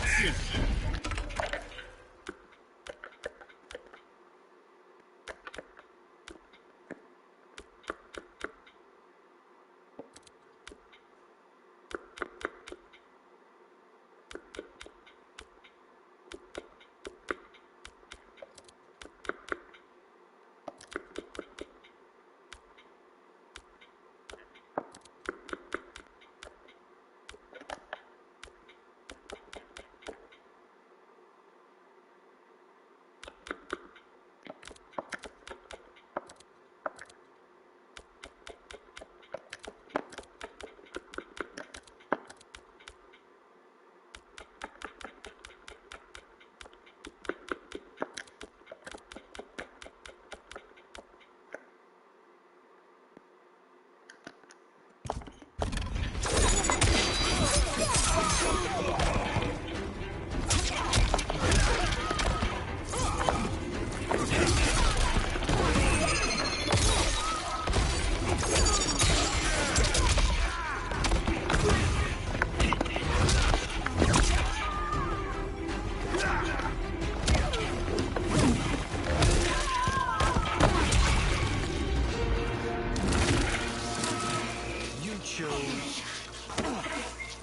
Action!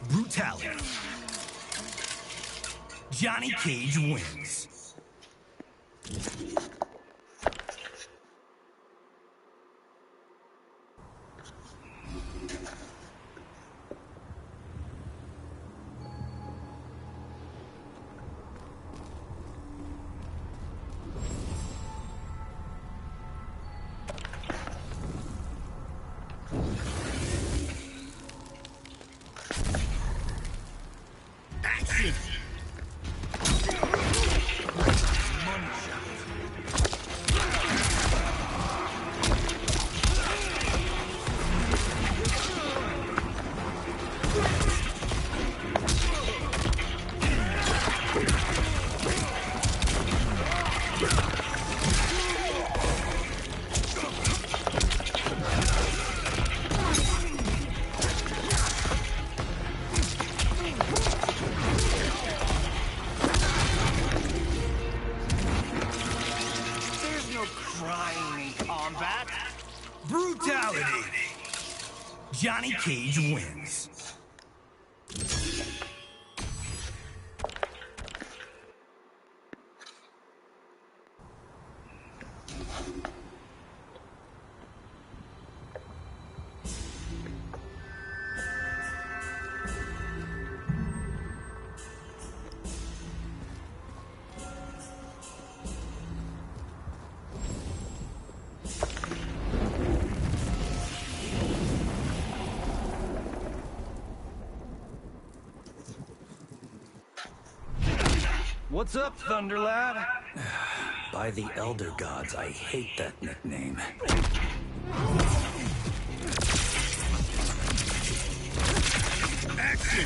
Brutality. Johnny Cage wins. Action! Crying in combat. Brutality. Johnny Cage wins. What's up, Thunder Lad? By the Elder Gods, I hate that nickname. Action!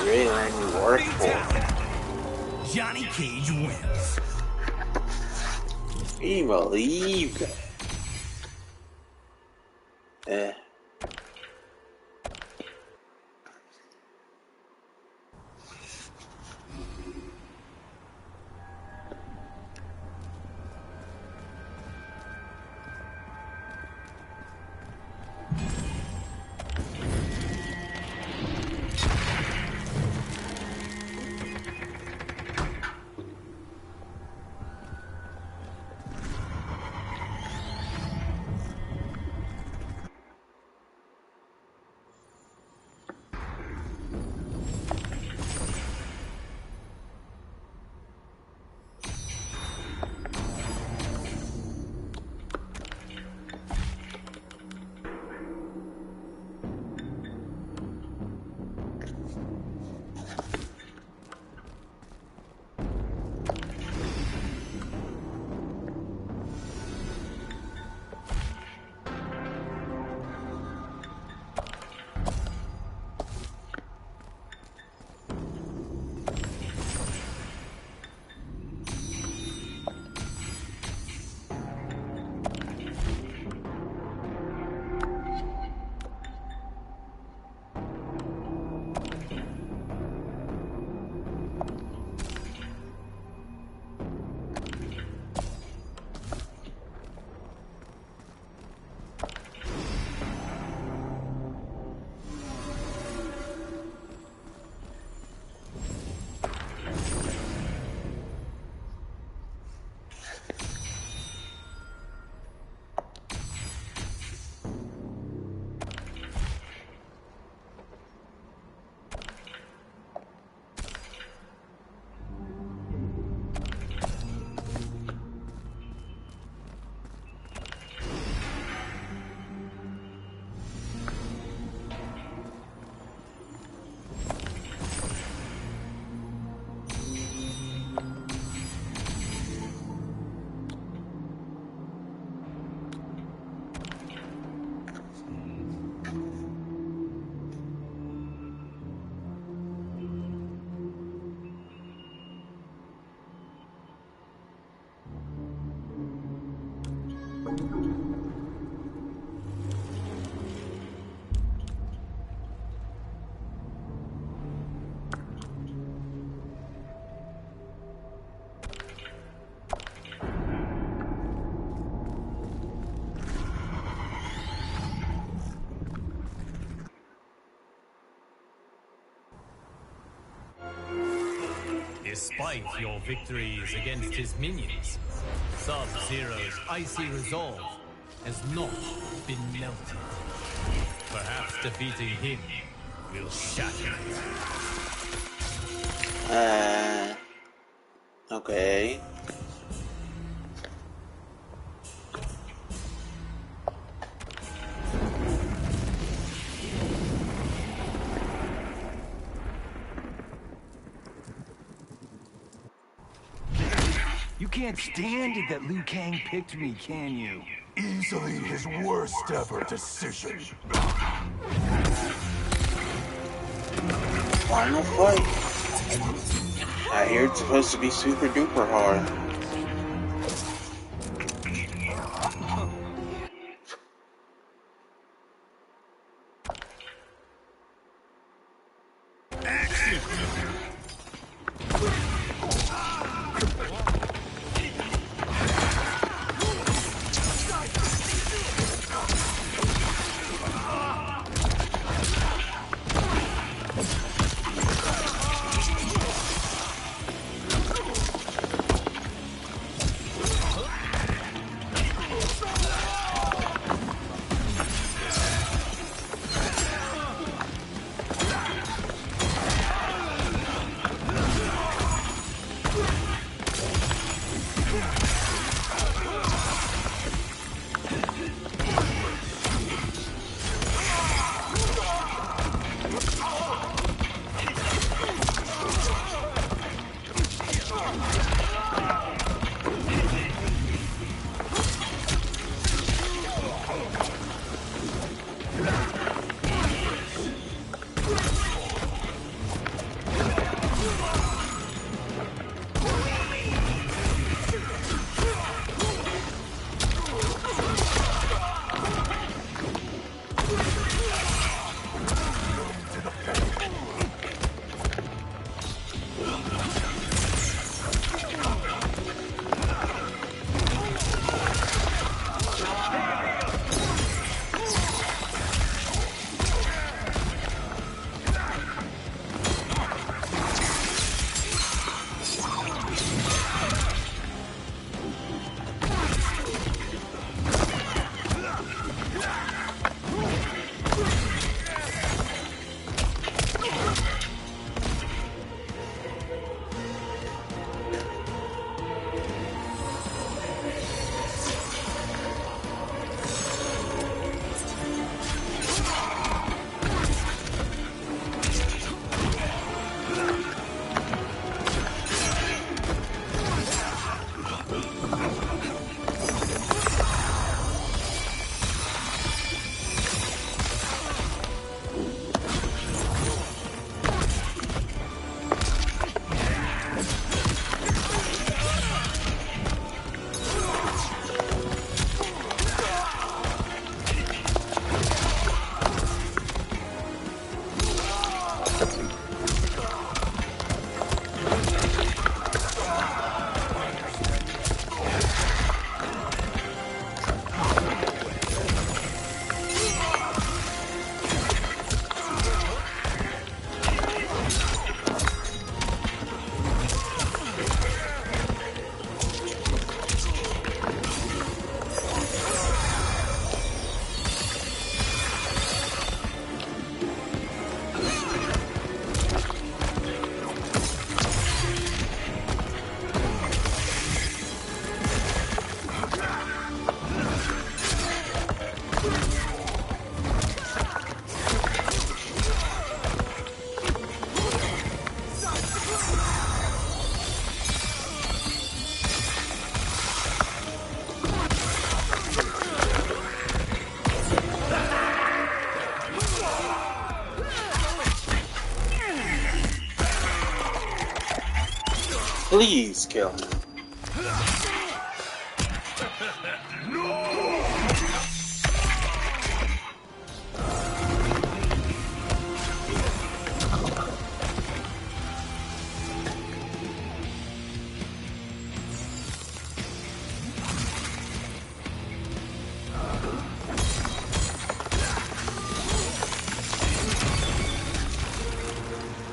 really let me work for? Johnny Cage wins. Can you believe that? Despite your victories against his minions, Sub-Zero's icy resolve has not been melted. Perhaps defeating him will shatter it. Okay. You can't stand it that Liu Kang picked me, can you? Easily his worst ever decision. Final fight. I hear it's supposed to be super duper hard. Please kill him.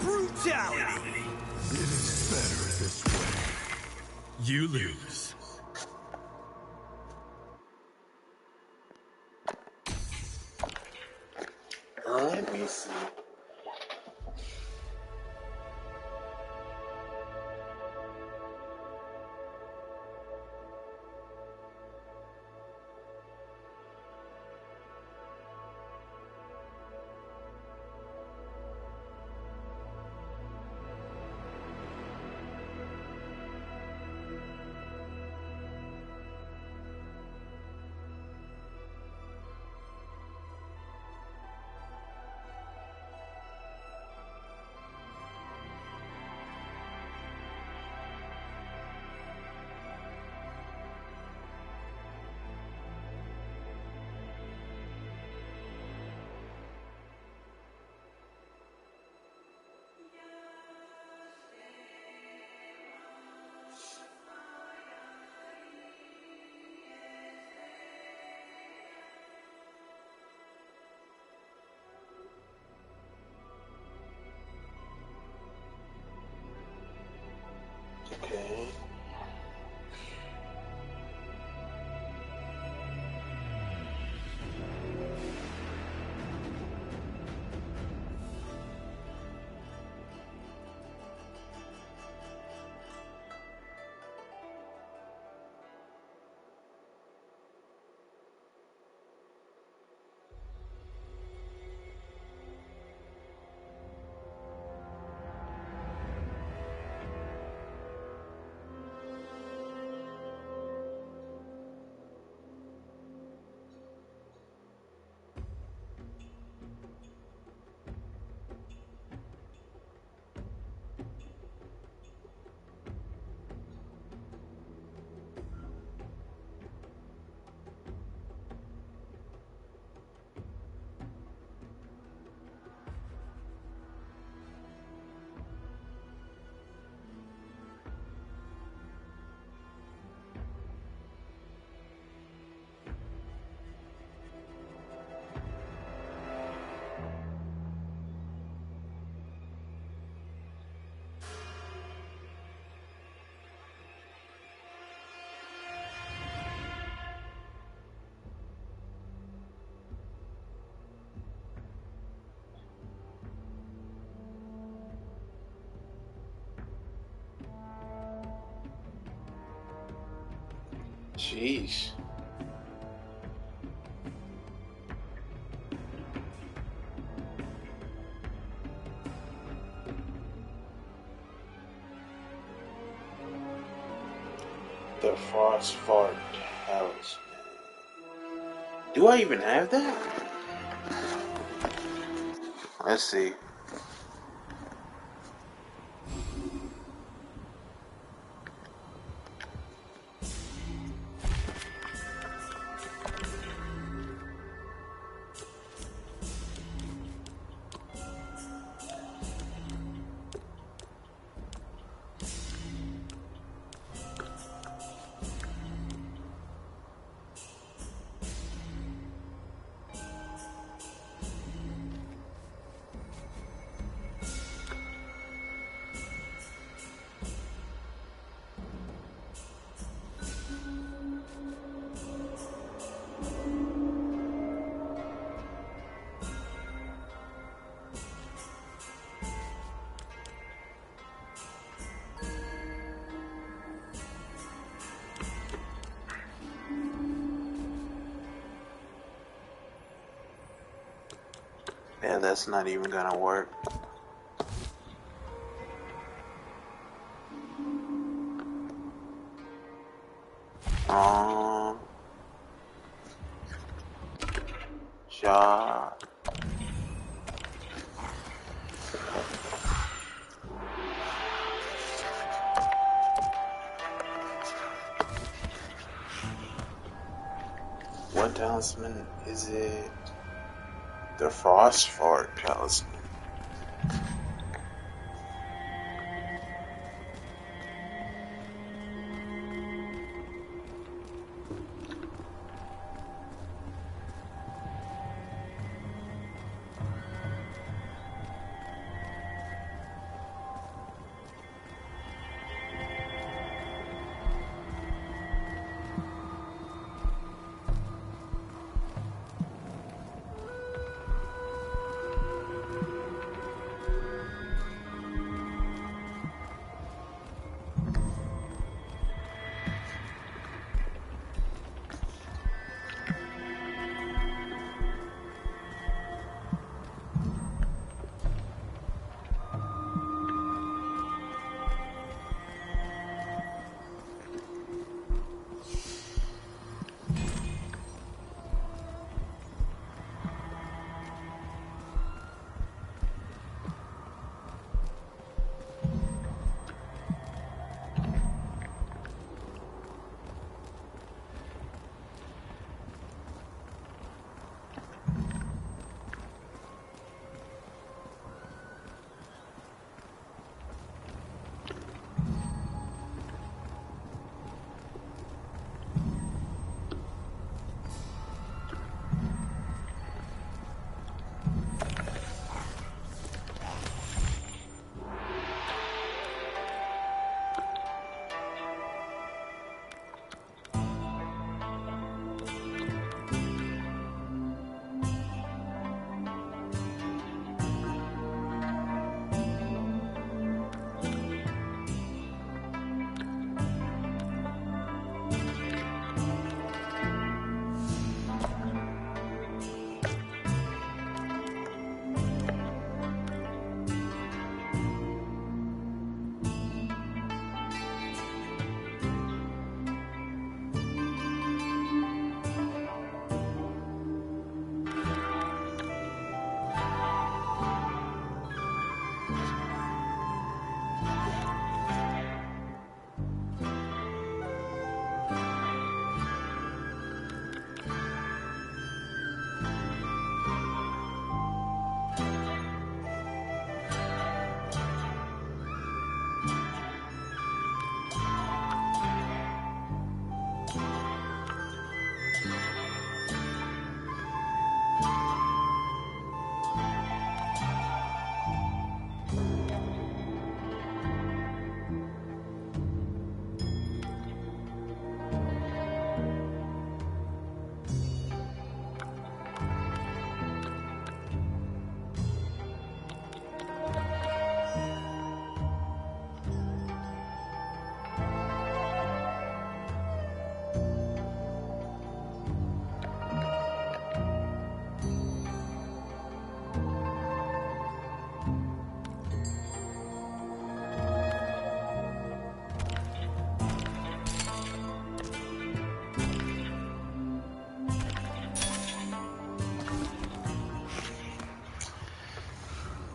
Brutality. It is better this way. You lose. Let me see. Okay. Sheesh. The Frost Fart House. Do I even have that? Let's see. Yeah, that's not even gonna work. Shot. talisman? Is it the Frost Fart talisman?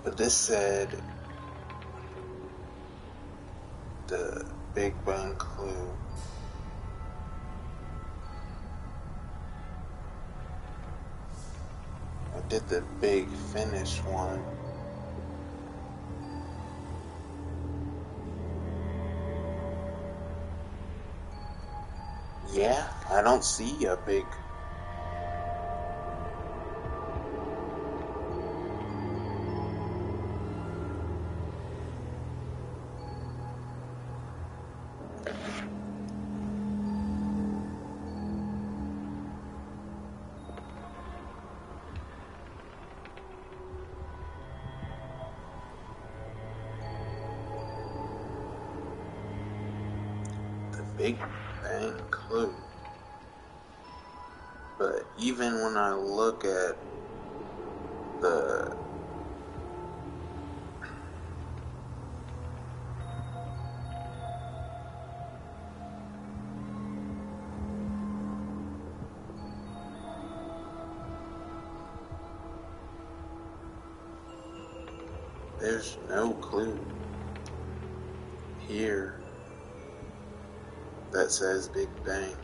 But this said the Big Bang clue. I did the Big Finish one. Yeah, I don't see a big. Big Bang clue. But even when I look at the there's no clue here that says Big Bang.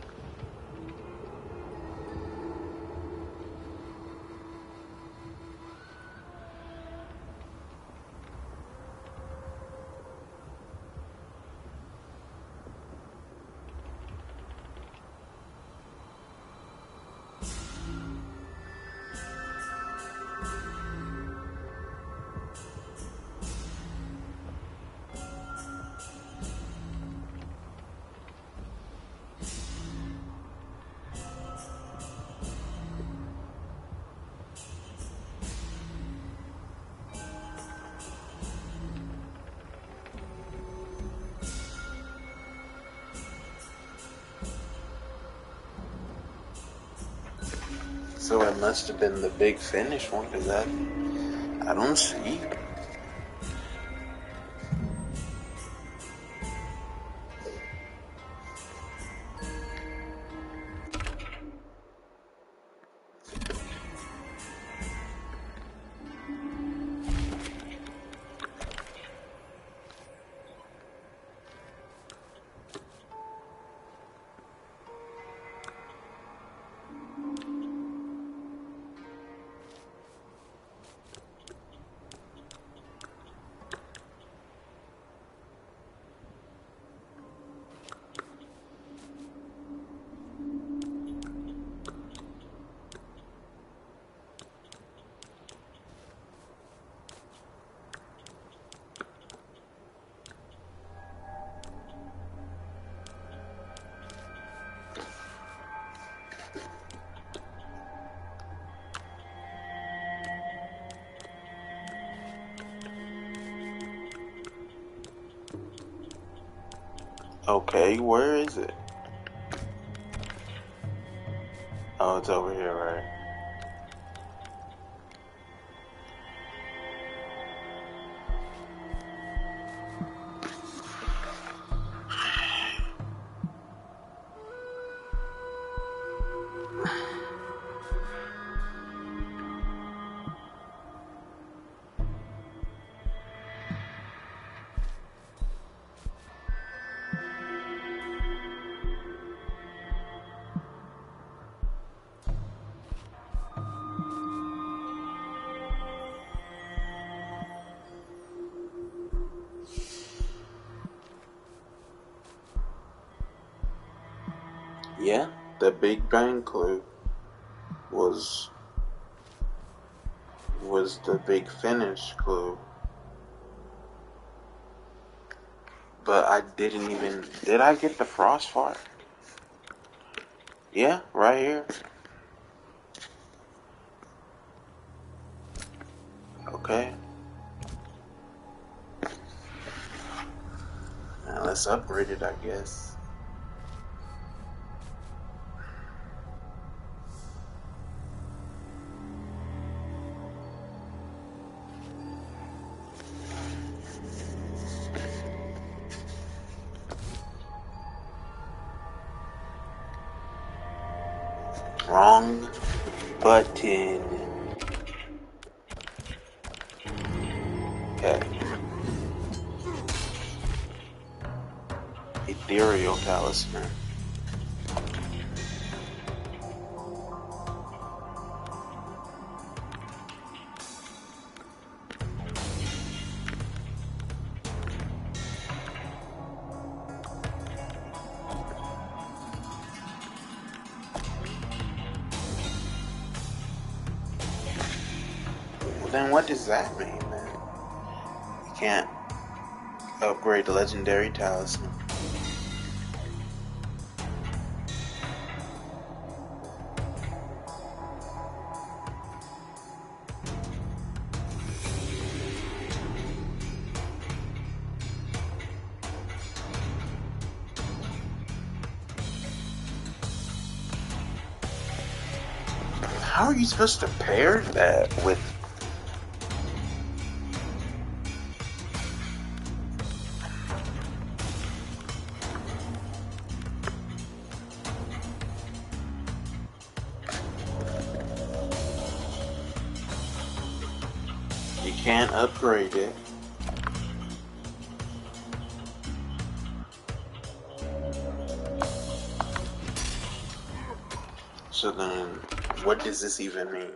So it must have been the big finish one, because I don't see. Okay, where is it? Oh, it's over here, right? Yeah, the Big Bang clue was the big finish clue. But I didn't even, did I get the frostfire? Yeah, right here. Okay. Now let's upgrade it, I guess. Wrong button. Okay. Ethereal talisman. Well, then what does that mean, man? You can't upgrade the legendary talisman. How are you supposed to pair that with? You can't upgrade it. So then, what does this even mean?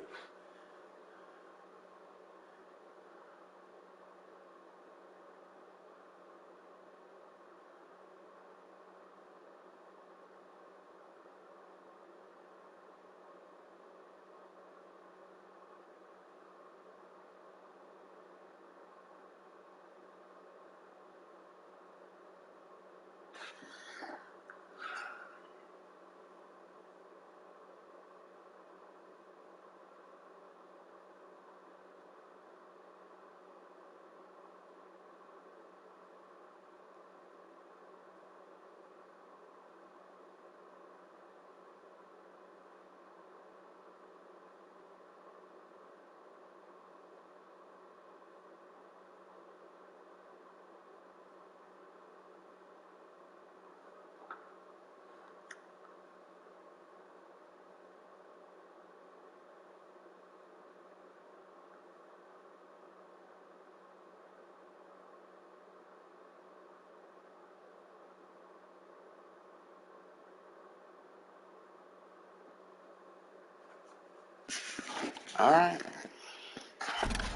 Alright.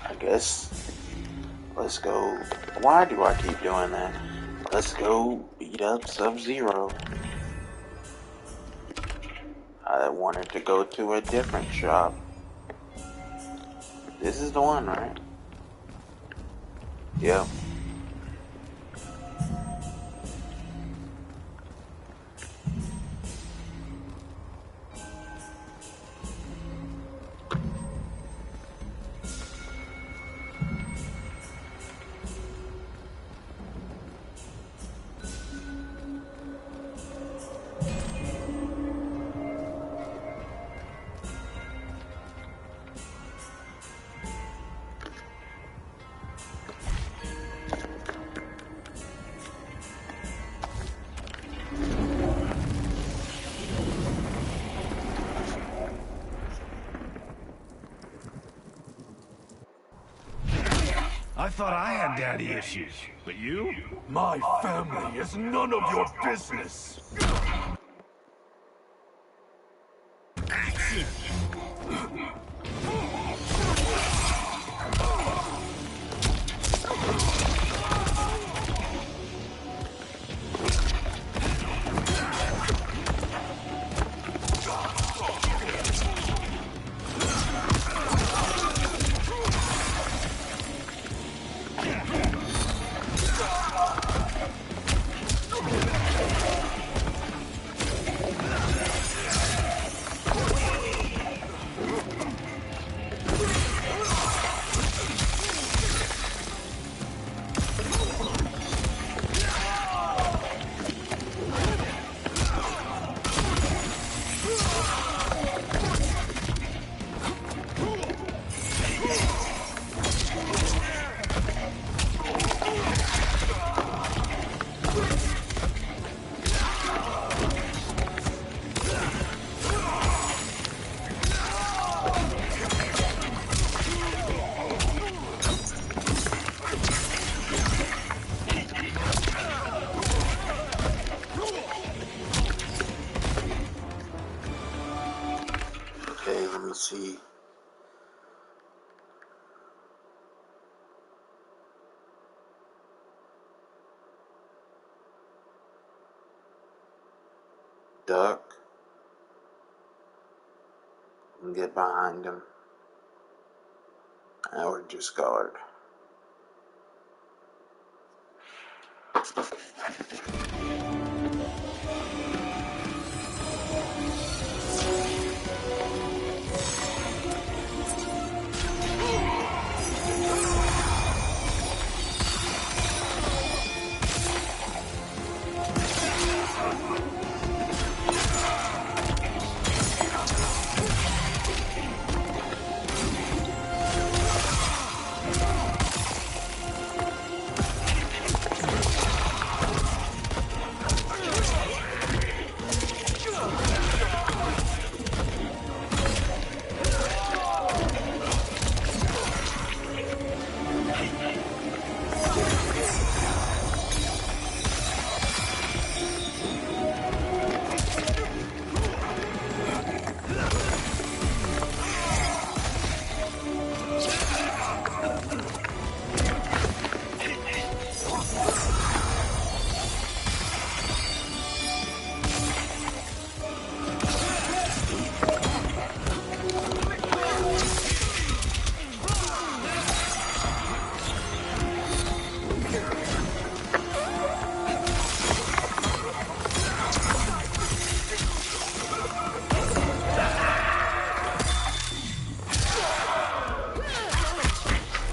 I guess. Let's go. Why do I keep doing that? Let's go beat up Sub-Zero. I wanted to go to a different shop. This is the one, right? Yep. I thought I had daddy issues, but you? My family is none of your business. Okay, let me see. Duck. And get behind him. Or just guard.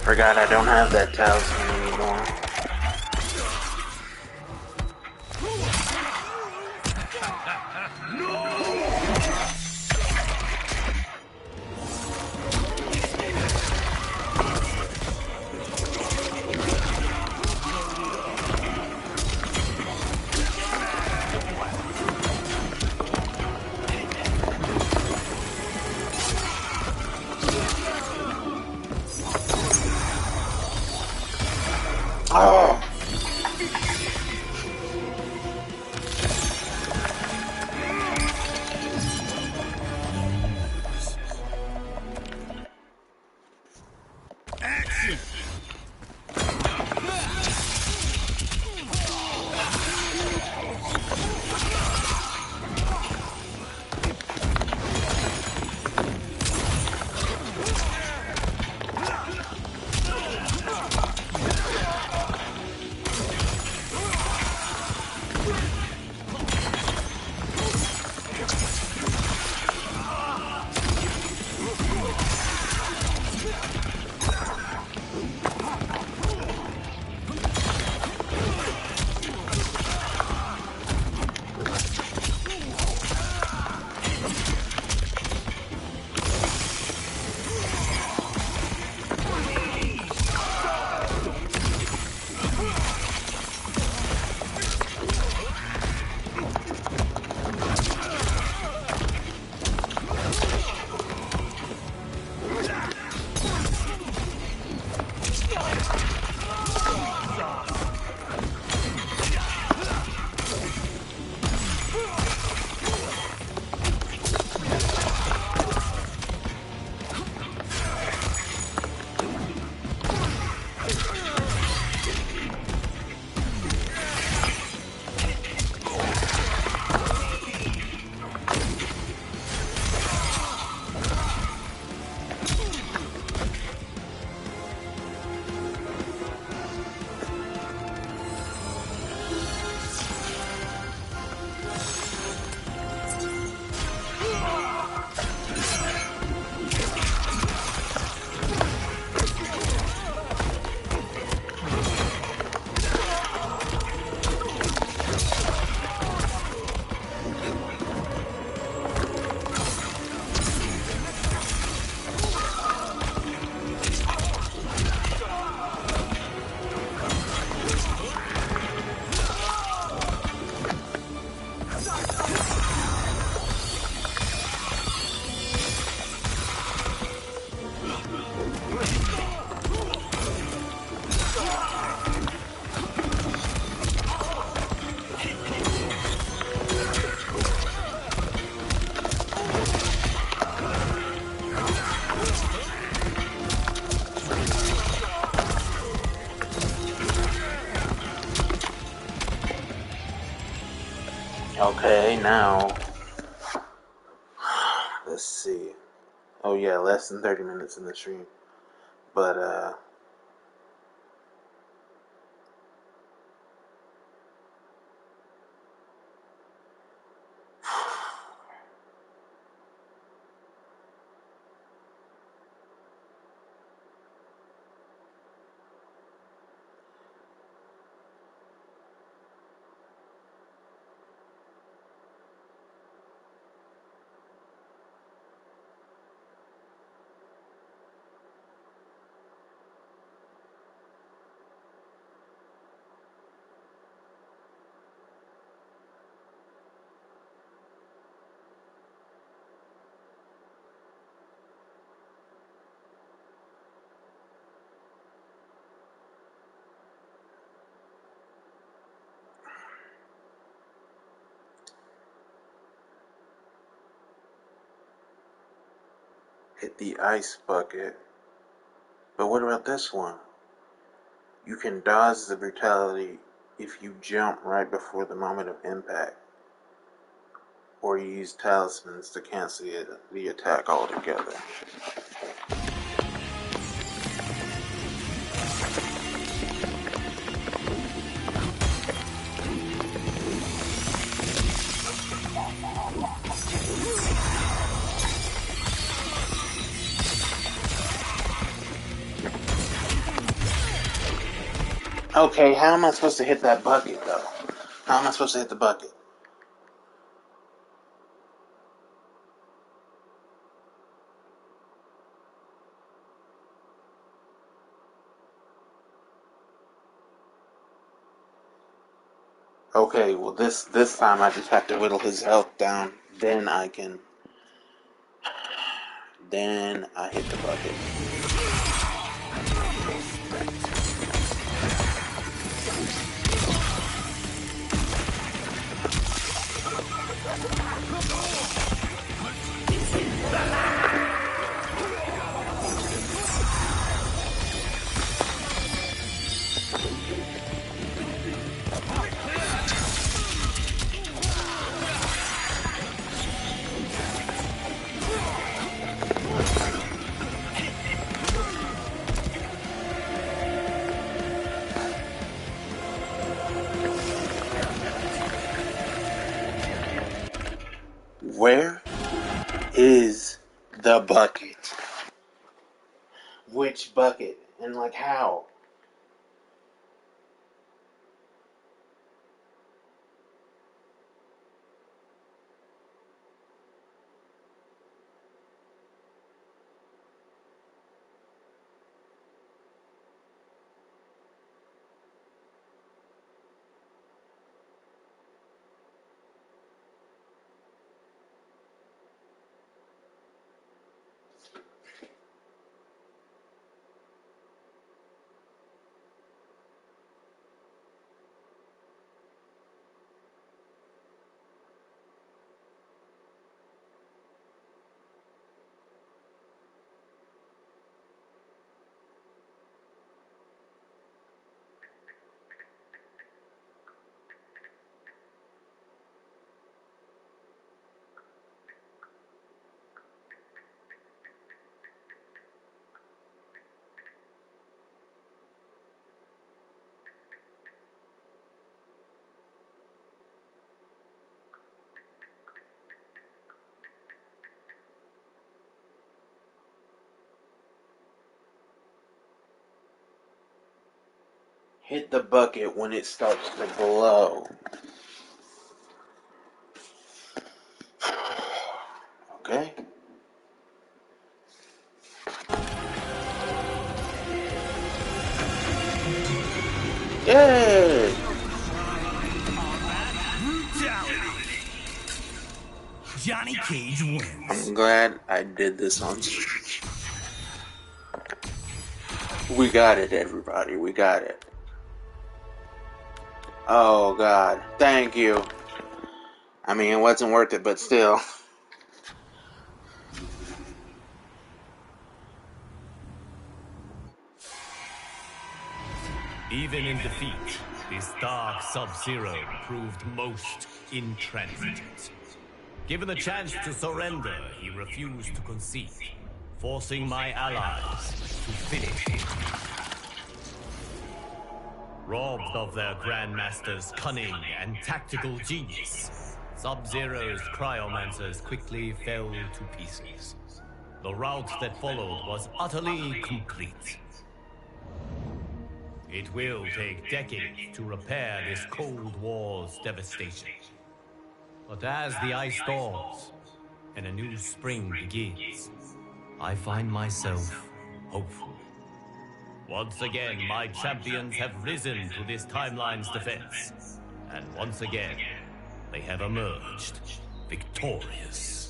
Forgot I don't have that talisman anymore. Oh! Okay, now let's see. Oh yeah, less than 30 minutes in the stream. But hit the ice bucket. But what about this one? You can dodge the brutality if you jump right before the moment of impact, or you use talismans to cancel the attack altogether. Okay, how am I supposed to hit that bucket though? How am I supposed to hit the bucket? Okay, well this time I just have to whittle his health down. Then I can. Then I hit the bucket. Where is the bucket? Which bucket? And like how? Hit the bucket when it starts to glow. Okay? Yay! Johnny Cage wins. I'm glad I did this on stream. We got it, everybody. We got it. Oh, God. Thank you. I mean, it wasn't worth it, but still. Even in defeat, This dark Sub-Zero proved most intransigent. Given the chance to surrender, he refused to concede, forcing my allies to finish him. Robbed of their Grandmaster's cunning and tactical genius, Sub-Zero's cryomancers quickly fell to pieces. The rout that followed was utterly complete. It will take decades to repair this Cold War's devastation. But as the ice thaws and a new spring begins, I find myself hopeful. Once again, my champions have risen to this timeline's defense. And once again, they have emerged victorious.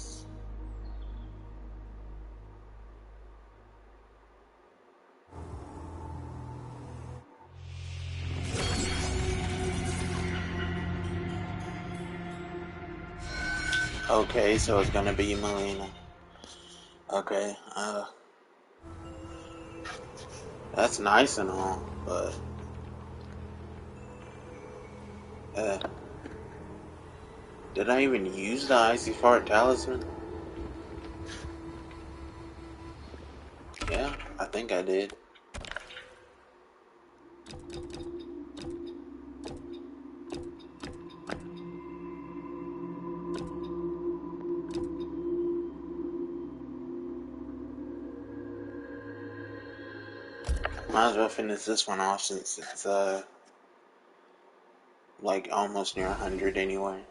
Okay, so it's gonna be Melina. Okay, that's nice and all, but did I even use the Icy Fart Talisman? Yeah, I think I did. Might as well finish this one off since it's like almost near 100 anyway.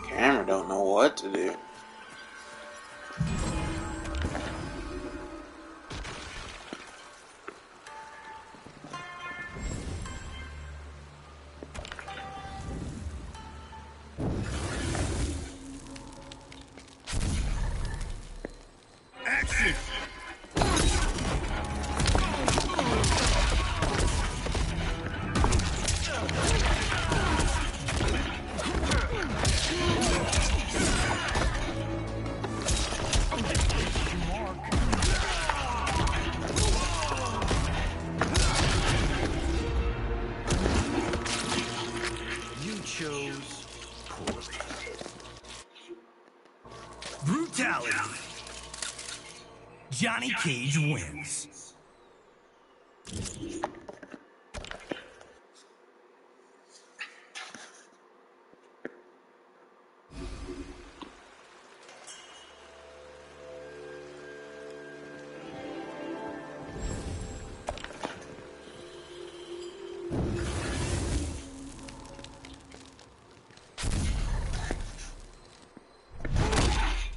Camera don't know what to do. Action! Brutality. Johnny Cage wins.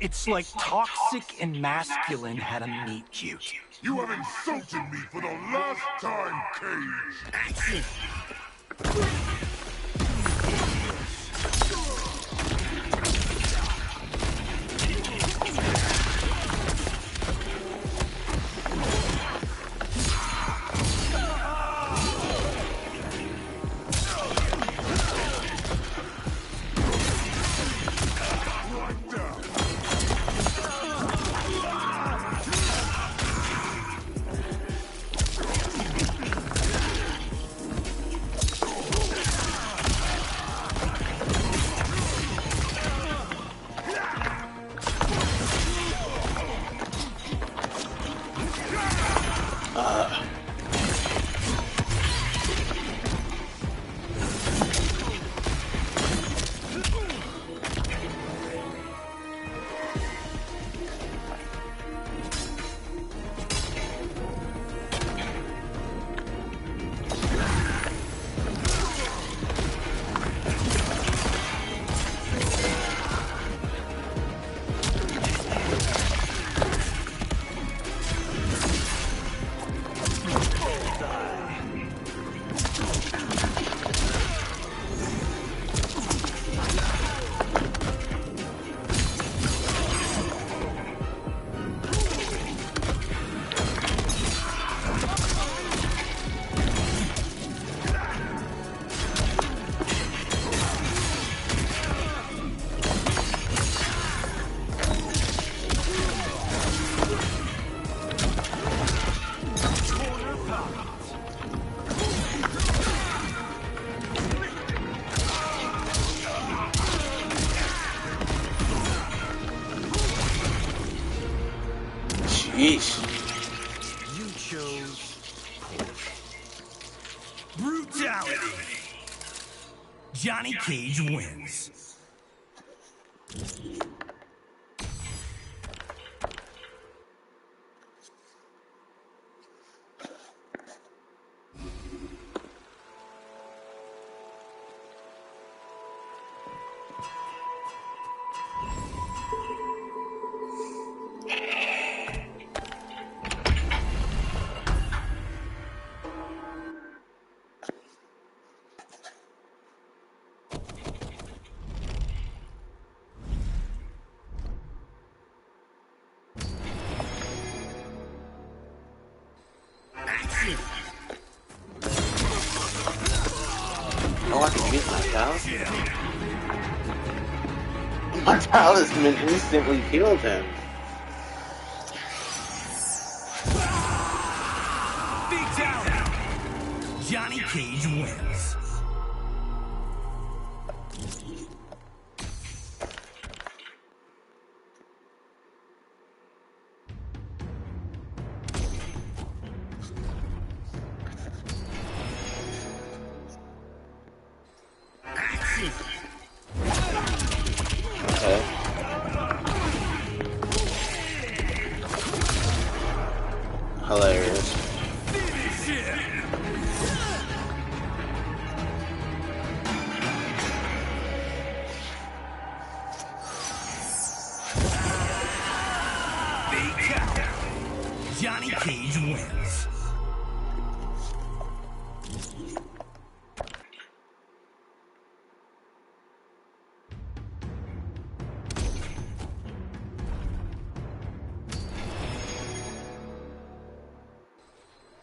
It's like toxic and masculine had a meet cute. You have insulted me for the last time, Cage! Action! Yeesh. You chose brutality. Johnny Cage wins. Oh, I can use my talisman. My talisman instantly killed him. Johnny Cage wins. Okay. Hilarious. Johnny Cage wins.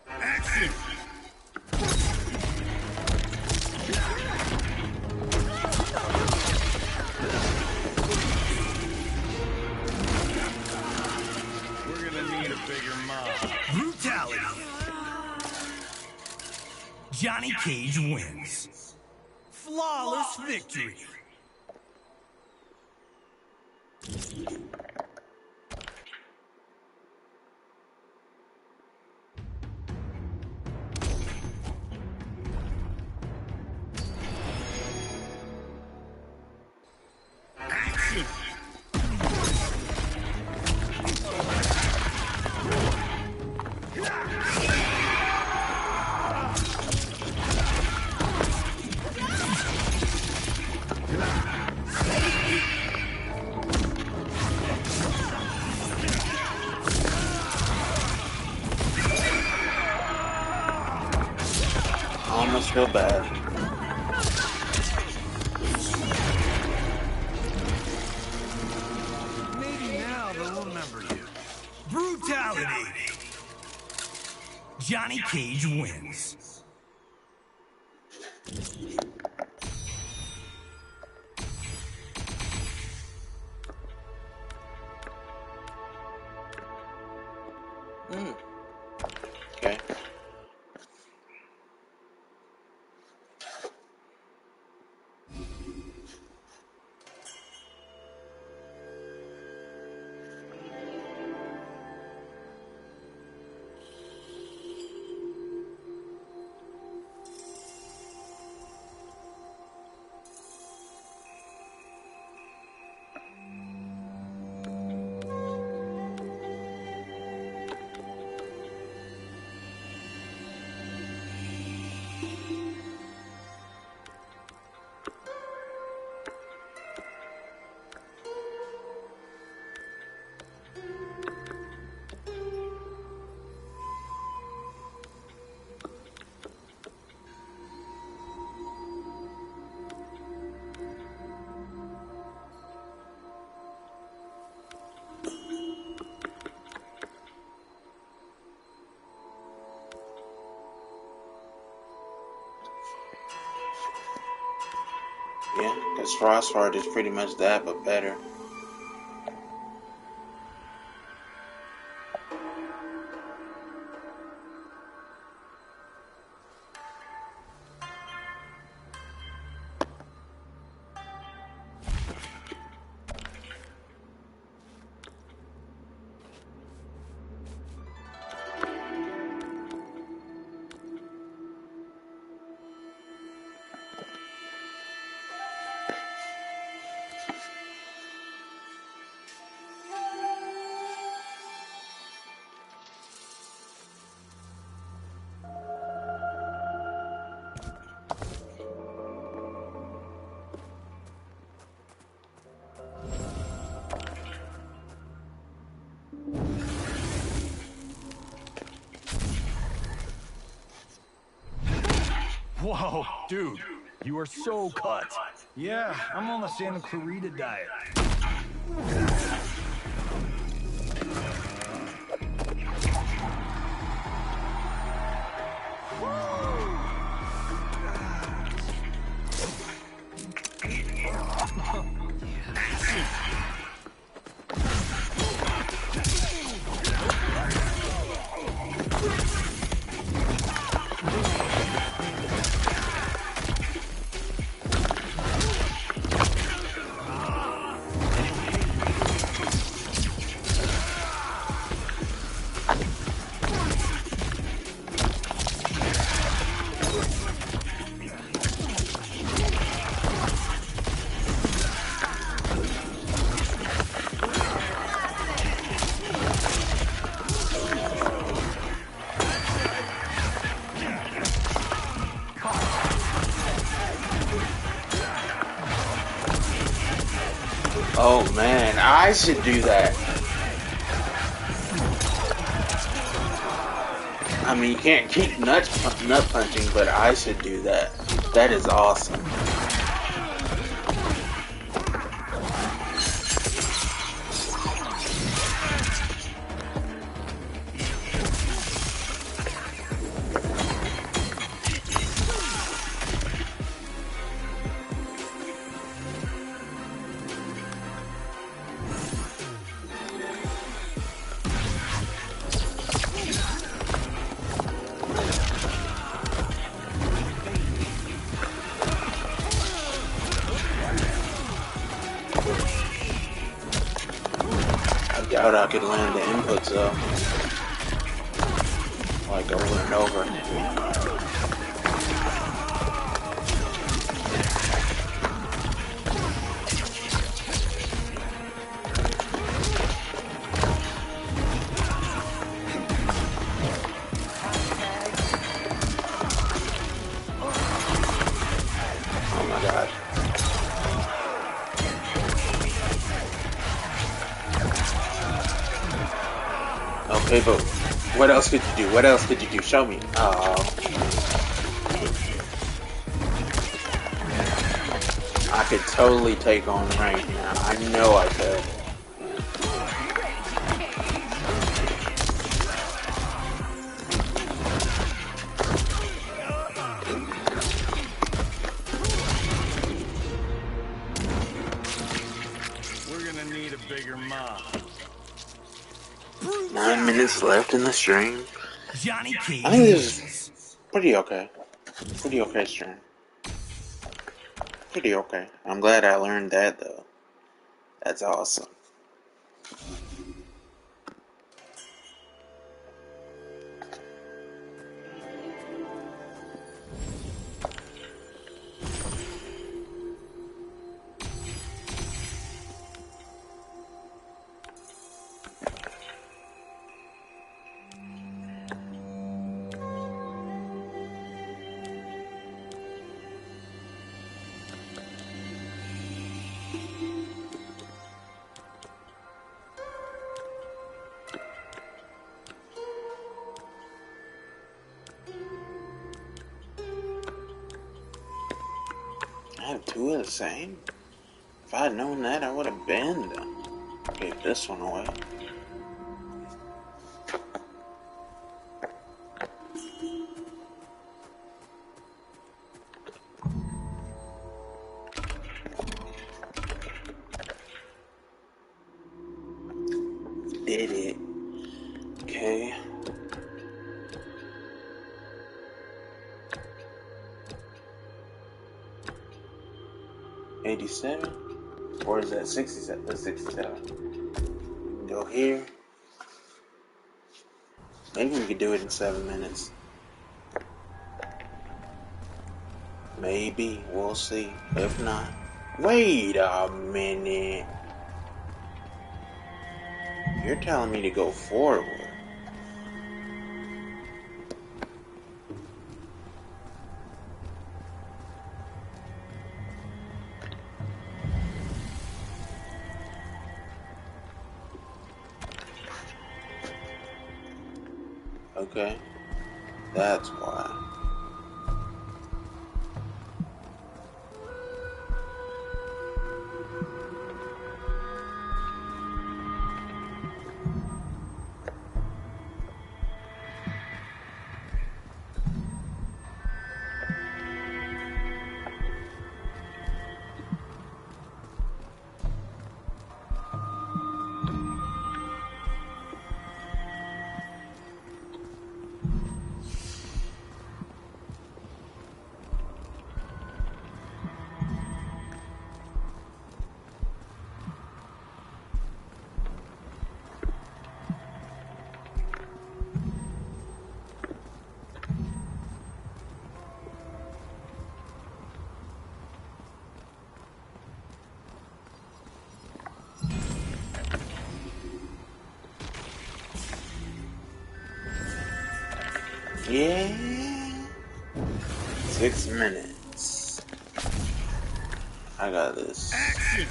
Action! We're gonna need a bigger mob. Brutality. Johnny Cage wins. Flawless victory. Action. I almost feel bad. Maybe now they'll remember you. Brutality. Johnny Cage wins. Okay. Yeah, because Frostheart is pretty much that, but better. Whoa, dude, you are so cut. Yeah, I'm on the Santa Clarita diet. Oh man, I should do that. I mean, you can't keep nut punching, but I should do that. That is awesome. I doubt I could land the inputs though. Like over and over. Oh my god. Okay, but what else could you do? What else could you do? Show me. Oh. I could totally take on right now. I know I could. We're gonna need a bigger mob. 9 minutes left in the stream. Johnny Cage. I think this is pretty okay. Pretty okay stream. Pretty okay. I'm glad I learned that though. That's awesome. I have two of the same. If I had known that, I would have been done. Gave this one away. 87? Or is that 67? 67. Go here. Maybe we could do it in 7 minutes. Maybe. We'll see. If not. Wait a minute. You're telling me to go forward. Okay. That's why. Yeah. 6 minutes. I got this. Action!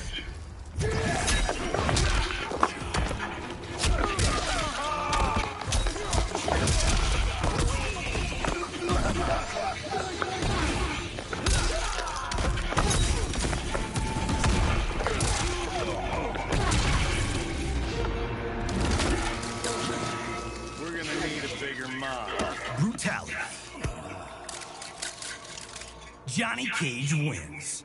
We're gonna need a bigger mob. Brutality. Johnny Cage wins.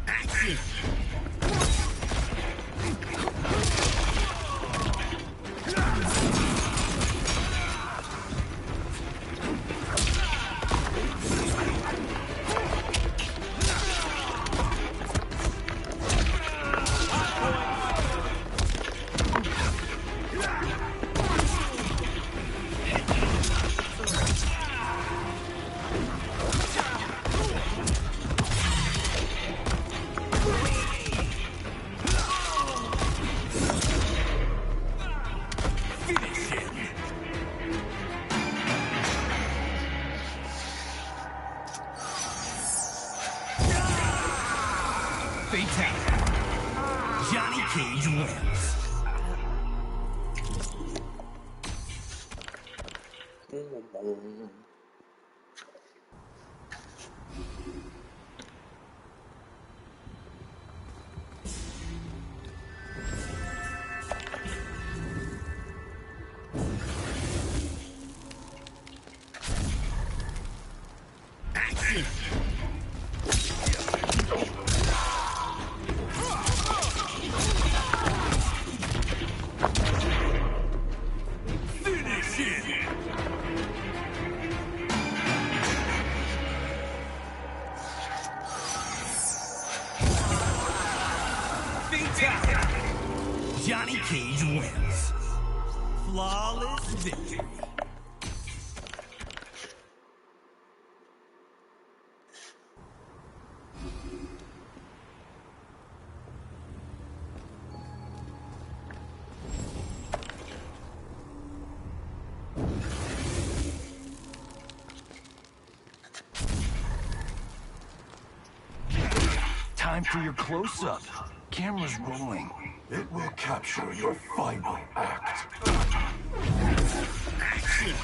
Action! Finish him. Fatality. Johnny Cage wins. Action! Finish him. Fatality. Johnny Cage wins. Flawless victory. Time for your close-up. Camera's rolling. It will capture your final act. Action!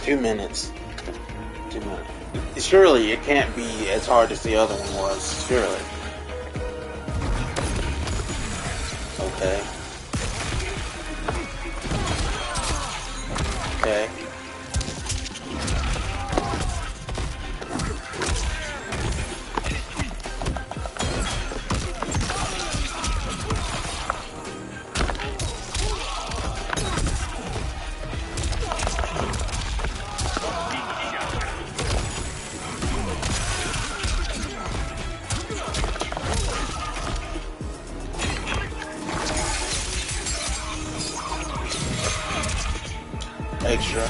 2 minutes. 2 minutes. Surely it can't be as hard as the other one was. Surely. Okay. Okay. Extra.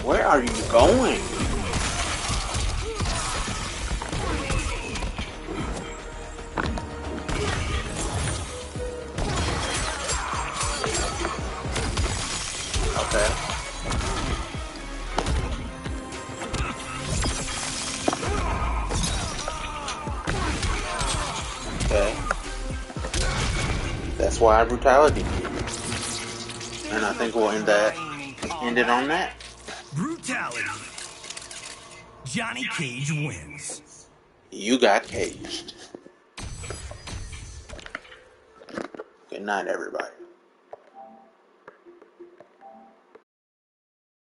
Where are you going? Okay. Okay. That's why brutality. And I think we'll end it on that. Brutality. Johnny Cage wins. You got caged. Good night, everybody.